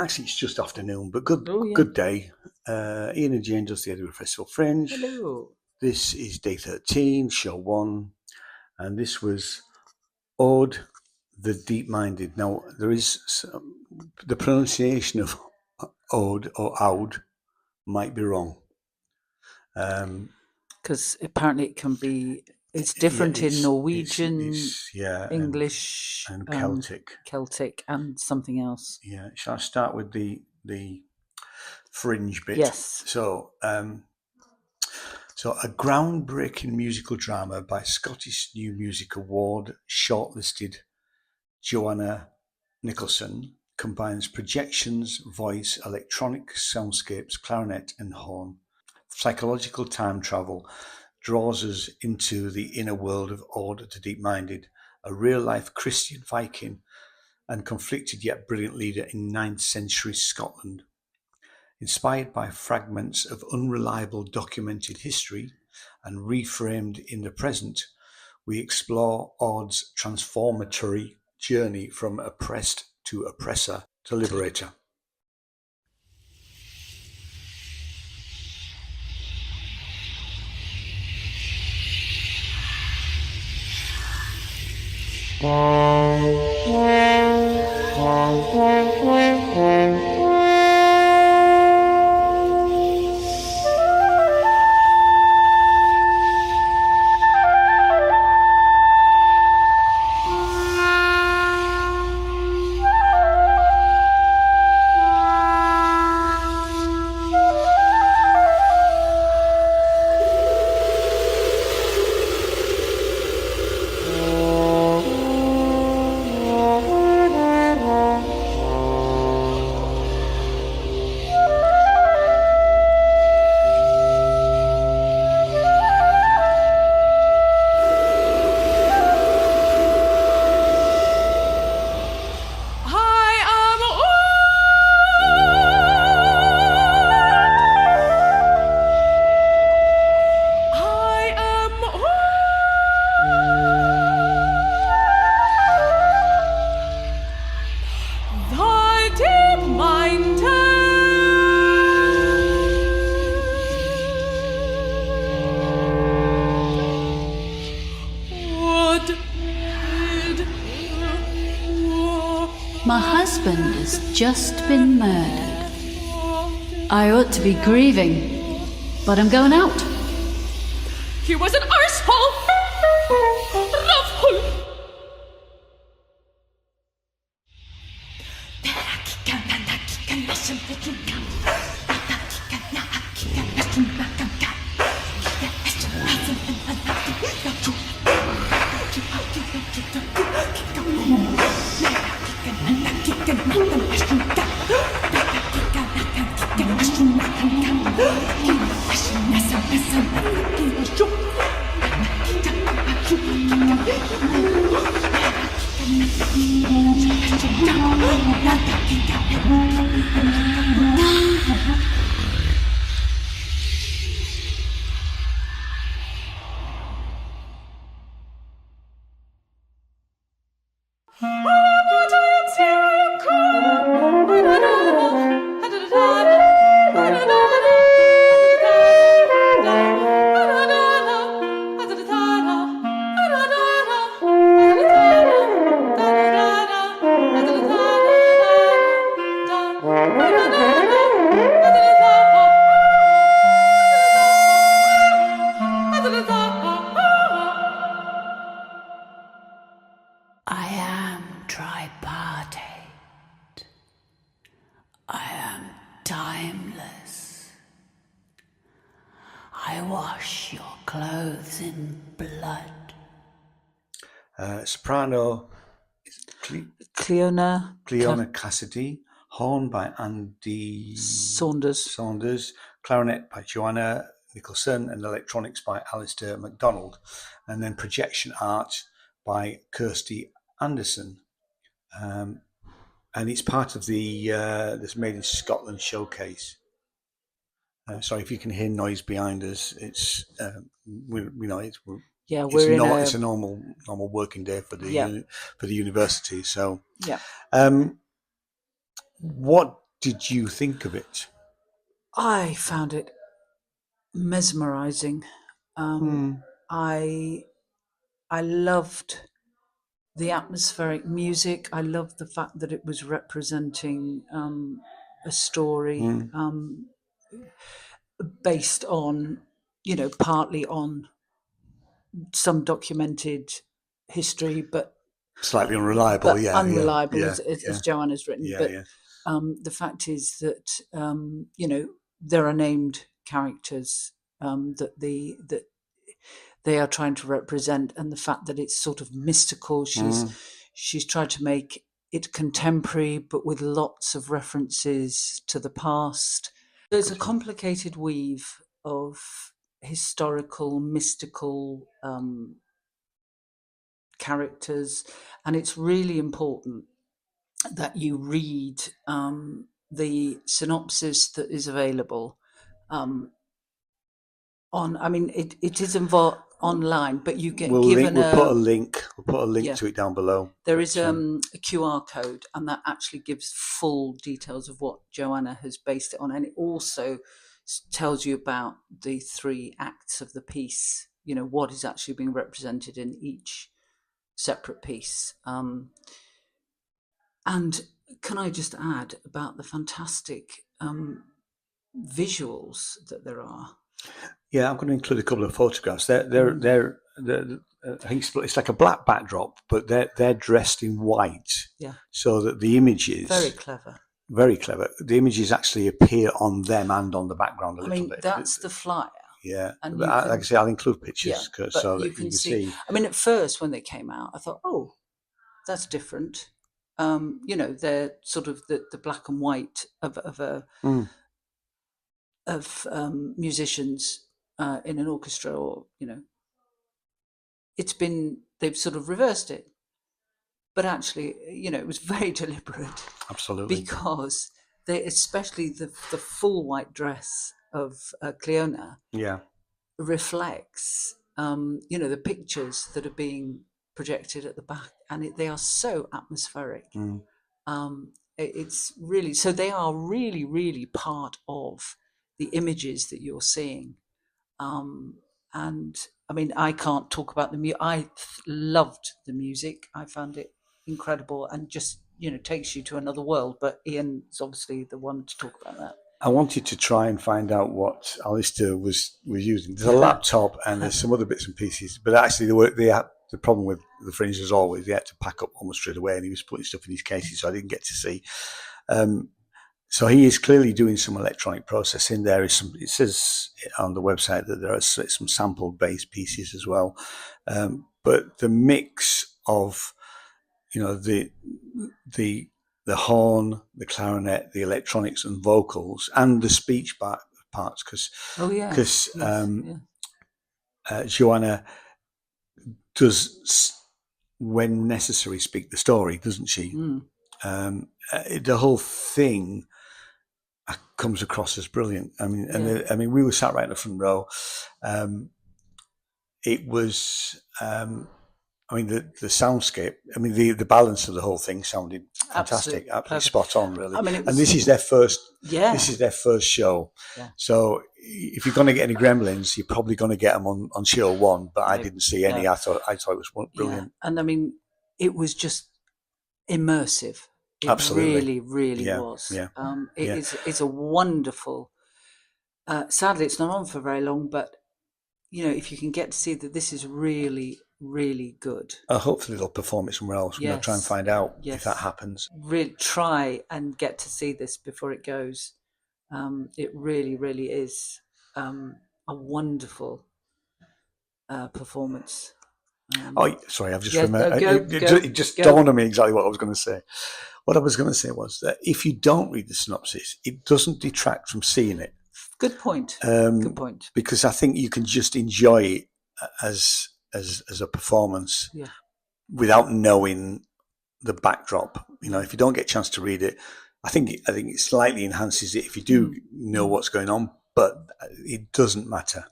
actually, it's just afternoon, but good Oh, yeah. good day. Ian and Jane does the Edinburgh Festival Fringe. Hello. This is day 13, show 1, and this was Ode the Deep-Minded. Now, there is the pronunciation of Ode or Aud might be wrong. Because apparently it can be, it's different in Norwegian, English, and Celtic. Celtic, and something else. Yeah. Shall I start with the fringe bit? Yes. So, a groundbreaking musical drama by Scottish New Music Award shortlisted Joanna Nicholson combines projections, voice, electronic soundscapes, clarinet and horn. Psychological time travel draws us into the inner world of Ode the Deep-Minded, a real-life Christian Viking and conflicted yet brilliant leader in 9th century Scotland. Inspired by fragments of unreliable documented history and reframed in the present, we explore Ode's transformatory journey from oppressed to oppressor to liberator. My husband has just been murdered. I ought to be grieving, but I'm going out. He was an arsehole! Roughhole! I am tripartite. I am timeless. I wash your clothes in blood. Soprano Cleona Cassidy, horn by Andy Saunders, clarinet by Joanna Nicholson, and electronics by Alistair MacDonald, and then projection art by Kirsty Anderson. And it's part of the this Made in Scotland showcase. Sorry if you can hear noise behind us. It's it's a normal working day for the university. So, what did you think of it? I found it mesmerizing. I loved the atmospheric music. I loved the fact that it was representing a story based on, partly on some documented history, but slightly unreliable. Unreliable, yeah, as Joanna's written. Yeah, but the fact is that there are named characters that they are trying to represent, and the fact that it's sort of mystical. She's tried to make it contemporary, but with lots of references to the past. There's a complicated weave of historical, mystical characters, and it's really important that you read the synopsis that is available it is involved online, but you get given we'll put a link to it down below. There is a QR code, and that actually gives full details of what Joanna has based it on, and it also tells you about the 3 acts of the piece, what is actually being represented in each separate piece. And can I just add about the fantastic visuals that there are? Yeah, I'm going to include a couple of photographs. They're I think it's like a black backdrop, but they're dressed in white. Yeah. So that the images, very clever. Very clever. The images actually appear on them and on the background a little bit. That's the flyer. Yeah, and like I say, I'll include pictures so that you can see. At first when they came out, I thought, oh, that's different. They're sort of the black and white of musicians in an orchestra, or they've sort of reversed it, but actually it was very deliberate. Absolutely. Because especially the full white dress of Cleona reflects the pictures that are being projected at the back, and they are so atmospheric. It's really, so they are really, really part of the images that you're seeing. And I can't talk about the music. I loved the music. I found it incredible, and just takes you to another world. But Ian's obviously the one to talk about that. I wanted to try and find out what Alistair was using. There's a laptop and there's some other bits and pieces, but actually the problem with the Fringe was always they had to pack up almost straight away, and he was putting stuff in his cases, so I didn't get to see. So he is clearly doing some electronic processing. It says on the website that there are some sample-based pieces as well, but the mix of the horn, the clarinet, the electronics and vocals, and the speech parts, because Joanna does, when necessary, speak the story, doesn't she? The whole thing comes across as brilliant. We were sat right in the front row. It was. The soundscape. The balance of the whole thing sounded fantastic, absolutely spot on, really. And this is their first. Yeah. This is their first show. Yeah. So if you're going to get any gremlins, you're probably going to get them on show 1. But I didn't see any. I thought it was brilliant. Yeah. And it was just immersive. It absolutely, really was. Yeah. It's a wonderful. Sadly, it's not on for very long, but if you can get to see that, this is really, really good. Hopefully they'll perform it somewhere else. We'll try and find out if that happens. Really try and get to see this before it goes. It really, really is a wonderful performance. Sorry, I've just remembered. It just dawned on me exactly what I was going to say. What I was going to say was that if you don't read the synopsis, it doesn't detract from seeing it. Good point. Good point. Because I think you can just enjoy it as a performance without knowing the backdrop. If you don't get a chance to read it, I think it slightly enhances it if you do know what's going on, but it doesn't matter.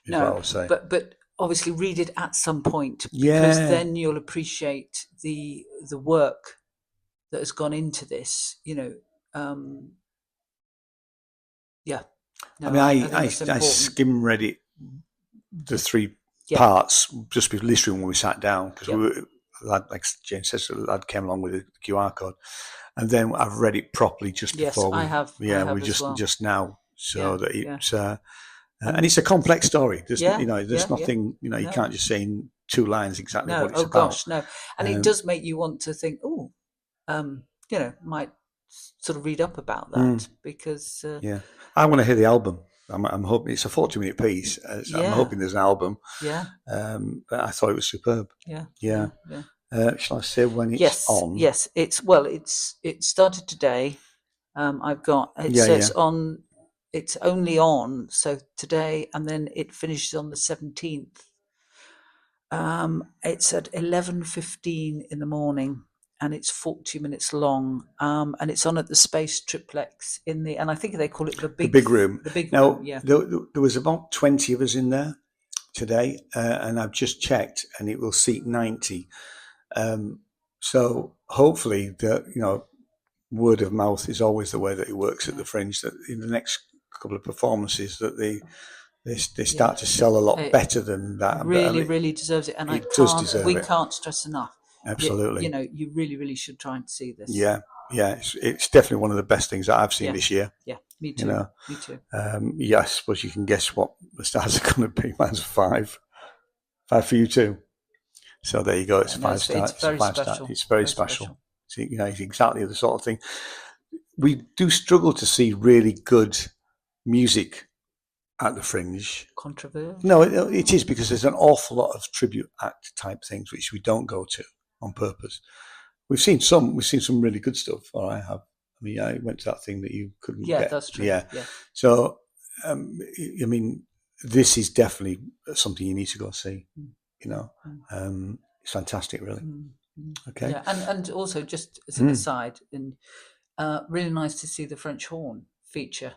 No, what I would say. But obviously read it at some point, because then you'll appreciate the work that has gone into this. Yeah. No, I mean, I think it's important. skim read it, the 3 Yeah. parts, just literally when we sat down, because Yep. we were, like James says, the lad came along with the QR code, and then I've read it properly just Yes, before we. I have. Yeah, I have we as well. just now, so Yeah, that yeah. it's and it's a complex story. There's Yeah, there's yeah, nothing you No. can't just say in 2 lines exactly No, what it's oh about. gosh, no. And it does make you want to think, might sort of read up about that because. Yeah, I want to hear the album. I'm hoping it's a 40-minute piece. I'm hoping there's an album. Yeah. But I thought it was superb. Yeah. Yeah. Shall I say when it's Yes. on? Yes. It started today. I've got it says on. It's only on today, and then it finishes on the 17th. It's at 11:15 in the morning, and it's 40 minutes long. And it's on at the Space Triplex and I think they call it the big room. The big now, room. Yeah. There was about 20 of us in there today, and I've just checked, and it will seat 90. So hopefully, word of mouth is always the way that it works at the Fringe. That in the next couple of performances, that they start to sell a lot better than that. Really deserves it, and we can't stress enough. Absolutely, you really should try and see this. Yeah, it's definitely one of the best things that I've seen this year. Yeah, me too. Me too. I suppose you can guess what the stars are going to be. Mine's 5 for you too. So there you go. It's 5 stars. It's very special. It's very special. So, it's exactly the sort of thing. We do struggle to see really good music at the Fringe. Controversial? No, it is, because there's an awful lot of tribute act type things which we don't go to on purpose. We've seen some really good stuff, or I have. I mean, I went to that thing that you couldn't get. Yeah, that's true. Yeah. So, I mean, this is definitely something you need to go see. It's fantastic, really. Okay. Yeah, and also just as an aside, and really nice to see the French horn feature.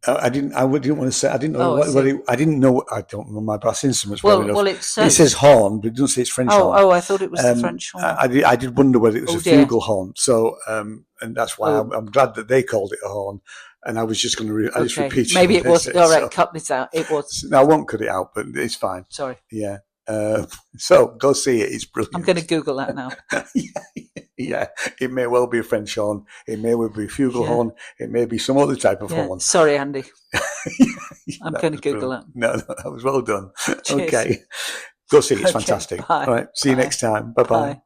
I didn't want to say. I didn't know I didn't know. I don't know my brass instruments well enough. Well, it says horn, but it doesn't say it's French horn. Oh, I thought it was the French horn. I did wonder whether it was a fugal horn. So, and that's why I'm glad that they called it a horn. And I was just going to I just repeated. Maybe it was. All right, cut this out. It was. No, I won't cut it out, but it's fine. Sorry. Yeah. So go see it. It's brilliant. I'm going to Google that now. Yeah, it may well be a French horn. It may well be a fugal horn. It may be some other type of horn. Sorry, Andy. I'm going to Google that. No, that was well done. Cheers. Okay. Go see it. It's fantastic. Bye. All right. See you next time. Bye-bye. Bye.